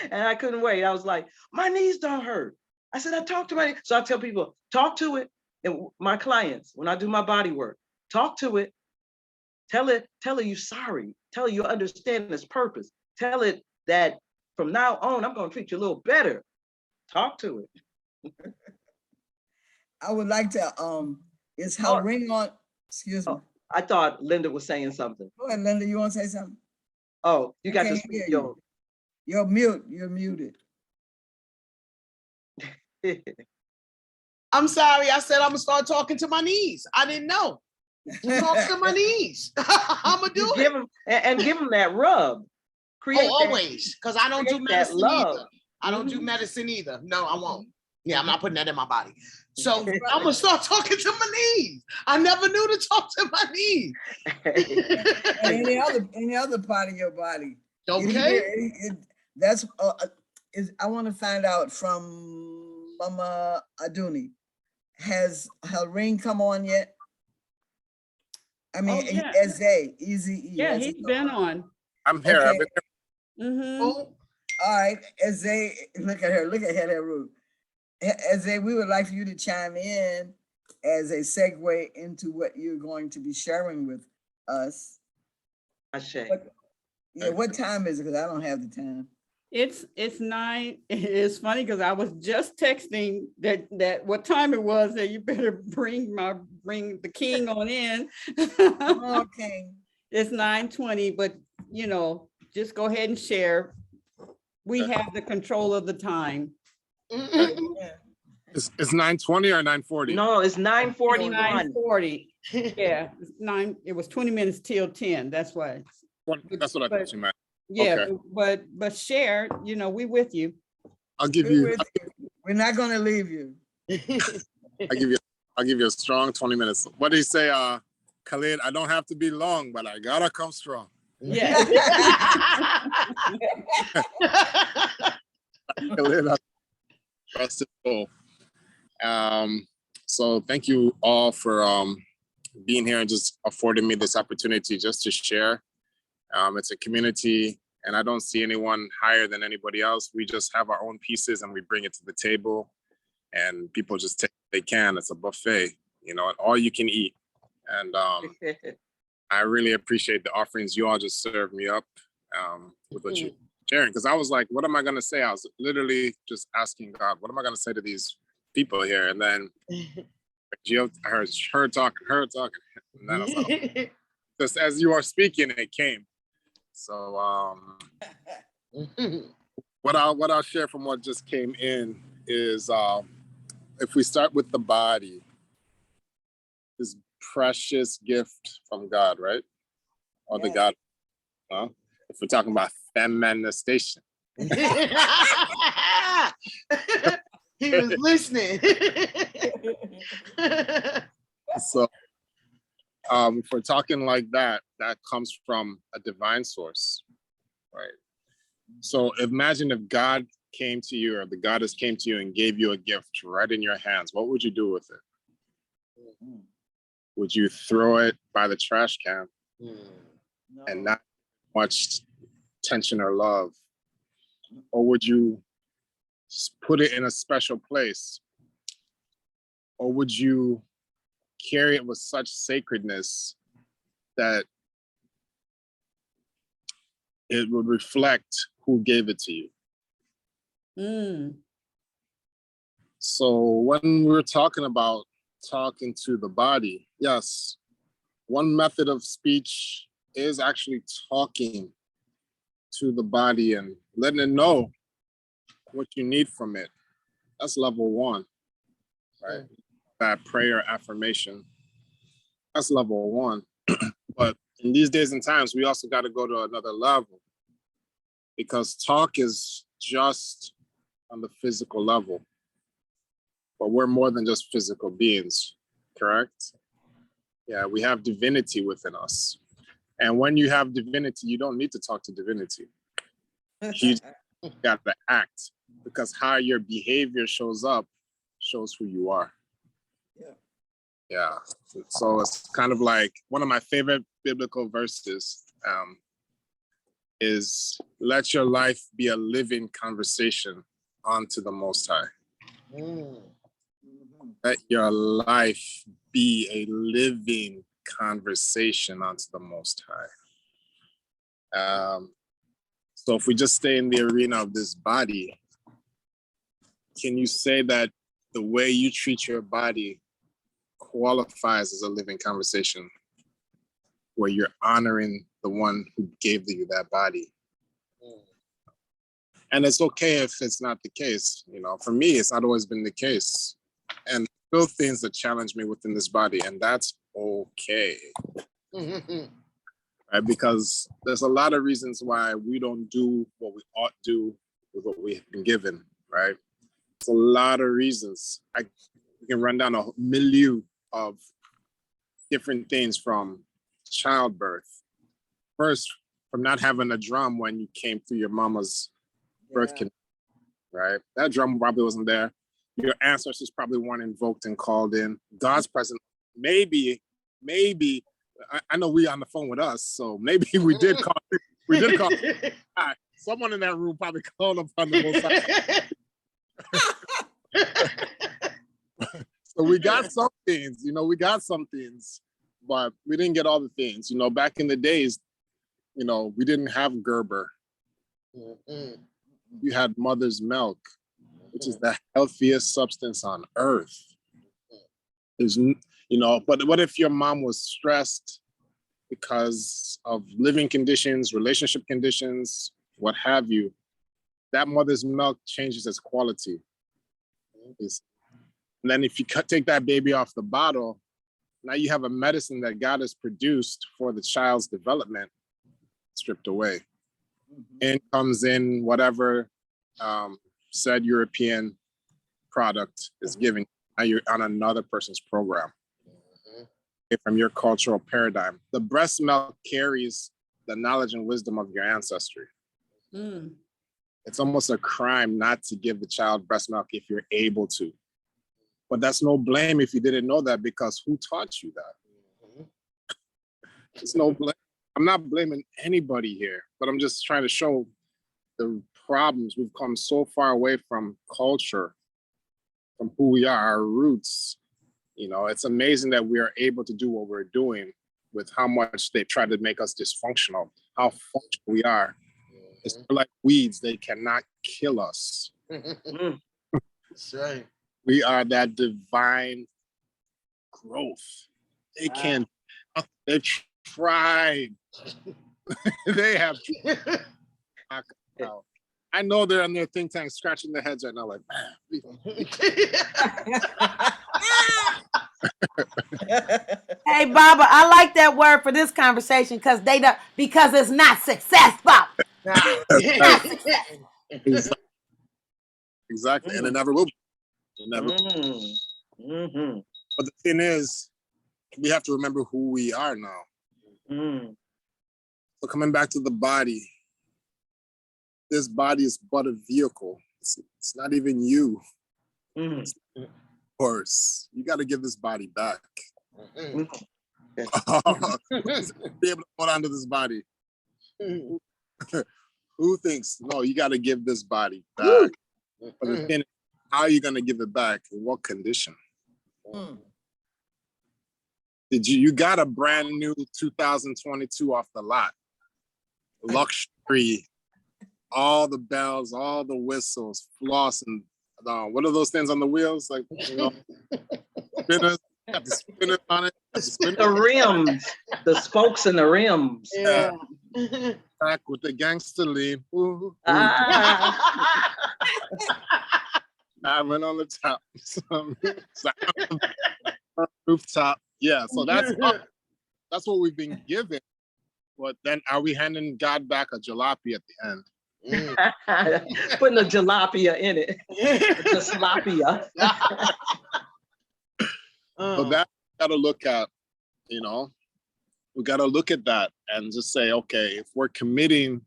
And I couldn't wait. I was like, my knees don't hurt. I said, I talk to my knees. So I tell people, talk to it. And my clients, when I do my body work, talk to it. Tell it you're sorry. Tell it you understand its purpose. Tell it that from now on, I'm going to treat you a little better. Talk to it. I would like to, ring on, excuse me. I thought Linda was saying something. Go ahead, Linda, you want to say something? Oh, you got to speak your You're mute. You're muted. I'm sorry. I said I'm gonna start talking to my knees. I didn't know. Talk to my knees. I'm gonna do give it. them and give them that rub. Oh, always, because I don't do create that medicine love. either. I don't do Mhm. medicine either. No, I won't. Yeah, I'm not putting that in my body. So I'm gonna start talking to my knees. I never knew to talk to my knees. And any other part of your body. Okay. That's I want to find out from Mama Aduni. Has her ring come on yet? I mean, Oh, yeah. Easy. Yeah, he's been on. I'm here. Okay. I've been here. Mm-hmm. All right, look at her, Ruth. We would like for you to chime in as a segue into what you're going to be sharing with us. What time is it? Because I don't have the time. It's 9. It's funny because I was just texting that what time it was, that you better bring the king on in. Come on, King. It's 9:20, but just go ahead and share. We have the control of the time. It's 9:20 or 9:40? No, it's 9:41. 9:40. Yeah, it's 9. It was 20 minutes till 10. That's why. That's what I thought you meant. Yeah, Okay. but share. We with you. I'll give you. We're not going to leave you. I'll give you a strong 20 minutes. What do you say, Khalid? I don't have to be long, but I gotta come strong. Yeah. Khalid, rest his soul. So thank you all for being here and just affording me this opportunity just to share. It's a community, and I don't see anyone higher than anybody else. We just have our own pieces and we bring it to the table, and people just take what they can. It's a buffet, all you can eat. And I really appreciate the offerings you all just served me up with what you're sharing. Because I was like, what am I going to say? I was literally just asking God, what am I going to say to these people here? And then I heard her talking. And then I was like, just as you are speaking, it came. So what I'll share from what just came in is if we start with the body, this precious gift from God, right? Or the God, if we're talking about feministation. He was listening. So if we're talking like that, that comes from a divine source, right? So imagine if God came to you, or the goddess came to you and gave you a gift right in your hands. What would you do with it? Would you throw it by the trash can and not much attention or love? Or would you put it in a special place? Or would you carry it with such sacredness that it would reflect who gave it to you? So when we're talking about talking to the body, yes, one method of speech is actually talking to the body and letting it know what you need from it. That's level 1, right? That prayer affirmation. That's level 1. But in these days and times, we also got to go to another level, because talk is just on the physical level. But we're more than just physical beings, correct? Yeah, we have divinity within us. And when you have divinity, you don't need to talk to divinity. You got to act, because how your behavior shows up shows who you are. Yeah. So it's kind of like one of my favorite biblical verses is, let your life be a living conversation unto the Most High. Let your life be a living conversation unto the Most High. So if we just stay in the arena of this body, can you say that the way you treat your body qualifies as a living conversation, where you're honoring the one who gave you that body? And it's okay if it's not the case. You know, for me, it's not always been the case. And still things that challenge me within this body, and that's okay. Right? Because there's a lot of reasons why we don't do what we ought to do with what we have been given, right? It's a lot of reasons. I can run down a milieu of different things, from childbirth. First, from not having a drum when you came through your mama's birth canal, right? That drum probably wasn't there. Your ancestors probably weren't invoked and called in. God's presence, maybe, I know we on the phone with us, so maybe we did call. Someone in that room probably called upon the Most High. So we got some things, but we didn't get all the things. You know, back in the days, you know, we didn't have Gerber. You had mother's milk, which is the healthiest substance on earth. There's, you know, but what if your mom was stressed because of living conditions, relationship conditions, what have you? That mother's milk changes its quality. And then if you take that baby off the bottle, now you have a medicine that God has produced for the child's development stripped away. And comes in whatever said European product is giving. Now you're on another person's program from your cultural paradigm. The breast milk carries the knowledge and wisdom of your ancestry. It's almost a crime not to give the child breast milk if you're able to. But that's no blame if you didn't know that, because who taught you that? It's no blame. I'm not blaming anybody here, but I'm just trying to show the problems. We've come so far away from culture, from who we are, our roots. You know, it's amazing that we are able to do what we're doing with how much they try to make us dysfunctional, how functional we are. It's like weeds, they cannot kill us. That's right. We are that divine growth. They can't, they've tried. They have tried. I know they're in their think tank scratching their heads right now, like, man. Hey, Baba, I like that word for this conversation because it's not successful. Exactly. And it never will be. It never will. But the thing is, we have to remember who we are now. So coming back to the body, this body is but a vehicle. It's not even you. Of course, you got to give this body back. Be able to hold on to this body. Who thinks, no, you got to give this body back? But the thing is, how are you going to give it back? In what condition? You got a brand new 2022 off the lot. Luxury, all the bells, all the whistles, floss, and what are those things on the wheels? Like, you know, spinners, got the spinners on it. The rims, the spokes and the rims. Yeah. Back with the gangster lean. I went on the top. Rooftop. Yeah, so that's what we've been given. But then are we handing God back a jalopy at the end? Putting a jalapia in it. Jalapia. So that we gotta look at, you know, we gotta look at that and just say, okay, if we're committing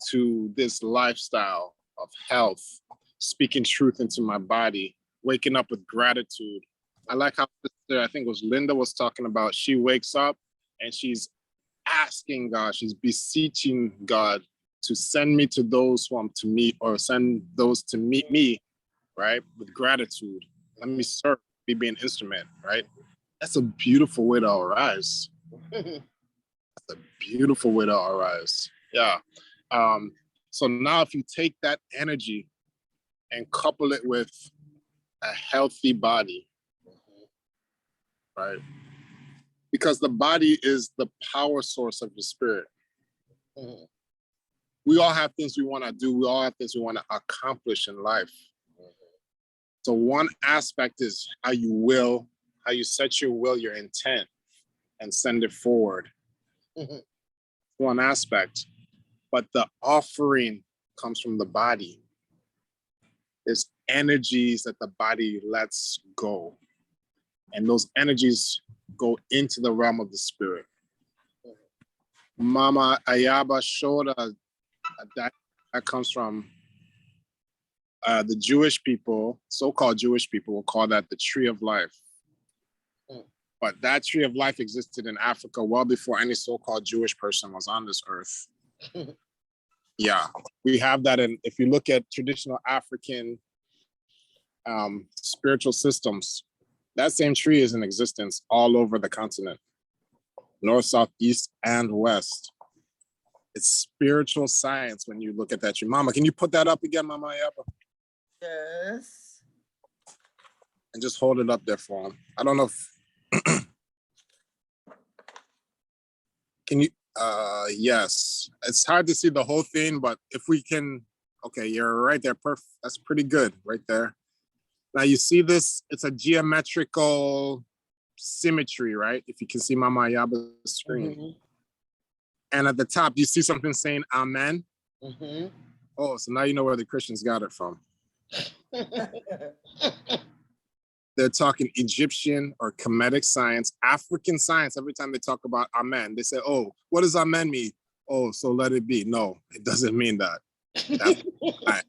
to this lifestyle of health, speaking truth into my body, waking up with gratitude. I like how I think it was Linda was talking about, she wakes up and she's asking God, she's beseeching God to send me to those who I'm to meet, or send those to meet me, right? With gratitude. Let me serve, me be an instrument, right? That's a beautiful way to arise. That's a beautiful way to arise. Yeah. So now if you take that energy and couple it with a healthy body, right? Because the body is the power source of your spirit. we all have things we want to do. We all have things we want to accomplish in life. So one aspect is how you set your will, your intent, and send it forward. One aspect. But the offering comes from the body. There's energies that the body lets go. And those energies go into the realm of the spirit. Mama Ayaba showed us that comes from the Jewish people, so-called Jewish people will call that the tree of life. But that tree of life existed in Africa well before any so-called Jewish person was on this earth. Yeah, we have that. And if you look at traditional African spiritual systems, that same tree is in existence all over the continent, north, south, east, and west. It's spiritual science when you look at that tree. Mama, can you put that up again, Mama Ayaba? Yes. And just hold it up there for him. I don't know if, can you, yes. It's hard to see the whole thing, but if we can, okay, you're right there, perfect. That's pretty good right there. Now you see this, it's a geometrical symmetry, right? If you can see Mama Ayaba's screen. And at the top, you see something saying Amen. Oh, so now you know where the Christians got it from. They're talking Egyptian or Kemetic science, African science. Every time they talk about Amen, they say, oh, what does Amen mean? Oh, so let it be. No, it doesn't mean that. That's a lie.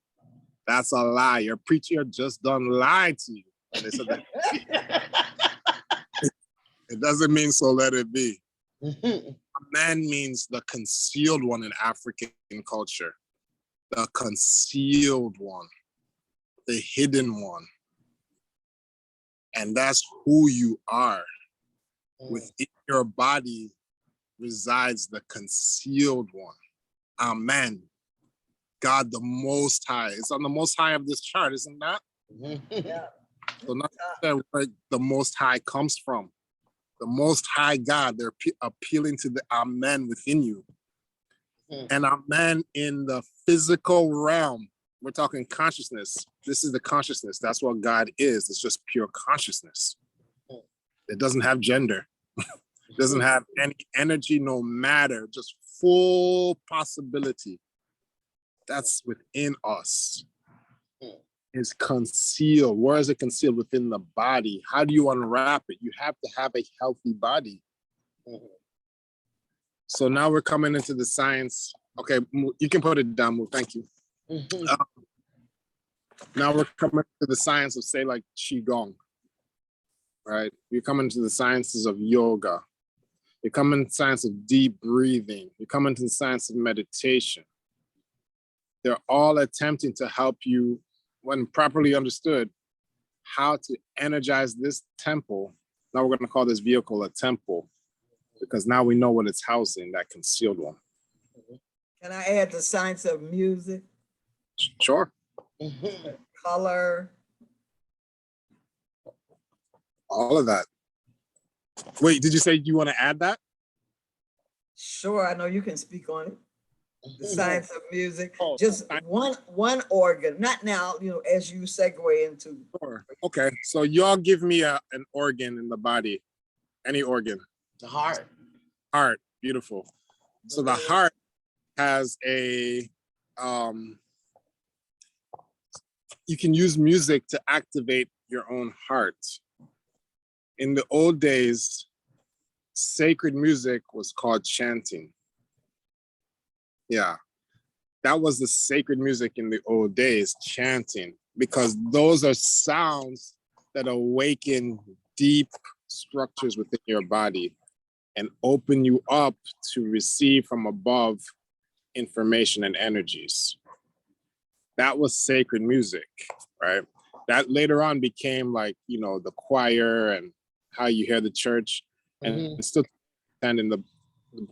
That's a lie. Your preacher just done lied to you. And they said that. It doesn't mean so let it be. Amen means the concealed one in African culture. The concealed one. The hidden one. And that's who you are. Within your body resides the concealed one. Amen. God, the Most High. It's on the Most High of this chart, isn't that? Yeah. So not where the Most High comes from. The Most High God, they're appealing to the Amen within you. And Amen in the physical realm. We're talking consciousness. This is the consciousness. That's what God is. It's just pure consciousness. It doesn't have gender. It doesn't have any energy, no matter, just full possibility. That's within us. It's concealed. Where is it concealed? Within the body. How do you unwrap it? You have to have a healthy body. So now we're coming into the science. Okay, you can put it down, Mo. Thank you. Now we're coming to the science of, say, like Qigong, right? You're coming to the sciences of yoga. You're coming to the science of deep breathing. You're coming to the science of meditation. They're all attempting to help you, when properly understood, how to energize this temple. Now we're going to call this vehicle a temple, because now we know what it's housing, that concealed one. Can I add the science of music? Sure. Color. All of that. Wait, did you say you want to add that? Sure, I know you can speak on it. The science of music. Just one organ, not now, as you segue into. Sure. Okay, so y'all give me an organ in the body. Any organ. The heart. Heart, beautiful. So the heart has a, you can use music to activate your own heart. In the old days, sacred music was called chanting. Yeah, that was the sacred music in the old days, chanting, because those are sounds that awaken deep structures within your body and open you up to receive from above information and energies. That was sacred music, right? That later on became like, the choir and how you hear the church, and still stand in the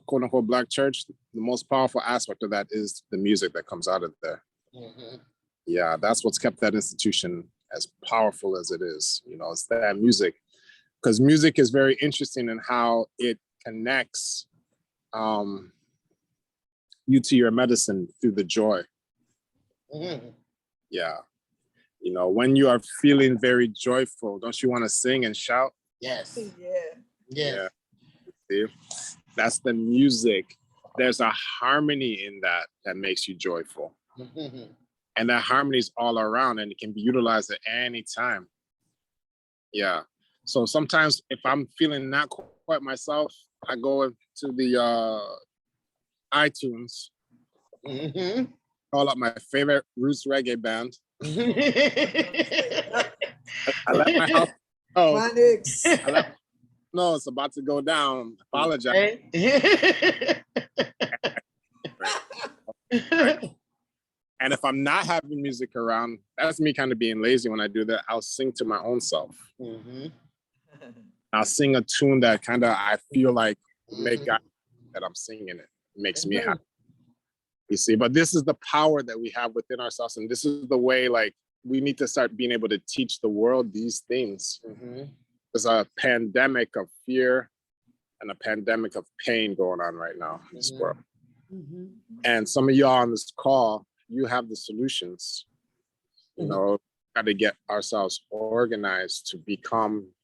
quote unquote Black church. The most powerful aspect of that is the music that comes out of there. Yeah, that's what's kept that institution as powerful as it is. It's that music, because music is very interesting in how it connects. you to your medicine through the joy. Mhm. Yeah. You know, when you are feeling very joyful, don't you want to sing and shout? Yes. Yeah. Yes. See? That's the music. There's a harmony in that that makes you joyful. Mhm. And that harmony is all around and it can be utilized at any time. Yeah. So sometimes if I'm feeling not quite myself, I go into the iTunes, Mhm. call up my favorite roots reggae band. I left my house. Oh, Phonics. no, it's about to go down. Apologize. Okay. And if I'm not having music around, that's me kind of being lazy when I do that. I'll sing to my own self. Mhm. I'll sing a tune that kind of I feel like make God that I'm singing it. It makes me happy. You see, but this is the power that we have within ourselves. And this is the way, like, we need to start being able to teach the world these things. Mhm. There's a pandemic of fear and a pandemic of pain going on right now in this world. And some of y'all on this call, you have the solutions. You know, got to get ourselves organized to become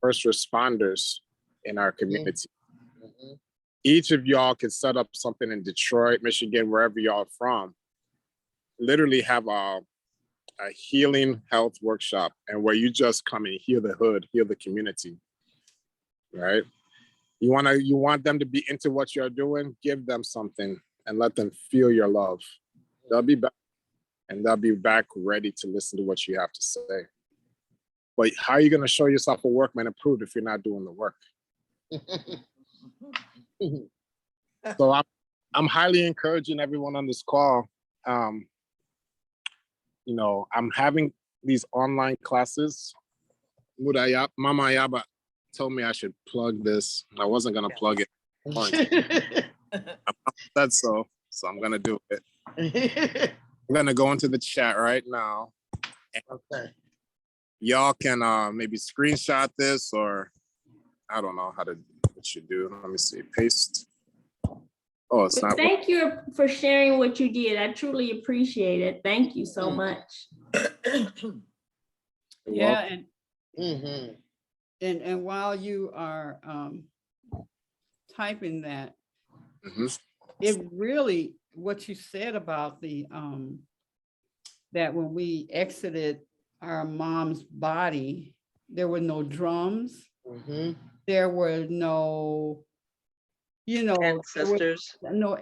first responders in our community. Each of y'all can set up something in Detroit, Michigan, wherever y'all are from. Literally have a healing health workshop, and where you just come and heal the hood, heal the community, right? You want them to be into what you're doing, give them something and let them feel your love. They'll be back, and they'll be back ready to listen to what you have to say. But how are you going to show yourself a workman approved if you're not doing the work? So I'm highly encouraging everyone on this call. You know, I'm having these online classes. Mama Ayaba told me I should plug this. I wasn't gonna plug it. I said so I'm gonna do it. I'm gonna go into the chat right now. Okay. Y'all can maybe screenshot this, or I don't know what you do. Let me see. Paste. Oh, it's Well, not. thank you for sharing what you did. I truly appreciate it. Thank you so much. Yeah, and while you are typing that, it really, what you said about the that when we exited our mom's body, there were no drums, there were no, you know, Ancestors. no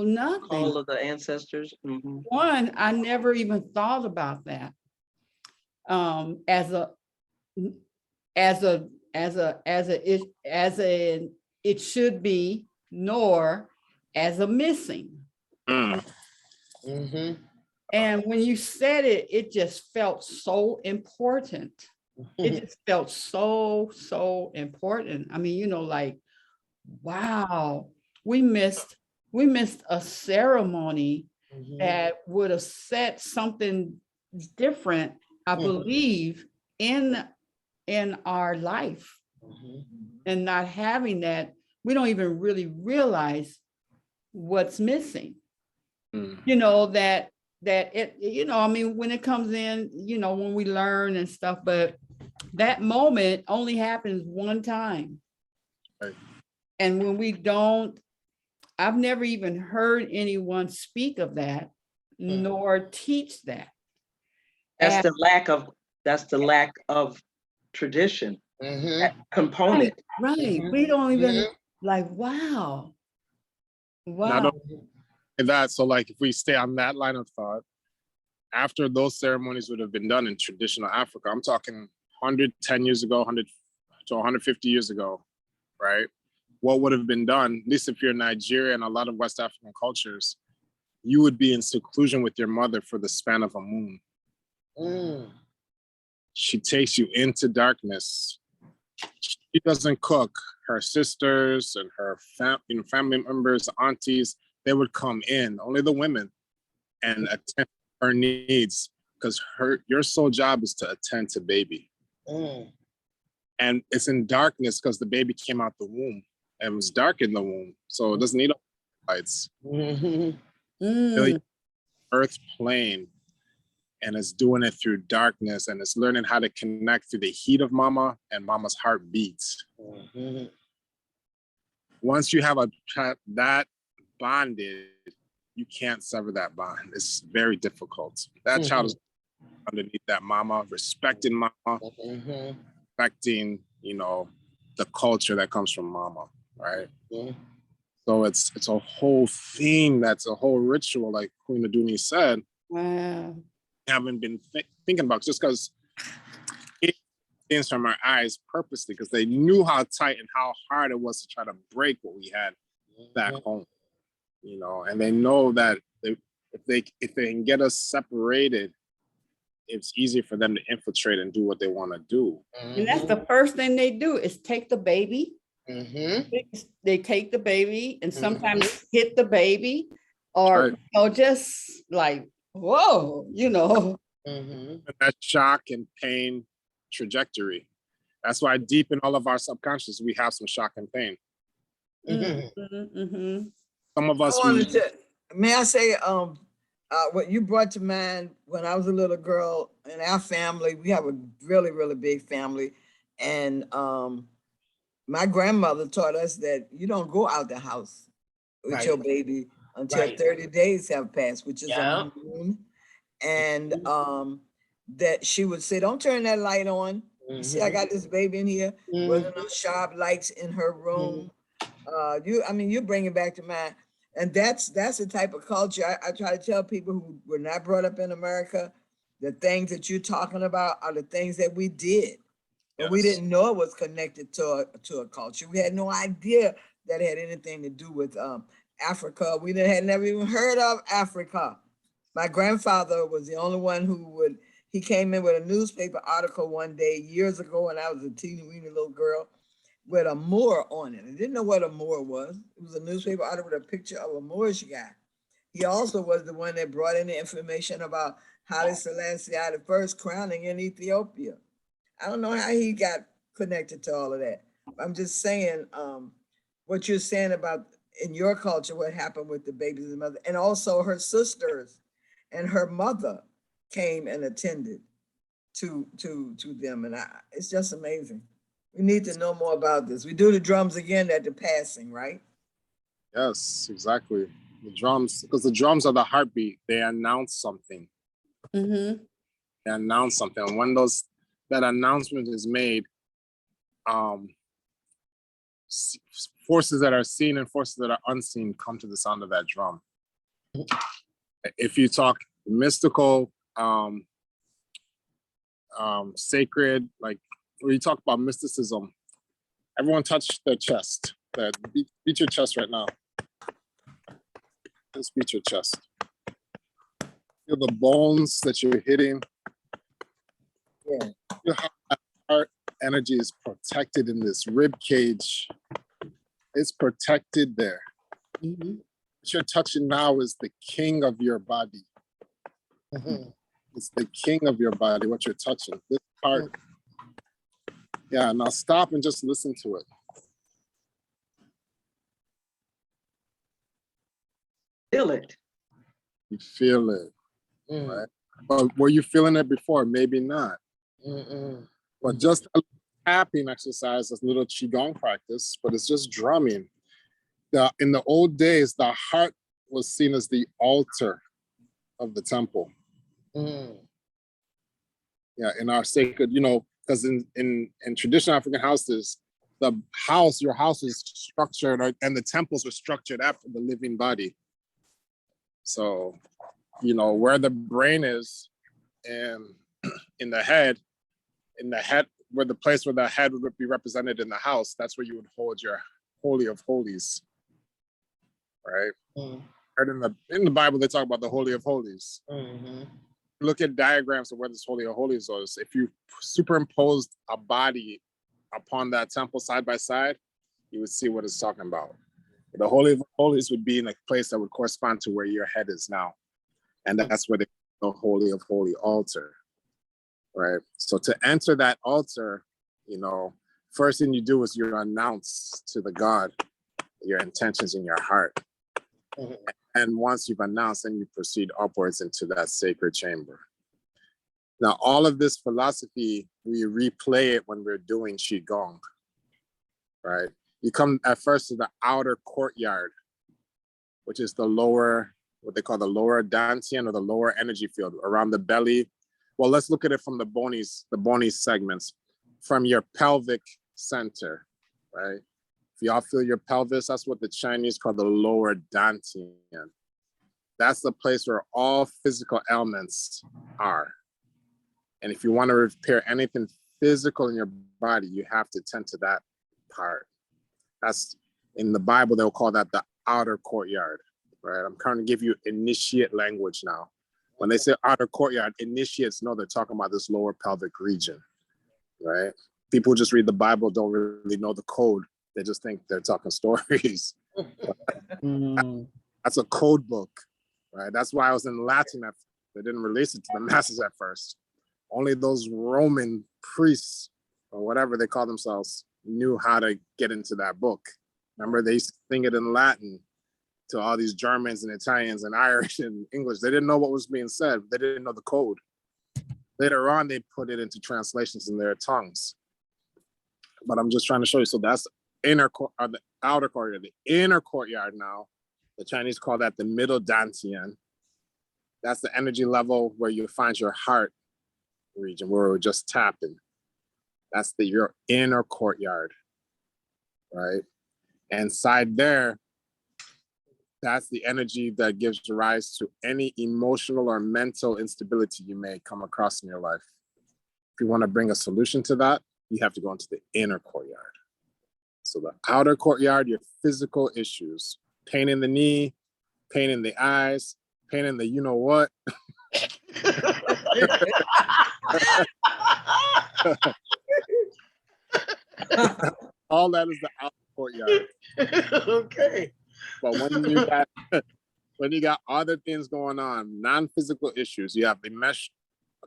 nothing. Call of the ancestors. One, I never even thought about that as it should be, nor as a missing. And when you said it, it just felt so important. It just felt so important. I mean, you know, like, wow, we missed a ceremony that would have set something different, I believe, in our life. And not having that, we don't even really realize what's missing. You know, that it, you know, I mean, when it comes in, you know, when we learn and stuff, but that moment only happens one time. Right. And when we don't, I've never even heard anyone speak of that, nor teach that. That's the lack of tradition. That component. Right. We don't even like, wow. Not only that, so like if we stay on that line of thought, after those ceremonies would have been done in traditional Africa, I'm talking 110 years ago, 100 to 150 years ago, right? What would have been done, at least if you're Nigeria and a lot of West African cultures, you would be in seclusion with your mother for the span of a moon. She takes you into darkness. She doesn't cook. Her sisters and her family members, aunties, they would come in, only the women, and attend to her needs, because your sole job is to attend to baby. And it's in darkness because the baby came out the womb and it was dark in the womb. So it doesn't need lights. Mm. Really earth plane, and it's doing it through darkness, and it's learning how to connect through the heat of mama and mama's heartbeats. Once you have that bonded, you can't sever that bond. It's very difficult. That child is underneath that mama, respecting mama, respecting, the culture that comes from mama, right? So it's a whole theme, that's a whole ritual, like Queen Aduni said. Wow. Haven't been thinking about, just because things from our eyes purposely, because they knew how tight and how hard it was to try to break what we had back home, and they know that if they can get us separated, it's easier for them to infiltrate and do what they want to do. And that's the first thing they do is take the baby. They take the baby and sometimes hit the baby, or just like, whoa, And that shock and pain trajectory. That's why deep in all of our subconscious, we have some shock and pain. Some of us, may I say, what you brought to mind, when I was a little girl in our family, we have a really, really big family. And my grandmother taught us that you don't go out the house with your baby until 30 days have passed, which is a moon. And that she would say, don't turn that light on. You see, I got this baby in here. Wasn't no sharp lights in her room. You bring it back to mind. And that's the type of culture I try to tell people who were not brought up in America. The things that you're talking about are the things that we did. But we didn't know it was connected to a culture. We had no idea that it had anything to do with Africa. We had never even heard of Africa. My grandfather was the only one he came in with a newspaper article one day years ago when I was a teeny weeny little girl with a Moor on it. I didn't know what a Moor was. It was a newspaper article with a picture of a Moorish guy. He also was the one that brought in the information about Haile Selassie I crowning in Ethiopia. I don't know how he got connected to all of that. I'm just saying what you're saying about in your culture, what happened with the babies and mother, and also her sisters and her mother came and attended to them. And it's just amazing. We need to know more about this. We do the drums again at the passing, right? Yes, exactly. The drums, because the drums are the heartbeat. They announce something. They announce something. And when that announcement is made, forces that are seen and forces that are unseen come to the sound of that drum. If you talk mystical, sacred, like when you talk about mysticism, everyone touch their chest. Beat your chest right now. Just beat your chest. Feel the bones that you're hitting. Yeah. Feel how that heart energy is protected in this rib cage. It's protected there. What you're touching now is the king of your body. It's the king of your body, what you're touching. This part. Yeah, now stop and just listen to it. Feel it. You feel it, right? But were you feeling it before? Maybe not. But just a tapping exercise, a little qigong practice, but it's just drumming. In the old days, the heart was seen as the altar of the temple. Yeah, in our sacred, because in traditional African houses, your house is structured, and the temples were structured after the living body. So, where the brain is, in the head, where the place where the head would be represented in the house, that's where you would hold your Holy of Holies, right? In the Bible, they talk about the Holy of Holies. Look at diagrams of where this Holy of Holies is. If you superimposed a body upon that temple side by side, you would see what it's talking about. The Holy of Holies would be in a place that would correspond to where your head is now. And that's where the Holy of Holy altar, right? So to enter that altar, first thing you do is you announce to the God your intentions in your heart. And once you've announced, then you proceed upwards into that sacred chamber. Now, all of this philosophy, we replay it when we're doing Qigong, right? You come at first to the outer courtyard, which is the lower, what they call the lower dantian, or the lower energy field around the belly. Well, let's look at it from the bony segments, from your pelvic center, right? If y'all feel your pelvis, that's what the Chinese call the lower dantian. That's the place where all physical ailments are. And if you want to repair anything physical in your body, you have to tend to that part. That's, in the Bible, they'll call that the outer courtyard, right? I'm trying to give you initiate language now. When they say outer courtyard, initiates know they're talking about this lower pelvic region, right? People who just read the Bible don't really know the code. They just think they're talking stories. That's a code book, right? That's why I was in Latin. They didn't release it to the masses at first. Only those Roman priests or whatever they call themselves knew how to get into that book. Remember, they used to sing it in Latin to all these Germans and Italians and Irish and English. They didn't know what was being said. They didn't know the code. Later on, they put it into translations in their tongues. But I'm just trying to show you. So that's the outer courtyard. The inner courtyard now, the Chinese call that the middle dantian. That's the energy level where you find your heart region, where we're just tapping. That's your inner courtyard, right? Inside there, that's the energy that gives rise to any emotional or mental instability you may come across in your life. If you want to bring a solution to that, you have to go into the inner courtyard. So the outer courtyard, your physical issues, pain in the knee, pain in the eyes, pain in the you-know-what. All that is the outer courtyard. Okay. But when you got other things going on, non-physical issues, you have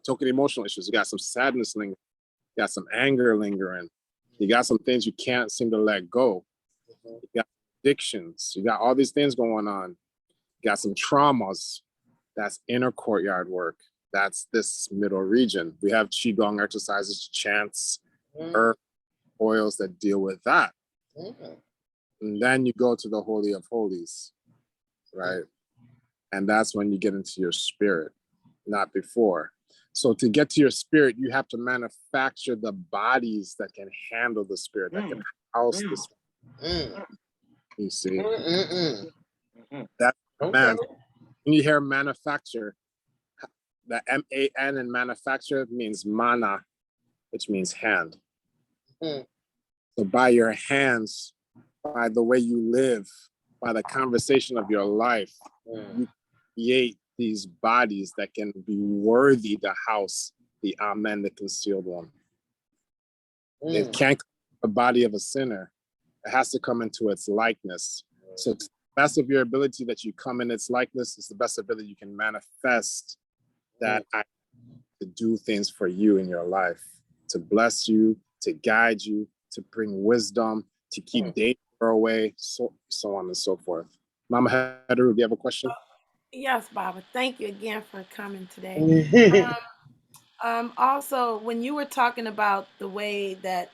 token emotional issues, you got some sadness lingering, you got some anger lingering, you got some things you can't seem to let go, you got addictions, you got all these things going on, you got some traumas. That's inner courtyard work. That's this middle region. We have Qigong exercises, chants, herb oils that deal with that. And then you go to the Holy of Holies, right? And that's when you get into your spirit, not before. So to get to your spirit, you have to manufacture the bodies that can handle the spirit, that can house the spirit. You see? That's man. When you hear manufacture, the M-A-N in manufacture means mana, which means hand. So by your hands, by the way you live, by the conversation of your life, you create these bodies that can be worthy to house the Amen, the concealed one. It can't come the body of a sinner. It has to come into its likeness. So to the best of your ability that you come in its likeness is the best ability you can manifest that to do things for you in your life, to bless you, to guide you, to bring wisdom, to keep danger away, so on and so forth. Mama Heather, do you have a question? Yes, Baba. Thank you again for coming today. Also, when you were talking about the way that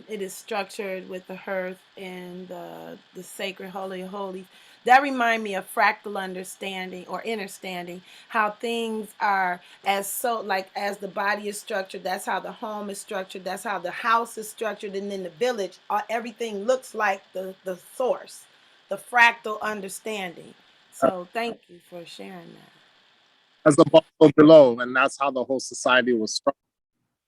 it is structured with the hearth and the sacred holy of holies, that remind me of fractal understanding or understanding, how things are as the body is structured, that's how the home is structured, that's how the house is structured, and then the village, everything looks like the source, the fractal understanding. So thank you for sharing that. As above, so below, and that's how the whole society was structured.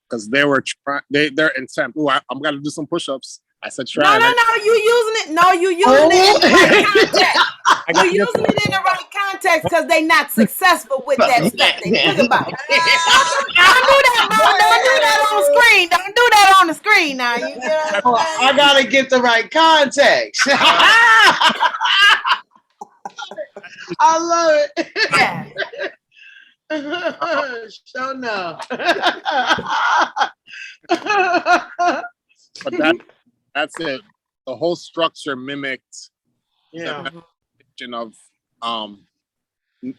Because they were their intent. Oh, I'm gonna do some push-ups. I said try. No, you using it. No, you using it in the right context. You using it in the right context because they not successful with that stuff they think about. Don't do that, Mama. Don't do that on the screen. Don't do that on the screen now. You get what I'm saying? I gotta get the right context. I love it. Yeah. So no. But that's it. The whole structure mimicked Yeah. of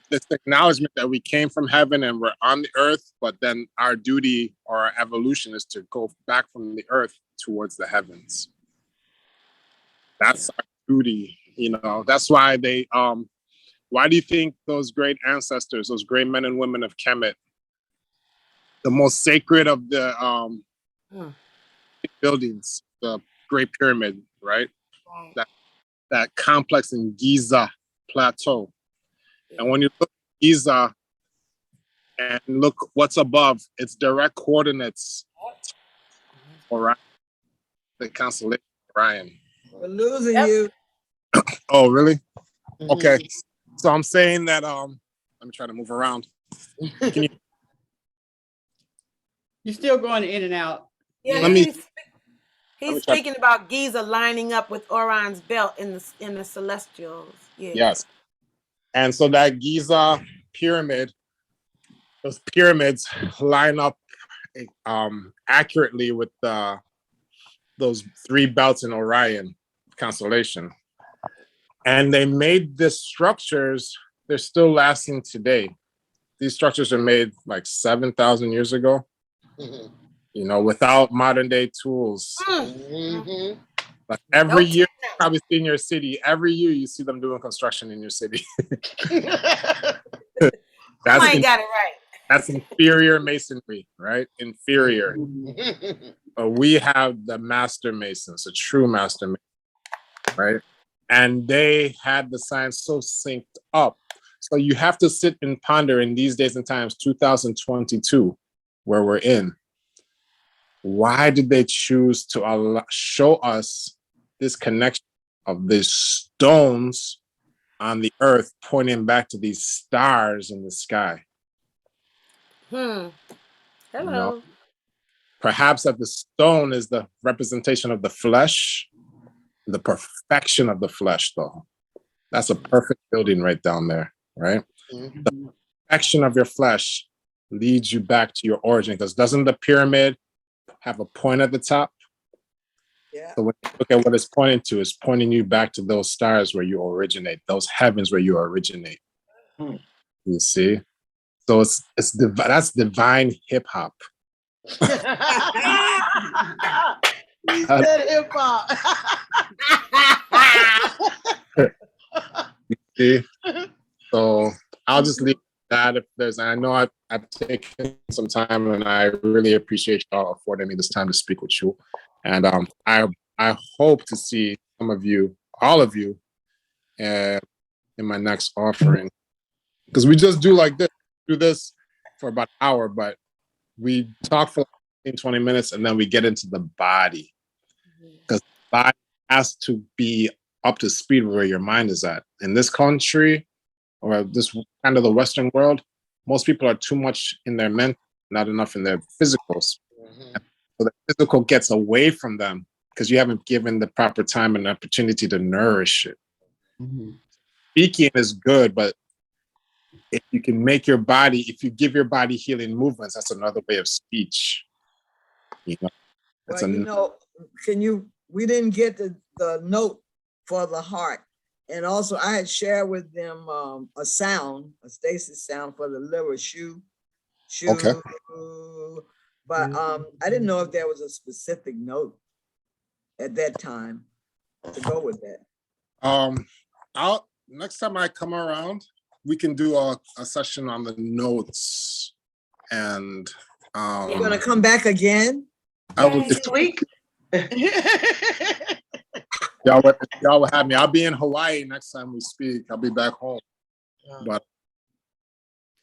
this acknowledgement that we came from heaven and we're on the earth, but then our duty or our evolution is to go back from the earth towards the heavens. That's our duty, you know. That's why they why do you think those great ancestors, those great men and women of Kemet, the most sacred of the buildings, the Great Pyramid, right? That complex in Giza Plateau. And when you look at Giza and look what's above, it's direct coordinates Orion, the constellation Orion. We're losing you. Oh, really? Okay. So I'm saying that let me try to move around. Can you? You're still going in and out. Yeah, Let me- he's speaking about Giza lining up with Orion's belt in the celestials. Yeah. Yes. And so that Giza pyramid, those pyramids line up accurately with those three belts in Orion constellation. And they made the structures, they're still lasting today. These structures are made like 7,000 years ago, you know, without modern day tools. Like every year, you probably see in your city, every year you see them doing construction in your city. I ain't got it right. That's inferior masonry, right? Inferior. But we have the master masons, a true master mason, right? And they had the science so synced up. So you have to sit and ponder in these days and times, 2022, where we're in. Why did they choose to show us this connection of these stones on the earth pointing back to these stars in the sky? Hello. You know, perhaps that the stone is the representation of the flesh, the perfection of the flesh, though. That's a perfect building right down there, right? The perfection of your flesh leads you back to your origin, because doesn't the pyramid have a point at the top? Yeah. So when you look at what it's pointing to, it's pointing you back to those stars where you originate, those heavens where you originate. You see? So that's divine hip hop. He said hip hop. See? So I'll just leave that. If there's, I know I've taken some time, and I really appreciate y'all affording me this time to speak with you. And I hope to see some of you, all of you, in my next offering, because we just do like this, do this for about an hour, but we talk for 20 minutes, and then we get into the body, because the body has to be up to speed where your mind is at. In this country, or this kind of the Western world, most people are too much in their mental, not enough in their physicals. So the physical gets away from them because you haven't given the proper time and opportunity to nourish it. Speaking is good, but if you can make your body, if you give your body healing movements, that's another way of speech. You know, well, you know, we didn't get the note for the heart. And also I had shared with them a stasis sound for the liver, shoo. Okay. But I didn't know if there was a specific note at that time to go with that. Next time I come around, we can do a session on the notes. And you're gonna come back again? I will next week. Y'all will have me. I'll be in Hawaii next time we speak. I'll be back home, but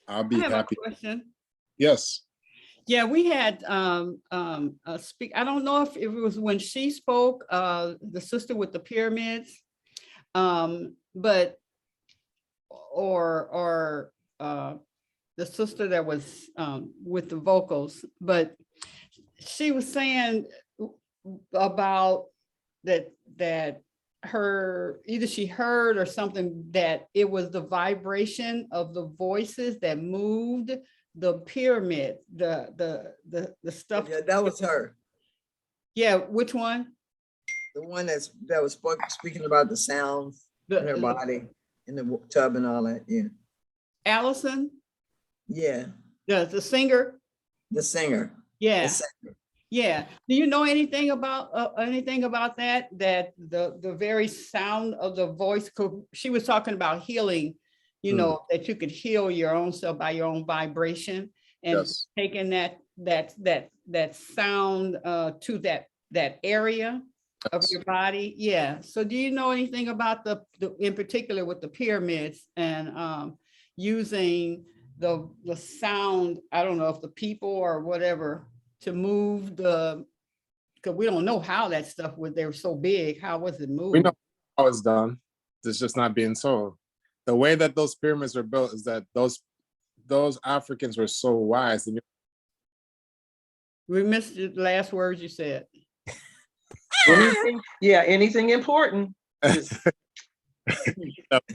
I'll be happy. A question. Yes. Yeah, we had a speak. I don't know if it was when she spoke, the sister with the pyramids, but or the sister that was with the vocals, but she was saying about that her, either she heard or something, that it was the vibration of the voices that moved the pyramid, the stuff. Yeah, that was her. Yeah, which one? The one that was speaking about the sounds in her body. in the tub and all that. Yeah. Allison, Yeah. the singer. The singer. Yeah. The singer. Yeah. Do you know anything about that? That the very sound of the voice, she was talking about healing, you know, that you could heal your own self by your own vibration, and Yes. taking that sound to that area of your body. Yeah. So do you know anything about the in particular with the pyramids and using the sound, I don't know if the people or whatever, to move because we don't know how that stuff was, they were so big, how was it moved? We know how it's done. It's just not being told. The way that those pyramids were built is that those Africans were so wise. We missed the last words you said. Anything important. The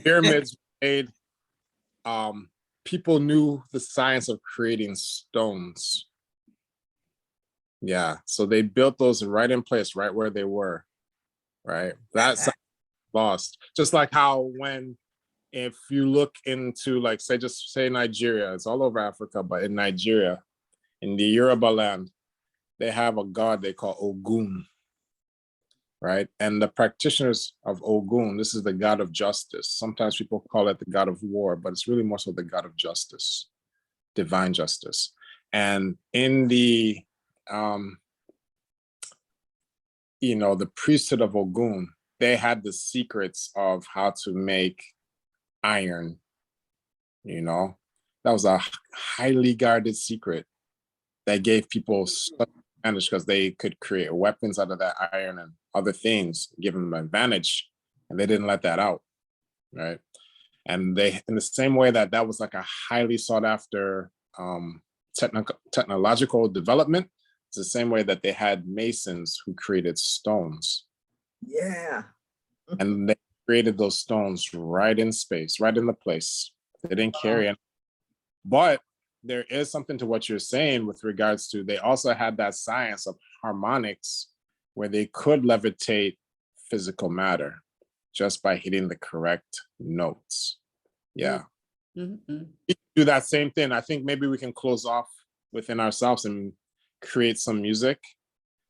pyramids made, people knew the science of creating stones. Yeah, so they built those right in place, right where they were, right? That's lost. Just like how if you look into, like, say Nigeria, it's all over Africa, but in Nigeria, in the Yoruba land, they have a god they call Ogun, right? And the practitioners of Ogun, this is the god of justice. Sometimes people call it the god of war, but it's really more so the god of justice, divine justice. And in the the priesthood of Ogun, they had the secrets of how to make iron. That was a highly guarded secret that gave people such advantage because they could create weapons out of that iron and other things, give them an advantage, and they didn't let that out, right? And they, in the same way that was like a highly sought after technological development, it's the same way that they had masons who created stones. Yeah. And they created those stones right in space, right in the place. They didn't carry it. But there is something to what you're saying with regards to, they also had that science of harmonics where they could levitate physical matter just by hitting the correct notes. Yeah. Mm-hmm. We do that same thing. I think maybe we can close off within ourselves and create some music.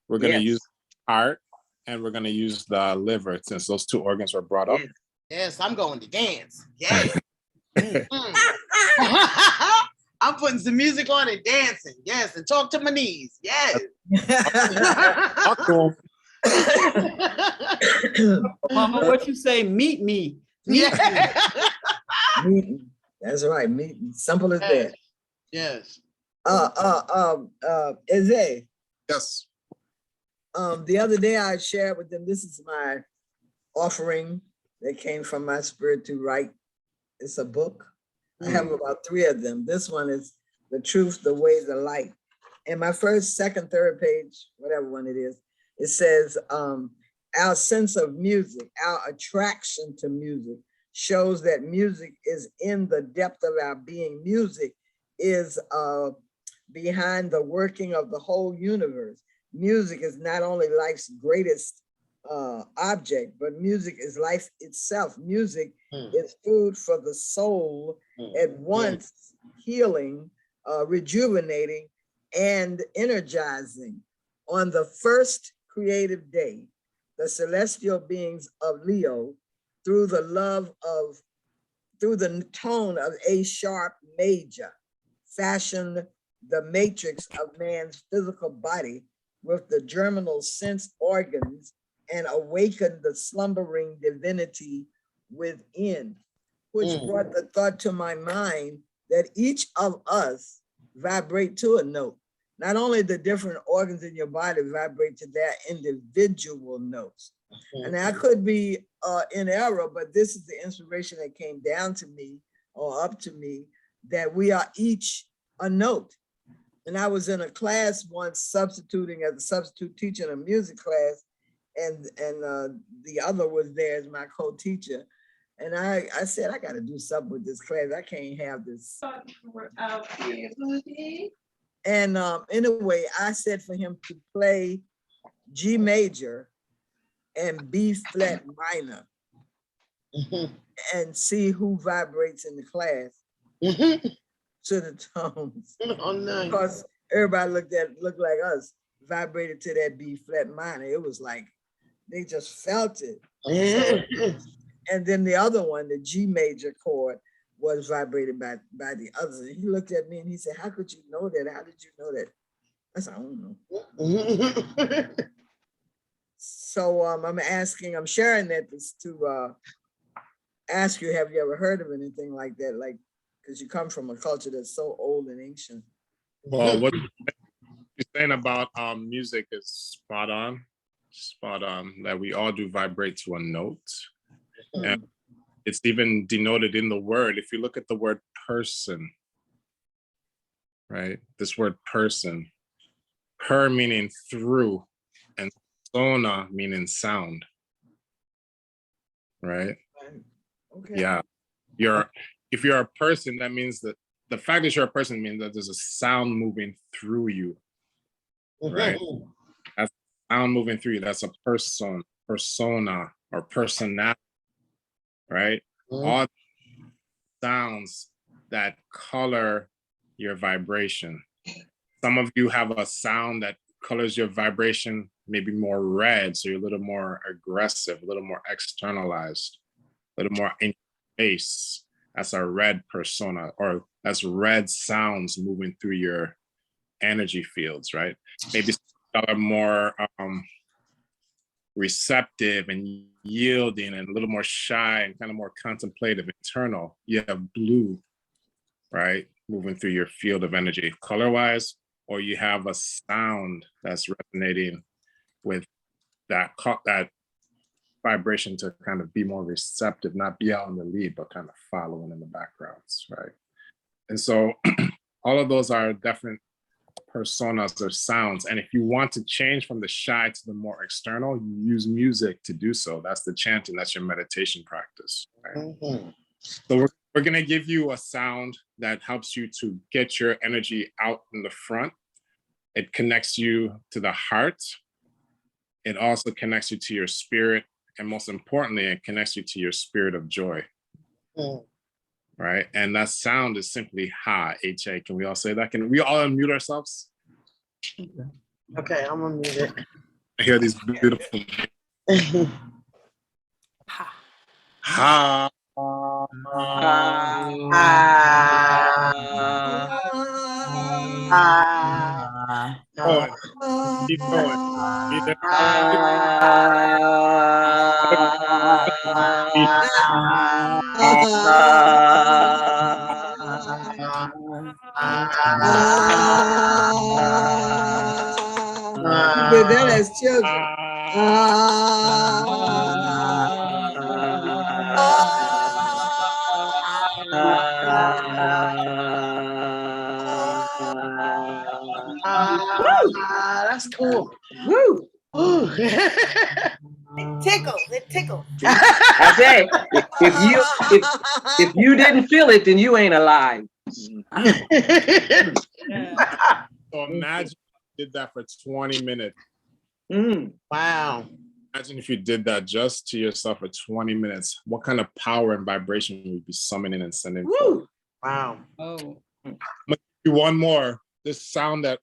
We're going to use art, and we're going to use the liver, since those two organs were brought up. Yes, I'm going to dance. Yes. I'm putting some music on and dancing. Yes, and talk to my knees. Yes. Mama, what you say? Meet me. Meet me. That's right. Meet me. Simple as that. Yes. Eze. Yes. The other day I shared with them, this is my offering that came from my spirit to write. It's a book. I have about 3 of them. This one is The Truth, the Way, the Light. And my first, second, third page, whatever one it is, it says, our sense of music, our attraction to music shows that music is in the depth of our being. Music is behind the working of the whole universe. Music is not only life's greatest object, but music is life itself. Music is food for the soul, at once healing, rejuvenating, and energizing. On the first creative day, the celestial beings of Leo, through the tone of A sharp major, fashioned the matrix of man's physical body with the germinal sense organs and awakened the slumbering divinity within, which brought the thought to my mind that each of us vibrate to a note. Not only the different organs in your body vibrate to their individual notes. And I could be in error, but this is the inspiration that came down to me or up to me, that we are each a note. And I was in a class once substituting as a substitute teacher in a music class, and the other was there as my co-teacher. And I said, I got to do something with this class. I can't have this. And anyway, I said for him to play G major and B flat minor. and see who vibrates in the class Mhm. to the tones. Oh, nice. Because everybody looked like us, vibrated to that B flat minor. It was like they just felt it. Yeah. And then the other one, the G major chord, was vibrated by the others. He looked at me and he said, "How could you know that? How did you know that?" I said, "I don't know." So I'm sharing that to ask you, have you ever heard of anything like that? Like, because you come from a culture that's so old and ancient. Well, what you're saying about music is spot on. That we all do vibrate to a note. And it's even denoted in the word. If you look at the word person, right? This word person, per meaning through, and sona meaning sound, right? Okay. Yeah. If you're a person, that means that the fact that you're a person means that there's a sound moving through you, right? That's sound moving through you. That's a persona, or personality, right? All sounds that color your vibration. Some of you have a sound that colors your vibration maybe more red, so you're a little more aggressive, a little more externalized, a little more in face. That's a red persona, or that's red sounds moving through your energy fields, right? Maybe some are more receptive and yielding and a little more shy and kind of more contemplative, internal. You have blue, right? Moving through your field of energy color-wise, or you have a sound that's resonating with that vibration to kind of be more receptive, not be out in the lead, but kind of following in the backgrounds, right? And so all of those are different personas or sounds. And if you want to change from the shy to the more external, you use music to do so. That's the chanting, that's your meditation practice, right? So we're gonna give you a sound that helps you to get your energy out in the front. It connects you to the heart. It also connects you to your spirit. And most importantly, it connects you to your spirit of joy. Right? And that sound is simply Ha, H-A. Can we all say that? Can we all unmute ourselves? Okay, I'm gonna mute it. I hear these beautiful. Ha. Keep going. That as children. That's cool. Woo! It tickles. It tickles. I say, if you didn't feel it, then you ain't alive. So imagine you did that for 20 minutes. Wow. Imagine if you did that just to yourself for 20 minutes. What kind of power and vibration would be summoning and sending forth? Wow. Oh. I'm gonna do one more. This sound that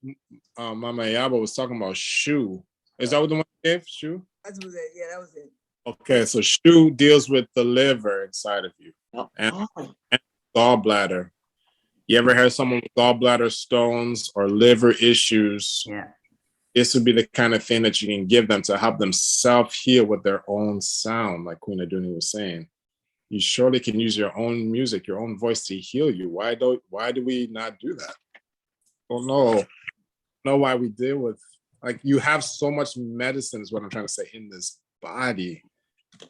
Mama Ayaba was talking about, shu. Is that what the one you gave? Shu? That was it. Yeah, that was it. Okay, so shu deals with the liver inside of you and gallbladder. You ever heard someone with gallbladder stones or liver issues? Yeah. This would be the kind of thing that you can give them to help them self-heal with their own sound, like Queen Aduni was saying. You surely can use your own music, your own voice to heal you. Why do we not do that? Oh no. Know why we deal with, like, you have so much medicine is what I'm trying to say in this body,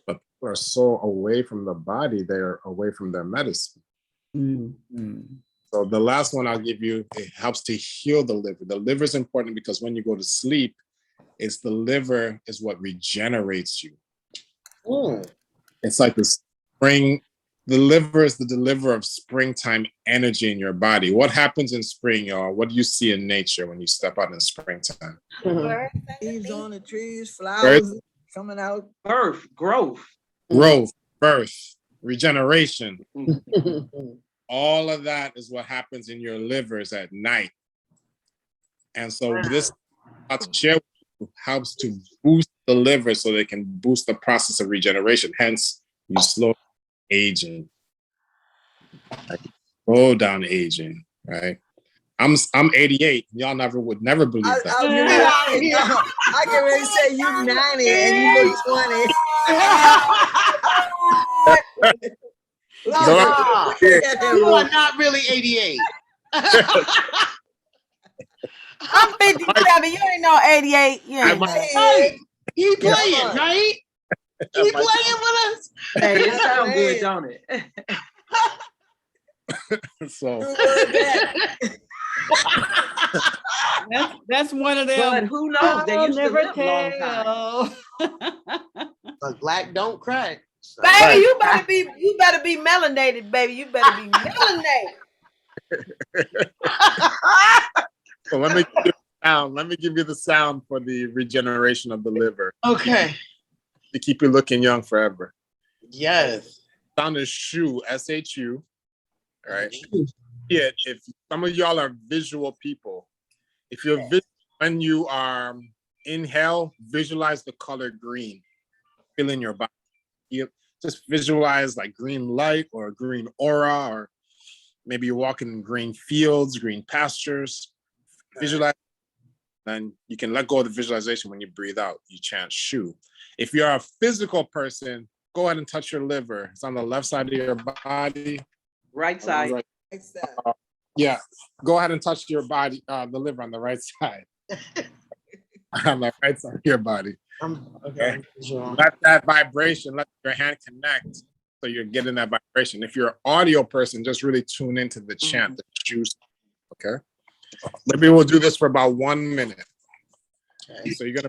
but people are so away from the body, they're away from their medicine. So the last one I'll give you, it helps to heal the liver. The liver is important because when you go to sleep, it's the liver is what regenerates you. It's like the spring, the liver is the deliverer of springtime energy in your body. What happens in spring, y'all? What do you see in nature when you step out in springtime? Leaves on the trees, flowers coming out. Growth. Growth, birth, regeneration. All of that is what happens in your livers at night. And so this I'll share with you helps to boost the liver so they can boost the process of regeneration. Hence, you slow aging. Like, slow down aging, right? I'm 88. Y'all would never believe that. I can really say you 90 and you look 20. You are not really 88. I'm 57. You ain't no 88. You ain't no. Hey, he playing, right? He playing with us. Hey, it sounds good, don't it? So that's one of them. But who knows? They used to live a long time. But black don't crack. So. Baby, you better be melanated, baby. You better be melanated. So let me give you the sound. Let me give you the sound for the regeneration of the liver. Okay. To keep you looking young forever. Yes. Sound is SHU, SHU. All right. Yeah, if some of y'all are visual people, if you're when you are inhale, visualize the color green. Feel in your body. You just visualize like green light or green aura, or maybe you're walking in green fields, green pastures. Visualize, then you can let go of the visualization. When you breathe out, you chant SHU. If you're a physical person, go ahead and touch your liver. It's on the left side of your body. Right side. Yeah, go ahead and touch your body, the liver on the right side. On the right side of your body. Okay. Let that vibration, let your hand connect, so you're getting that vibration. If you're an audio person, just really tune into the chant, the juice. Okay. Maybe we'll do this for about 1 minute. Okay. So you're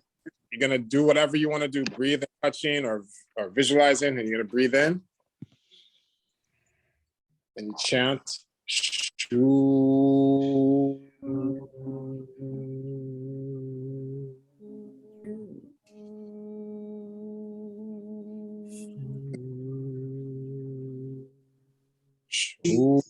gonna do whatever you want to do, breathe and touching or visualizing, and you're gonna breathe in. And you chant SHU. SHU.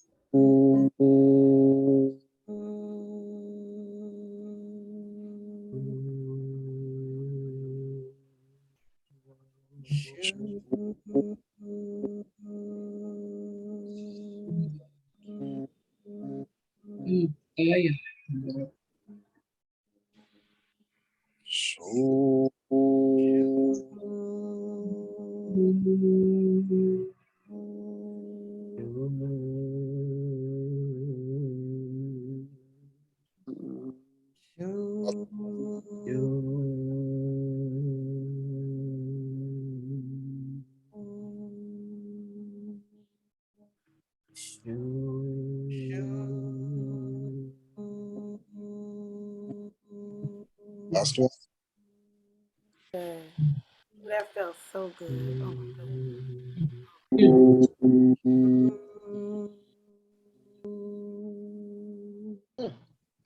Last one. That felt so good. Oh my God.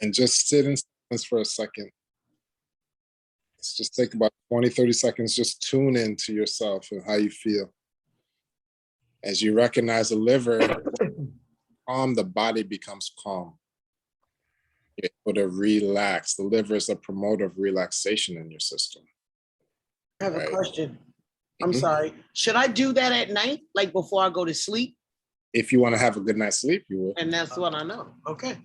And just sit in silence for a second. Let's just take about 20, 30 seconds. Just tune in to yourself and how you feel. As you recognize the liver calm, the body becomes calm. You're able to relax. The liver is a promoter of relaxation in your system. I have a question. I'm sorry. Should I do that at night, like before I go to sleep? If you want to have a good night's sleep, you will. And that's what I know. Okay.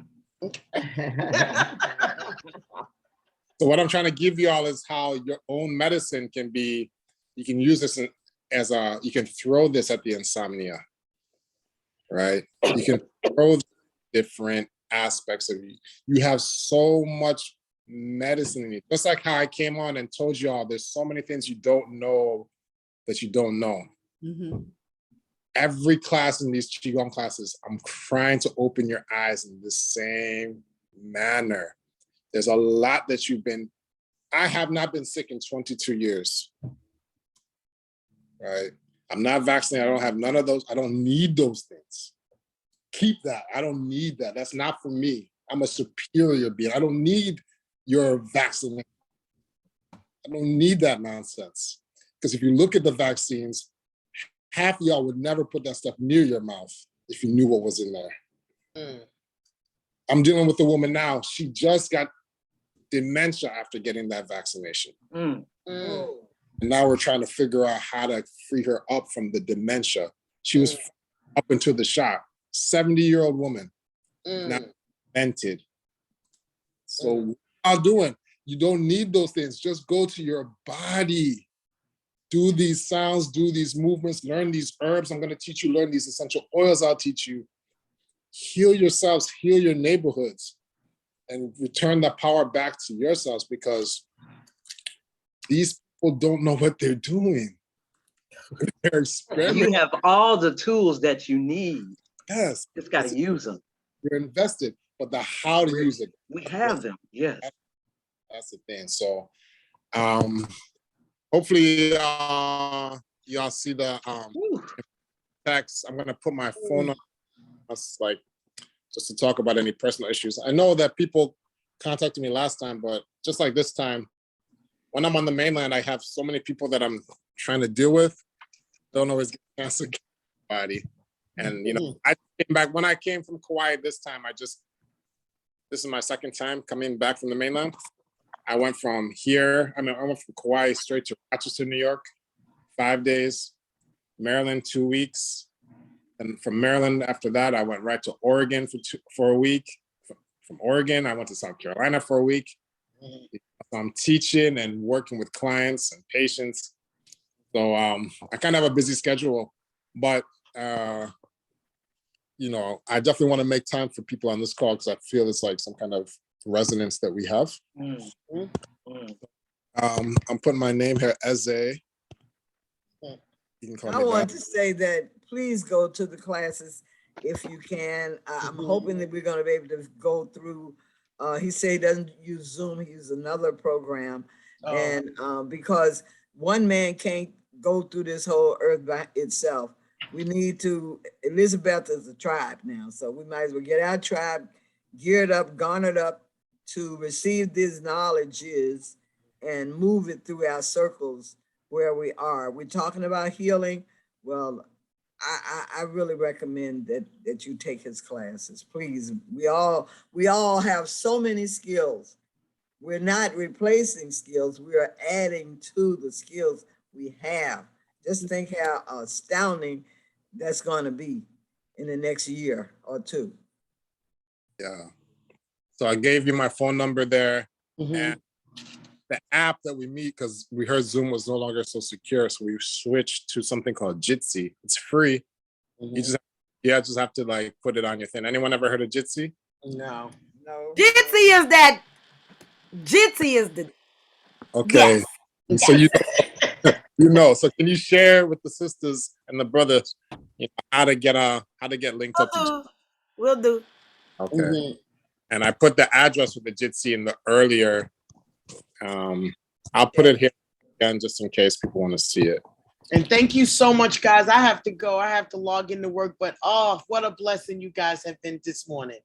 So what I'm trying to give you all is how your own medicine can be, you can use this as you can throw this at the insomnia, right? You can throw different aspects of you. You have so much medicine in you. Just like how I came on and told you all, there's so many things you don't know that you don't know. Mm-hmm. Every class in these Qigong classes, I'm trying to open your eyes in the same manner. There's a lot that I have not been sick in 22 years, right? I'm not vaccinated. I don't have none of those. I don't need those things. Keep that. I don't need that. That's not for me. I'm a superior being. I don't need your vaccination. I don't need that nonsense. Because if you look at the vaccines, half of y'all would never put that stuff near your mouth if you knew what was in there. I'm dealing with a woman now. She just got dementia after getting that vaccination. And now we're trying to figure out how to free her up from the dementia. She was up into the shop, 70-year-old woman, now demented. So what y'all doing? You don't need those things. Just go to your body. Do these sounds, do these movements, learn these herbs. I'm going to teach you, learn these essential oils. I'll teach you. Heal yourselves, heal your neighborhoods, and return the power back to yourselves, because these people don't know what they're doing. They're experimenting. You have all the tools that you need. Yes. Just got to use them. You're invested, but the how to use it. We have them, yes. That's the thing. So hopefully y'all see the text. I'm gonna put my phone on us, like, just to talk about any personal issues. I know that people contacted me last time, but just like this time, when I'm on the mainland, I have so many people that I'm trying to deal with. Don't always get a chance to get anybody. And I came back when I came from Kauai this time. This is my second time coming back from the mainland. I went from here. I went from Kauai straight to Rochester, New York, 5 days. Maryland, 2 weeks. And from Maryland, after that, I went right to Oregon for a week. From Oregon, I went to South Carolina for a week. So I'm teaching and working with clients and patients. So I kind of have a busy schedule, but I definitely want to make time for people on this call, because I feel it's like some kind of resonance that we have. I'm putting my name here, Eze. You can call me I want that. to say that please go to the classes if you can. I'm hoping that we're going to be able to go through. He said he doesn't use Zoom, he uses another program. And because one man can't go through this whole earth by itself. We need to, Elizabeth is a tribe now, so we might as well get our tribe geared up, garnered up to receive these knowledges and move it through our circles where we are. We're talking about healing. Well, I really recommend that you take his classes, please. We all have so many skills. We're not replacing skills. We are adding to the skills we have. Just think how astounding that's going to be in the next year or two. Yeah. So I gave you my phone number there, and the app that we meet, because we heard Zoom was no longer so secure, so we switched to something called Jitsi. It's free. You just have to like put it on your thing. Anyone ever heard of Jitsi? No. Jitsi is that. Jitsi is the. Okay. Yes. So So can you share with the sisters and the brothers how to get linked up to Jitsi? Will do. Okay. And I put the address with the Jitsi in the earlier. I'll put it here again just in case people want to see it. And thank you so much, guys. I have to go. I have to log into work, but what a blessing you guys have been this morning.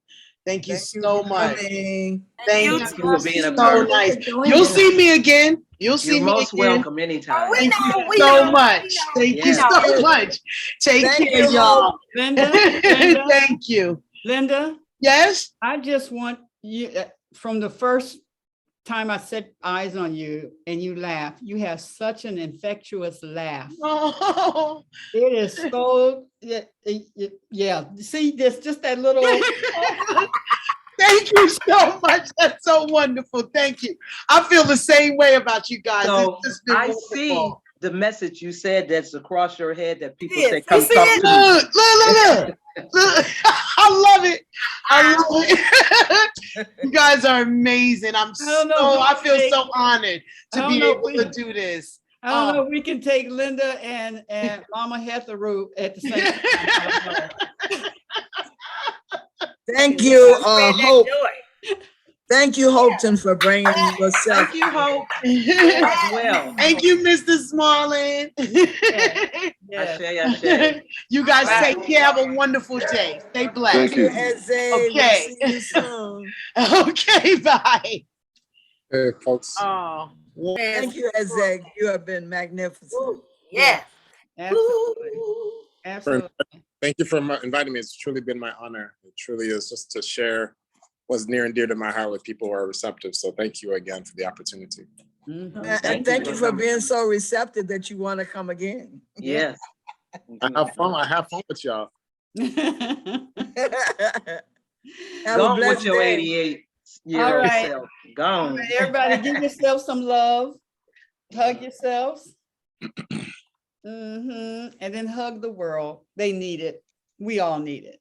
Thank you so much. Thank you for being a so part. nice. You'll see me again. You'll see You're me most again. welcome anytime. Thank you so much. Thank you so much. Take care, y'all. Linda, Thank you. Linda. Yes? I just want you, from the first time I set eyes on you and you laugh, you have such an infectious laugh. Oh. It is so, yeah. See, there's just that little. Thank you so much. That's so wonderful. Thank you. I feel the same way about you guys. So It's just been I wonderful. see the message you said that's across your head that people Yes, say, come you see talk it? to me. Look. I love it. You guys are amazing. I feel so honored to be able to do this. I don't know if we can take Linda and Mama Hetheroot at the same time. Thank you, Hope. Thank you, Hopeton, for bringing yourself. Thank you, Hope. As well. Thank you, Mr. Smalling. Ashe. You guys take care. Have a wonderful day. Stay blessed. Thank you, Eze. Okay. We'll see you soon. Okay, bye. Hey, folks. Oh, thank you, Eze. You have been magnificent. Yeah. Absolutely. Ooh. Absolutely. Thank you for inviting me. It's truly been my honor. It truly is, just to share what's near and dear to my heart with people who are receptive. So thank you again for the opportunity. Mhm. And thank you for being so receptive that you want to come again. Yes. I have fun. I have fun with y'all. Have a Gone blessed with your day. 88-year-old All right. self. Gone. Everybody give yourself some love. Hug yourselves. And then hug the world. They need it. We all need it.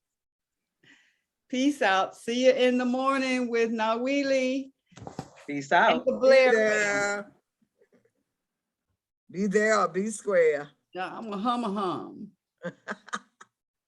Peace out. See you in the morning with Nawili Peace and out. the Be Blair. there. Be there or be square. Yeah, I'm a hum.